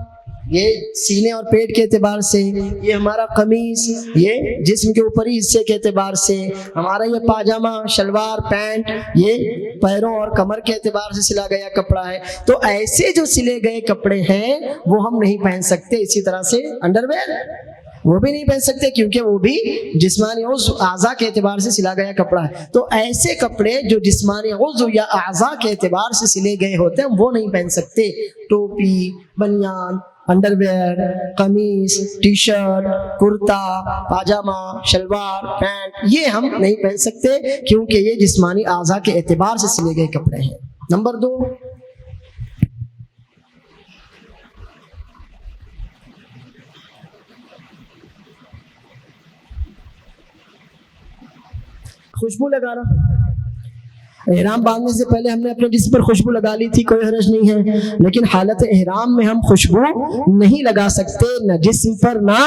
یہ سینے اور پیٹ کے اعتبار سے، یہ ہمارا قمیص یہ جسم کے اوپری حصے کے اعتبار سے، ہمارا یہ پاجامہ شلوار پینٹ یہ پیروں اور کمر کے اعتبار سے سلا گیا کپڑا ہے. تو ایسے جو سلے گئے کپڑے ہیں وہ ہم نہیں پہن سکتے. اسی طرح سے انڈر ویئر وہ بھی نہیں پہن سکتے، کیونکہ وہ بھی جسمانی عضو اعضاء کے اعتبار سے سلا گیا کپڑا ہے. تو ایسے کپڑے جو جسمانی عضو یا اعضاء کے اعتبار سے سلے گئے ہوتے ہیں وہ نہیں پہن سکتے. ٹوپی، بنیان، under where, kameez, T shirt, کرتا، پاجامہ، شلوار، پینٹ یہ ہم نہیں پہن سکتے، کیونکہ یہ جسمانی اعضاء کے اعتبار سے سلے گئے کپڑے ہیں. نمبر 2، خوشبو لگانا. احرام باندھنے سے پہلے ہم نے اپنے جسم پر خوشبو لگا لی تھی، کوئی حرج نہیں ہے، لیکن حالت احرام میں ہم خوشبو نہیں لگا سکتے، نہ جسم پر نہ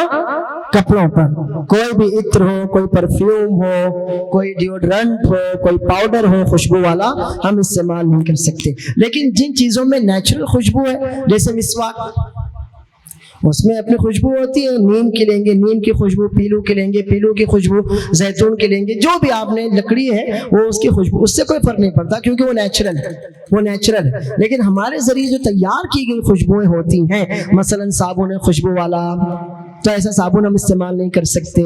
کپڑوں پر. کوئی بھی عطر ہو، کوئی پرفیوم ہو، کوئی ڈیوڈرنٹ ہو، کوئی پاؤڈر ہو خوشبو والا ہم استعمال نہیں کر سکتے. لیکن جن چیزوں میں نیچرل خوشبو ہے جیسے مسواک، اس میں اپنی خوشبو ہوتی ہے. نیم کی لیں گے نیم کی خوشبو، پیلو کی لیں گے پیلو کی خوشبو، زیتون کی لیں گے، جو بھی آپ نے لکڑی ہے وہ اس کی خوشبو، اس سے کوئی فرق نہیں پڑتا کیونکہ وہ نیچرل ہے، وہ نیچرل ہے. لیکن ہمارے ذریعے جو تیار کی گئی خوشبوئیں ہوتی ہیں، مثلا صابن ہے خوشبو والا، تو ایسا صابن ہم استعمال نہیں کر سکتے.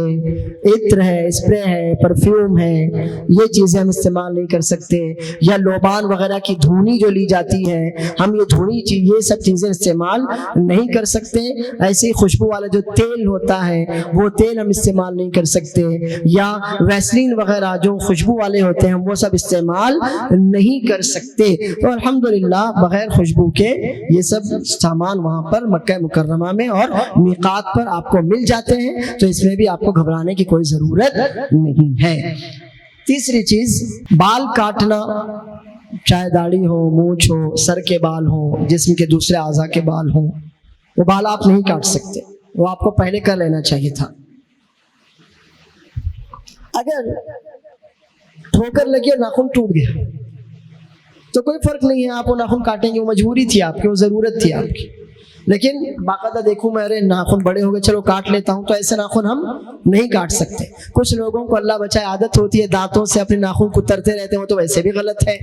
عطر ہے، اسپرے ہے، پرفیوم ہے، یہ چیزیں ہم استعمال نہیں کر سکتے. یا لوبان وغیرہ کی دھونی جو لی جاتی ہے، ہم یہ دھونی یہ سب چیزیں استعمال نہیں کر سکتے. ایسے ہی خوشبو والا جو تیل ہوتا ہے وہ تیل ہم استعمال نہیں کر سکتے. یا ویسلین وغیرہ جو خوشبو والے ہوتے ہیں وہ سب استعمال نہیں کر سکتے. تو الحمدللہ بغیر خوشبو کے یہ سب سامان وہاں پر مکہ مکرمہ میں اور میقات پر آپ کو مل جاتے ہیں، تو اس میں بھی آپ کو گھبرانے کی کوئی ضرورت نہیں ہے. تیسری چیز، بال کاٹنا، چاہے داڑھی ہو، مونچھ ہو، سر کے بال ہوں، جسم کے دوسرے اعضاء کے بال ہوں، وہ بال آپ نہیں کاٹ سکتے، وہ آپ کو پہلے کر لینا چاہیے تھا. اگر ٹھوکر لگی اور ناخن ٹوٹ گیا تو کوئی فرق نہیں ہے، آپ وہ ناخن کاٹیں گے، وہ مجبوری تھی آپ کی، وہ ضرورت تھی آپ کی. لیکن باقاعدہ دیکھوں میں ارے ناخن بڑے ہو گئے چلو کاٹ لیتا ہوں، تو ایسے ناخن ہم نہیں کاٹ سکتے. کچھ لوگوں کو اللہ بچائے عادت ہوتی ہے دانتوں سے اپنے ناخن کترتے رہتے ہیں، تو ویسے بھی غلط ہے،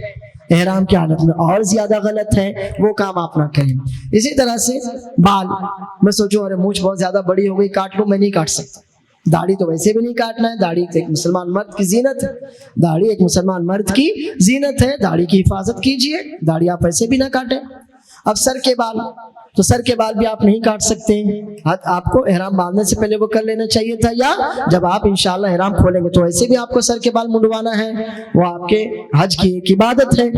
احرام کی حالت میں اور زیادہ غلط ہے، وہ کام آپ نہ کریں. اسی طرح سے بال، میں سوچوں ارے مونچھ بہت زیادہ بڑی ہو گئی کاٹ لوں، میں نہیں کاٹ سکتا. داڑھی تو ویسے بھی نہیں کاٹنا ہے، داڑھی ایک مسلمان مرد کی زینت ہے، داڑھی ایک مسلمان مرد کی زینت ہے، داڑھی کی حفاظت کیجیے، داڑھی آپ ویسے بھی نہ کاٹیں. اب سر کے بال، تو سر کے بال بھی آپ نہیں کاٹ سکتے، آپ کو احرام باندھنے سے پہلے وہ کر لینا چاہیے تھا، یا جب آپ انشاءاللہ احرام کھولیں گے تو ایسے بھی آپ کو سر کے بال منڈوانا ہے، وہ آپ کے حج کی ایک عبادت ہے۔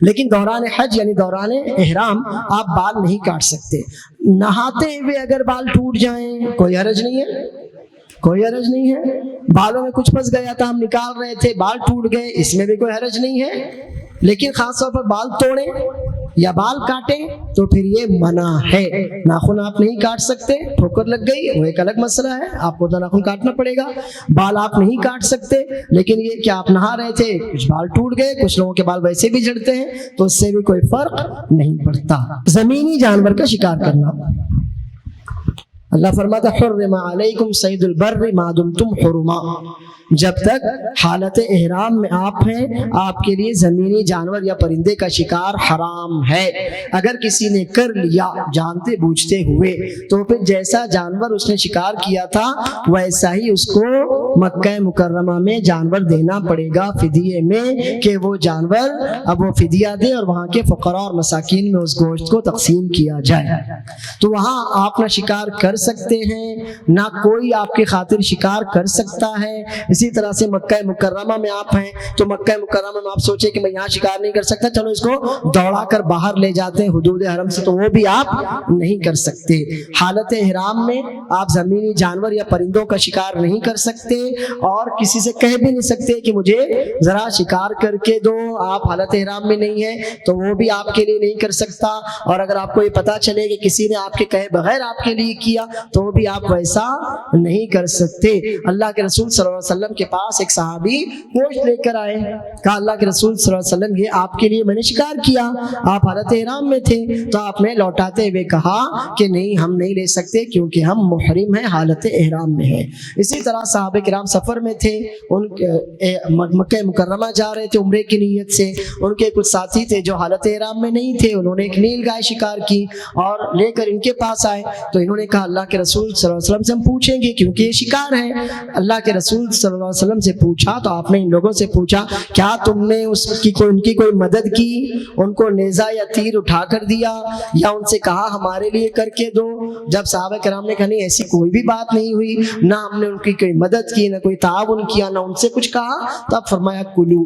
لیکن دوران حج یعنی دوران احرام آپ بال نہیں کاٹ سکتے۔ نہاتے ہوئے اگر بال ٹوٹ جائیں کوئی حرج نہیں ہے، کوئی حرج نہیں ہے۔ بالوں میں کچھ پھنس گیا تھا، ہم نکال رہے تھے، بال ٹوٹ گئے، اس میں بھی کوئی حرج نہیں ہے۔ لیکن خاص طور پر بال توڑیں یا بال کاٹیں تو پھر یہ منع ہے۔ ناخن آپ نہیں کاٹ سکتے، ٹھوکر لگ گئی وہ ایک الگ مسئلہ ہے، آپ کو تو ناخن کاٹنا پڑے گا۔ بال آپ نہیں کاٹ سکتے، لیکن یہ کہ آپ نہا رہے تھے، کچھ بال ٹوٹ گئے، کچھ لوگوں کے بال ویسے بھی جھڑتے ہیں، تو اس سے بھی کوئی فرق نہیں پڑتا۔ زمینی جانور کا شکار کرنا، اللہ فرماتا حرم علیکم صید البر ما دمتم حرما، جب تک حالت احرام میں آپ ہیں آپ کے لیے زمینی جانور یا پرندے کا شکار حرام ہے۔ اگر کسی نے کر لیا جانتے بوجھتے ہوئے تو پھر جیسا جانور اس نے شکار کیا تھا ویسا ہی اس کو مکہ مکرمہ میں جانور دینا پڑے گا فدیے میں، کہ وہ جانور اب وہ فدیہ دے اور وہاں کے فقراء اور مساکین میں اس گوشت کو تقسیم کیا جائے۔ تو وہاں آپ نہ شکار کر سکتے ہیں، نہ کوئی آپ کی خاطر شکار کر سکتا ہے۔ اسی طرح سے مکہ مکرمہ میں آپ ہیں تو مکہ مکرمہ میں آپ سوچے کہ میں یہاں شکار نہیں کر سکتا، چلو اس کو دوڑا کر باہر لے جاتے ہیں حدود حرم سے، تو وہ بھی آپ نہیں کر سکتے۔ حالت احرام میں آپ زمینی جانور یا پرندوں کا شکار نہیں کر سکتے، اور کسی سے کہہ بھی نہیں سکتے کہ مجھے ذرا شکار کر کے دو، آپ حالت احرام میں نہیں ہے تو وہ بھی آپ کے لیے نہیں کر سکتا۔ اور اگر آپ کو یہ پتا چلے کہ کسی نے آپ کے کہے بغیر آپ کے لیے کیا تو وہ بھی آپ ویسا نہیں کر سکتے۔ اللہ کے رسول صلی اللہ علیہ وسلم کے پاس ایک صحابی گوشت لے کر آئے، کہا اللہ کے رسول صلی اللہ علیہ وسلم یہ آپ کے لیے میں نے شکار کیا، آپ حالت احرام میں تھے، تو آپ نے لوٹاتے ہوئے کہا کہ نہیں ہم نہیں لے سکتے کیونکہ ہم محرم ہیں، حالت احرام میں ہیں۔ اسی طرح صحابہ کرام سفر میں تھے، ان مکہ مکرمہ جا رہے تھے عمرے کی نیت سے، ان کے کچھ ساتھی تھے جو حالت احرام میں نہیں تھے، انہوں نے ایک نیل گائے شکار کی اور لے کر ان کے پاس آئے، تو انہوں نے کہا اللہ کے رسول صلی اللہ علیہ وسلم سے ہم پوچھیں گے کیونکہ یہ شکار ہے۔ اللہ کے رسول صلی اللہ علیہ وسلم سے پوچھا تو آپ نے ان لوگوں سے پوچھا کیا تم نے ان کی کوئی مدد کی، ان کو نیزہ یا تیر اٹھا کر دیا یا ان سے کہا ہمارے لیے کر کے دو؟ جب صحابہ کرام نے کہا نہیں ایسی کوئی بھی بات نہیں ہوئی، نہ ہم نے ان کی کوئی مدد کی، نہ کوئی تعاون کیا، نہ ان سے کچھ کہا، تب فرمایا کلو،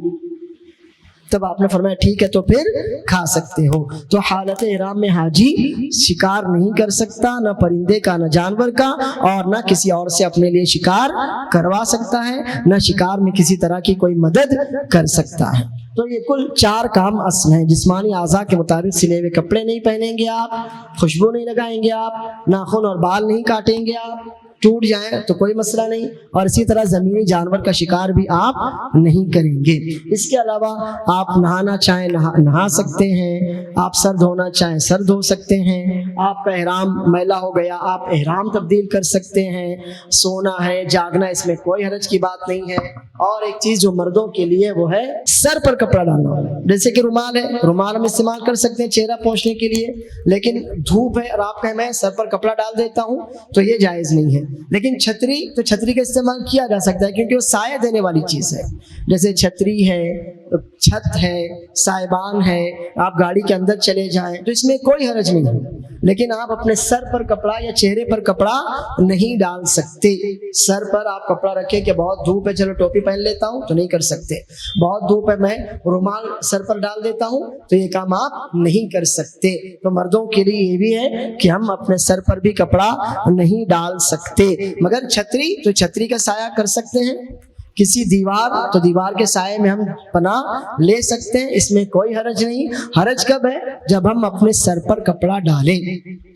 تب آپ نے فرمایا ٹھیک ہے تو پھر کھا سکتے ہو۔ تو حالت احرام میں حاجی شکار نہیں کر سکتا، نہ پرندے کا نہ جانور کا، اور نہ کسی اور سے اپنے لیے شکار کروا سکتا ہے، نہ شکار میں کسی طرح کی کوئی مدد کر سکتا ہے۔ تو یہ کل 4 کام اصل ہیں۔ جسمانی اعضاء کے مطابق سلے ہوئے کپڑے نہیں پہنیں گے آپ، خوشبو نہیں لگائیں گے آپ، ناخن اور بال نہیں کاٹیں گے آپ، ٹوٹ جائیں تو کوئی مسئلہ نہیں، اور اسی طرح زمینی جانور کا شکار بھی آپ نہیں کریں گے۔ اس کے علاوہ آپ نہانا چاہیں نہا سکتے ہیں، آپ سر دھونا چاہیں سر دھو سکتے ہیں، آپ کا احرام میلا ہو گیا آپ احرام تبدیل کر سکتے ہیں، سونا ہے جاگنا اس میں کوئی حرج کی بات نہیں ہے۔ اور ایک چیز جو مردوں کے لیے وہ ہے سر پر کپڑا ڈالنا، جیسے کہ رومال ہے، رومال ہم استعمال کر سکتے ہیں چہرہ پوچھنے کے لیے، لیکن دھوپ ہے اور آپ کہیں میں سر پر کپڑا ڈال دیتا ہوں تو یہ جائز نہیں ہے۔ لیکن چھتری تو چھتری کا استعمال کیا جا سکتا ہے کیونکہ وہ سایہ دینے والی چیز ہے، جیسے چھتری ہے، چھت ہے، سائبان ہے، آپ گاڑی کے اندر چلے جائیں تو اس میں کوئی حرج نہیں ہے، لیکن آپ اپنے سر پر کپڑا یا چہرے پر کپڑا نہیں ڈال سکتے۔ سر پر آپ کپڑا رکھیں کہ بہت دھوپ ہے چلو ٹوپی پہن لیتا ہوں تو نہیں کر سکتے، بہت دھوپ ہے میں رومال سر پر ڈال دیتا ہوں تو یہ کام آپ نہیں کر سکتے۔ تو مردوں کے لیے یہ بھی ہے کہ ہم اپنے سر پر بھی کپڑا نہیں ڈال سکتے، مگر چھتری تو چھتری کا سایہ کر سکتے ہیں، کسی دیوار تو دیوار کے سائے میں ہم پناہ لے سکتے ہیں، اس میں کوئی حرج نہیں۔ حرج کب ہے؟ جب ہم اپنے سر پر کپڑا ڈالیں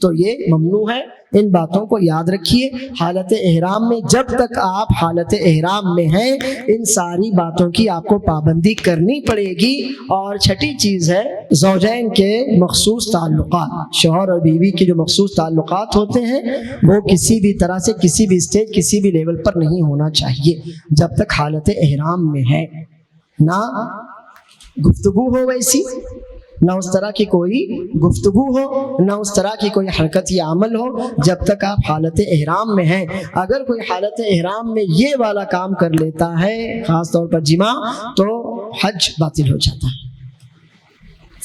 تو یہ ممنوع ہے۔ ان باتوں کو یاد رکھیے حالت احرام میں، جب تک آپ حالت احرام میں ہیں ان ساری باتوں کی آپ کو پابندی کرنی پڑے گی۔ اور چھٹی چیز ہے زوجین کے مخصوص تعلقات، شوہر اور بیوی کے جو مخصوص تعلقات ہوتے ہیں وہ کسی بھی طرح سے کسی بھی اسٹیج کسی بھی لیول پر نہیں ہونا چاہیے جب تک حالت احرام میں ہے، نہ گفتگو ہو ویسی، نہ اس طرح کی کوئی گفتگو ہو، نہ اس طرح کی کوئی حرکت یا عمل ہو جب تک آپ حالت احرام میں ہیں۔ اگر کوئی حالت احرام میں یہ والا کام کر لیتا ہے خاص طور پر جماع، تو حج باطل ہو جاتا ہے۔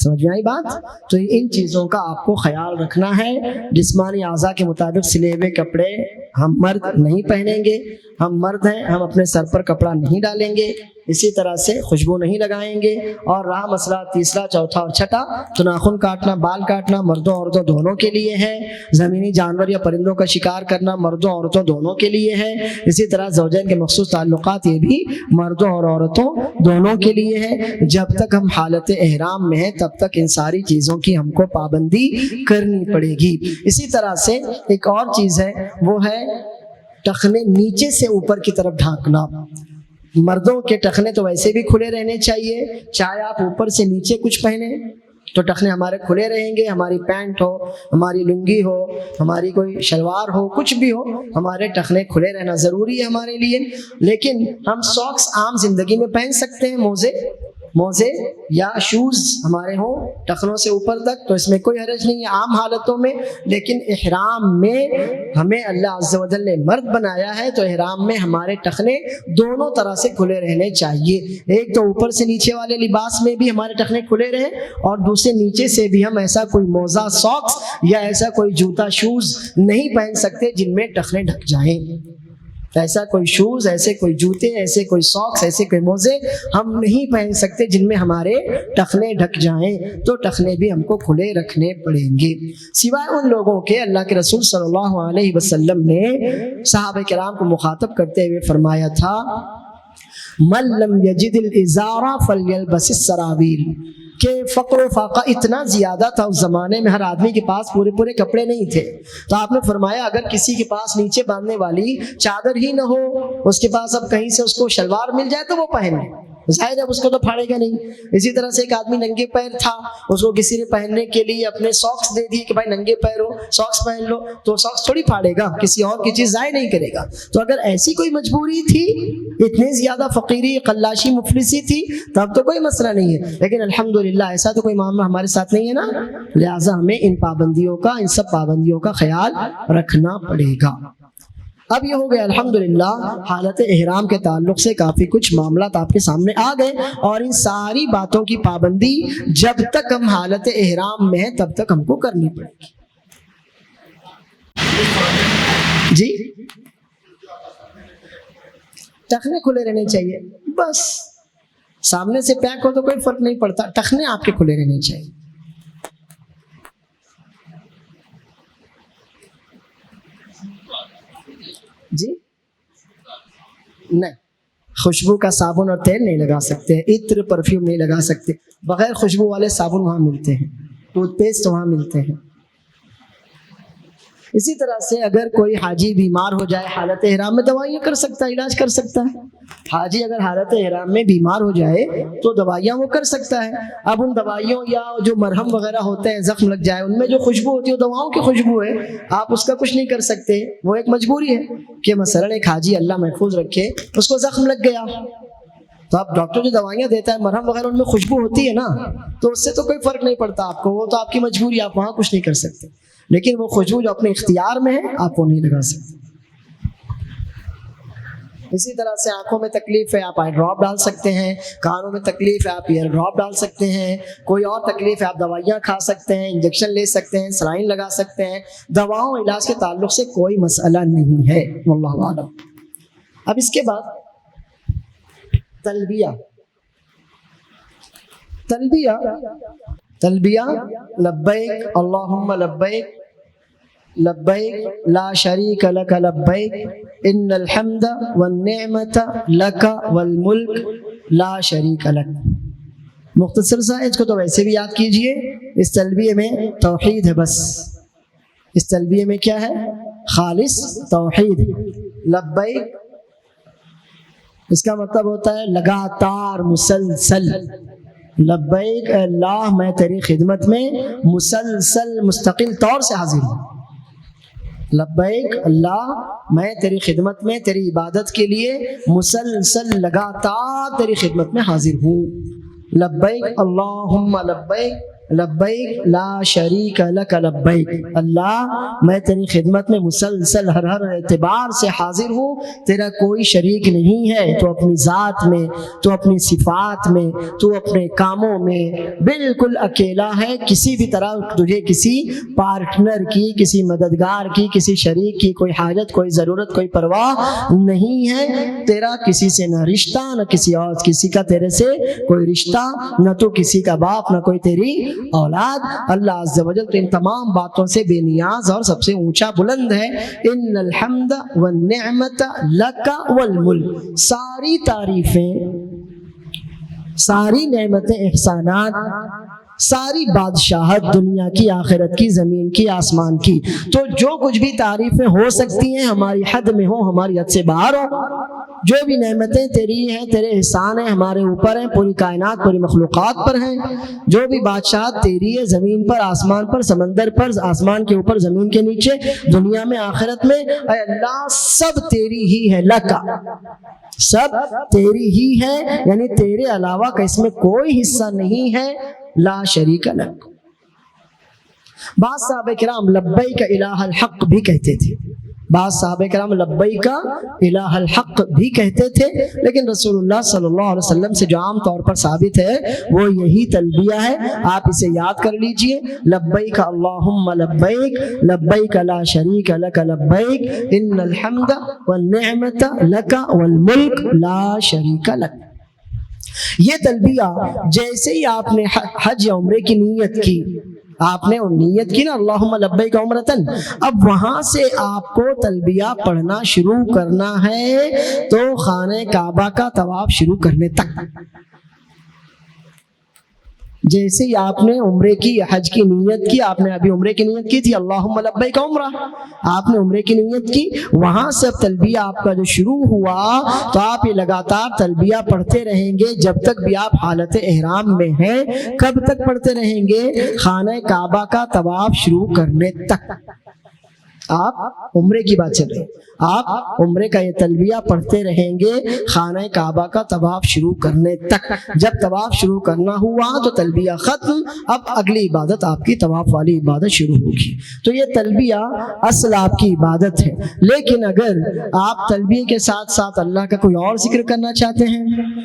سمجھ میں آئی بات؟ تو ان چیزوں کا آپ کو خیال رکھنا ہے. جسمانی اعضاء کے مطابق سلے ہوئے کپڑے ہم مرد نہیں پہنیں گے. ہم مرد ہیں، ہم اپنے سر پر کپڑا نہیں ڈالیں گے. اسی طرح سے خوشبو نہیں لگائیں گے. اور رہا مسئلہ تیسرا، چوتھا اور چھٹا، تو ناخن کاٹنا، بال کاٹنا مردوں عورتوں دونوں کے لیے ہے. زمینی جانور یا پرندوں کا شکار کرنا مردوں عورتوں دونوں کے لیے ہے. اسی طرح زوجین کے مخصوص تعلقات یہ بھی مردوں اور عورتوں دونوں کے لیے ہے. جب تک ہم حالت احرام میں ہیں تب تک ان ساری چیزوں کی ہم کو پابندی کرنی پڑے گی. اسی طرح سے ایک اور چیز ہے، وہ ہے ٹخنے نیچے سے اوپر کی طرف ڈھانکنا. مردوں کے ٹخنے تو ویسے بھی کھلے رہنے چاہیے، چاہے آپ اوپر سے نیچے کچھ پہنے تو ٹخنے ہمارے کھلے رہیں گے. ہماری پینٹ ہو، ہماری لنگی ہو، ہماری کوئی شلوار ہو، کچھ بھی ہو، ہمارے ٹخنے کھلے رہنا ضروری ہے ہمارے لیے. لیکن ہم ساکس عام زندگی میں پہن سکتے ہیں، موزے یا شوز ہمارے ہوں ٹخنوں سے اوپر تک، تو اس میں کوئی حرج نہیں ہے عام حالتوں میں. لیکن احرام میں ہمیں اللہ عز و جل نے مرد بنایا ہے، تو احرام میں ہمارے ٹخنے دونوں طرح سے کھلے رہنے چاہیے. ایک تو اوپر سے نیچے والے لباس میں بھی ہمارے ٹخنے کھلے رہیں، اور دوسرے نیچے سے بھی ہم ایسا کوئی موزہ ساکس یا ایسا کوئی جوتا شوز نہیں پہن سکتے جن میں ٹخنے ڈھک جائیں. ایسا کوئی شوز، ایسے کوئی جوتے، ایسے کوئی ساکس، ایسے کوئی موزے ہم نہیں پہن سکتے جن میں ہمارے ٹخنے ڈھک جائیں. تو ٹخنے بھی ہم کو کھلے رکھنے پڑیں گے، سوائے ان لوگوں کے. اللہ کے رسول صلی اللہ علیہ وسلم نے صحابہ کرام کو مخاطب کرتے ہوئے فرمایا تھا، من لم یجد الازار فلیلبس السراویل، کہ فقر و فاقہ اتنا زیادہ تھا اس زمانے میں، ہر آدمی کے پاس پورے کپڑے نہیں تھے. تو آپ نے فرمایا اگر کسی کے پاس نیچے باندھنے والی چادر ہی نہ ہو، اس کے پاس اب کہیں سے اس کو شلوار مل جائے تو وہ پہنے، ظاہر ہے اس کو تو پھاڑے گا نہیں. اسی طرح سے ایک آدمی ننگے پیر تھا، اس کو کسی نے پہننے کے لیے اپنے ساکس دے دی کہ بھائی ننگے پیر ہو ساکس پہن لو، تو ساکس تھوڑی پھاڑے گا، کسی اور کی چیز ضائع نہیں کرے گا. تو اگر ایسی کوئی مجبوری تھی، اتنی زیادہ فقیری قلاشی مفلسی تھی، تب تو کوئی مسئلہ نہیں ہے. لیکن الحمدللہ ایسا تو کوئی معاملہ ہمارے ساتھ نہیں ہے نا، لہٰذا ہمیں ان سب پابندیوں کا خیال رکھنا پڑے گا. اب یہ ہو گیا الحمدللہ حالت احرام کے تعلق سے کافی کچھ معاملات آپ کے سامنے آ گئے. اور ان ساری باتوں کی پابندی جب تک ہم حالت احرام میں ہیں تب تک ہم کو کرنی پڑے گی. جی ٹخنے کھلے رہنے چاہیے، بس سامنے سے پیک ہو تو کوئی فرق نہیں پڑتا، ٹخنے آپ کے کھلے رہنے چاہیے. جی نہیں، خوشبو کا صابن اور تیل نہیں لگا سکتے، عطر پرفیوم نہیں لگا سکتے. بغیر خوشبو والے صابن وہاں ملتے ہیں، ٹوتھ پیسٹ وہاں ملتے ہیں. اسی طرح سے اگر کوئی حاجی بیمار ہو جائے حالت احرام میں، دوائیاں کر سکتا ہے، علاج کر سکتا ہے. حاجی اگر حالت احرام میں بیمار ہو جائے تو دوائیاں وہ کر سکتا ہے. اب ان دوائیوں یا جو مرہم وغیرہ ہوتے ہیں، زخم لگ جائے ان میں جو خوشبو ہوتی ہے وہ دواؤں کی خوشبو ہے، آپ اس کا کچھ نہیں کر سکتے. وہ ایک مجبوری ہے کہ مثلاً ایک حاجی اللہ محفوظ رکھے اس کو زخم لگ گیا، تو اب ڈاکٹر جو دوائیاں دیتا ہے مرہم وغیرہ ان میں خوشبو ہوتی ہے نا، تو اس سے تو کوئی فرق نہیں پڑتا آپ کو، وہ تو آپ کی مجبوری، آپ وہاں کچھ نہیں کر سکتے. لیکن وہ خوشبو جو اپنے اختیار میں ہے آپ وہ نہیں لگا سکتے. اسی طرح سے آنکھوں میں تکلیف ہے آپ آئی ڈراپ ڈال سکتے ہیں، کانوں میں تکلیف ہے آپ ایئر ڈراپ ڈال سکتے ہیں، کوئی اور تکلیف ہے آپ دوائیاں کھا سکتے ہیں، انجیکشن لے سکتے ہیں، سلائن لگا سکتے ہیں. دواؤں علاج کے تعلق سے کوئی مسئلہ نہیں ہے، واللہ اعلم. اب اس کے بعد تلبیہ لبیک اللہم لبیک لبیک لا شریک لک لبیک ان الحمد والنعمت لک والملک لا شریک لک. مختصر سا اس کو تو ویسے بھی یاد کیجئے، اس تلبیہ میں توحید ہے، بس اس تلبیہ میں کیا ہے؟ خالص توحید. لبیک اس کا مطلب ہوتا ہے لگاتار، مسلسل. لبیک اے اللہ میں تیری خدمت میں مسلسل مستقل طور سے حاضر ہوں. لبیک اللہ میں تیری خدمت میں، تیری عبادت کے لیے مسلسل لگاتار تیری خدمت میں حاضر ہوں. لبیک اللہم لبیک لبیک لا شریک لک لبیک، اللہ میں تیری خدمت میں مسلسل ہر اعتبار سے حاضر ہوں، تیرا کوئی شریک نہیں ہے، تو اپنی ذات میں، تو اپنی صفات میں، تو اپنے کاموں میں بالکل اکیلا ہے، کسی بھی طرح تجھے کسی پارٹنر کی، کسی مددگار کی، کسی شریک کی کوئی حاجت، کوئی ضرورت، کوئی پرواہ نہیں ہے، تیرا کسی سے نہ رشتہ، نہ کسی اور کسی کا تیرے سے کوئی رشتہ، نہ تو کسی کا باپ، نہ کوئی تیری اولاد۔ اللہ عز و جل تو ان تمام باتوں سے بے نیاز اور سب سے اونچا بلند ہے۔ ان الحمد والنعمت لک والملک، ساری تعریفیں، ساری نعمتیں، احسانات، ساری بادشاہت، دنیا کی، آخرت کی، زمین کی، آسمان کی، تو جو کچھ بھی تعریفیں ہو سکتی ہیں ہماری حد میں ہو، ہماری حد سے باہر ہو، جو بھی نعمتیں تیری ہیں، تیرے احسان ہیں ہمارے اوپر ہیں، پوری کائنات، پوری مخلوقات پر ہیں، جو بھی بادشاہت تیری ہے، زمین پر، آسمان پر، سمندر پر، آسمان کے اوپر، زمین کے نیچے، دنیا میں، آخرت میں، اے اللہ سب تیری ہی ہے، لکا، سب تیری ہی ہے، یعنی تیرے علاوہ کا اس میں کوئی حصہ نہیں ہے، لا شریک لک۔ بعض صحابہ کرام لبیک الہ الحق بھی کہتے تھے، بعض صحابہ کرام لبیک الہ الحق بھی کہتے تھے، لیکن رسول اللہ صلی اللہ علیہ وسلم سے جو عام طور پر ثابت ہے وہ یہی تلبیہ ہے، آپ اسے یاد کر لیجئے، لبیک اللہم لبیک، لبیک لا شریک لک لبیک، ان الحمد والنعمت لک والملک لا شریک لک۔ یہ تلبیہ جیسے ہی آپ نے حج یا عمرے کی نیت کی، آپ نے نیت کی نا اللہم لبیک عمرتن، اب وہاں سے آپ کو تلبیہ پڑھنا شروع کرنا ہے تو خانہ کعبہ کا طواف شروع کرنے تک، جیسے ہی آپ نے عمرے کی، حج کی نیت کی، آپ نے ابھی عمرے کی نیت کی تھی اللہم لبیک عمرہ، آپ نے عمرے کی نیت کی، وہاں سے تلبیہ آپ کا جو شروع ہوا تو آپ یہ لگاتار تلبیہ پڑھتے رہیں گے جب تک بھی آپ حالت احرام میں ہیں۔ کب تک پڑھتے رہیں گے؟ خانہ کعبہ کا طواف شروع کرنے تک۔ آپ عمرے کی بات چل رہی ہے، آپ عمرے کا یہ تلبیہ پڑھتے رہیں گے خانہ کعبہ کا طواف شروع کرنے تک۔ جب طواف شروع کرنا ہوا تو تلبیہ ختم، اب اگلی عبادت آپ کی طواف والی عبادت شروع ہوگی۔ تو یہ تلبیہ اصل آپ کی عبادت ہے، لیکن اگر آپ تلبیہ کے ساتھ ساتھ اللہ کا کوئی اور ذکر کرنا چاہتے ہیں،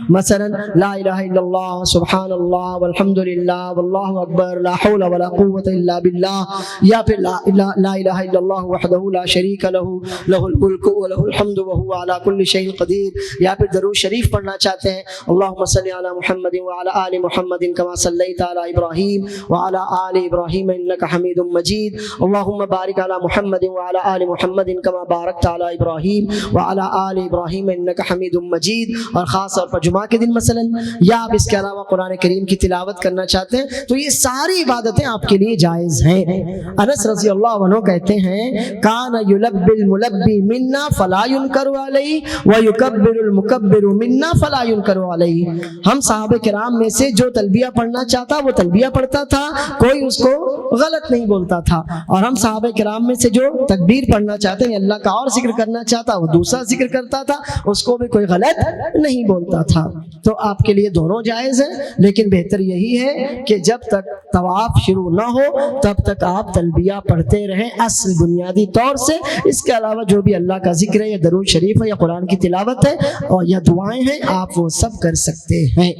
مثلا لا الہ الا اللہ، سبحان اللہ، والحمد للہ، واللہ اکبر، لا حول ولا قوت الا باللہ، یا پھر لا الہ الا اللہ وحدہ لا شریک لہ، لہ الملک ولہ الحمد وہو علی کل شیء قدیر، یا پھر درود شریف پڑھنا چاہتے ہیں اللہم صلی علی محمد وعلی آل محمد کما صلیت علی ابراہیم وعلی آل ابراہیم انک حمید مجید، اللہم بارک علی محمد وعلی آل محمد کما بارکت علی ابراہیم وعلی آل ابراہیم انک حمید مجید۔ اور خاص طور پر جمعہ کے دن مثلا، یا آپ اس کے علاوہ قرآن کریم کی تلاوت کرنا چاہتے ہیں تو یہ ساری عبادتیں آپ کے لیے جائز ہیں۔ انس رضی اللہ عنہ کہتے ہیں کان یلبی الملبی منا فلا ینکر علیہ ویکبر المکبر منا فلا ینکر علیہ، ہم صحابہ کرام میں سے جو تلبیہ پڑھنا چاہتا وہ تلبیہ پڑھتا تھا، کوئی اس کو غلط نہیں بولتا تھا، اور ہم صحابہ کرام میں سے جو تکبیر پڑھنا چاہتے ہیں، اللہ کا اور ذکر کرنا چاہتا وہ دوسرا ذکر کرتا تھا، اس کو بھی کوئی غلط نہیں بولتا تھا۔ تو آپ کے لیے دونوں جائز ہیں، لیکن بہتر یہی ہے کہ جب تک طواف شروع نہ ہو تب تک آپ تلبیہ پڑھتے رہیں اصل بنیادی طور سے۔ اس کے علاوہ جو بھی اللہ کا ذکر ہے یا درود شریف ہے یا قرآن کی تلاوت ہے اور یا دعائیں ہیں، آپ وہ سب کر سکتے ہیں۔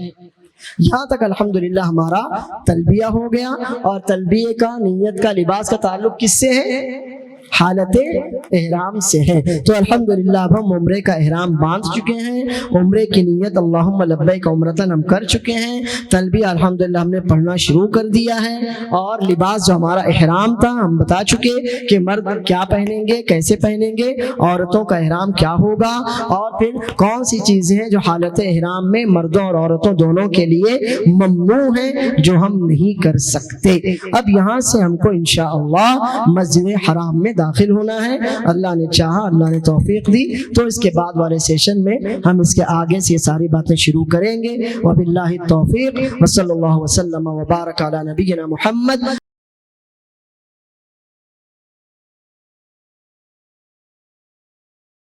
یہاں تک الحمدللہ ہمارا تلبیہ ہو گیا، اور تلبیہ کا، نیت کا، لباس کا تعلق کس سے ہے؟ حالت احرام سے ہے۔ تو الحمدللہ اب ہم عمرے کا احرام باندھ چکے ہیں، عمرے کی نیت اللہم لبیک عمرتن ہم کر چکے ہیں، تلبیہ الحمدللہ ہم نے پڑھنا شروع کر دیا ہے، اور لباس جو ہمارا احرام تھا ہم بتا چکے کہ مرد کیا پہنیں گے، کیسے پہنیں گے، عورتوں کا احرام کیا ہوگا، اور پھر کون سی چیزیں ہیں جو حالت احرام میں مردوں اور عورتوں دونوں کے لیے ممنوع ہیں جو ہم نہیں کر سکتے۔ اب یہاں سے ہم کو انشاءاللہ مسجد حرام میں داخل ہونا ہے، اللہ نے چاہا، اللہ نے توفیق دی تو اس کے بعد والے سیشن میں ہم اس کے آگے سے یہ ساری باتیں شروع کریں گے۔ وباللہ التوفیق، وصلی اللہ وسلم وبارک علی نبینا محمد۔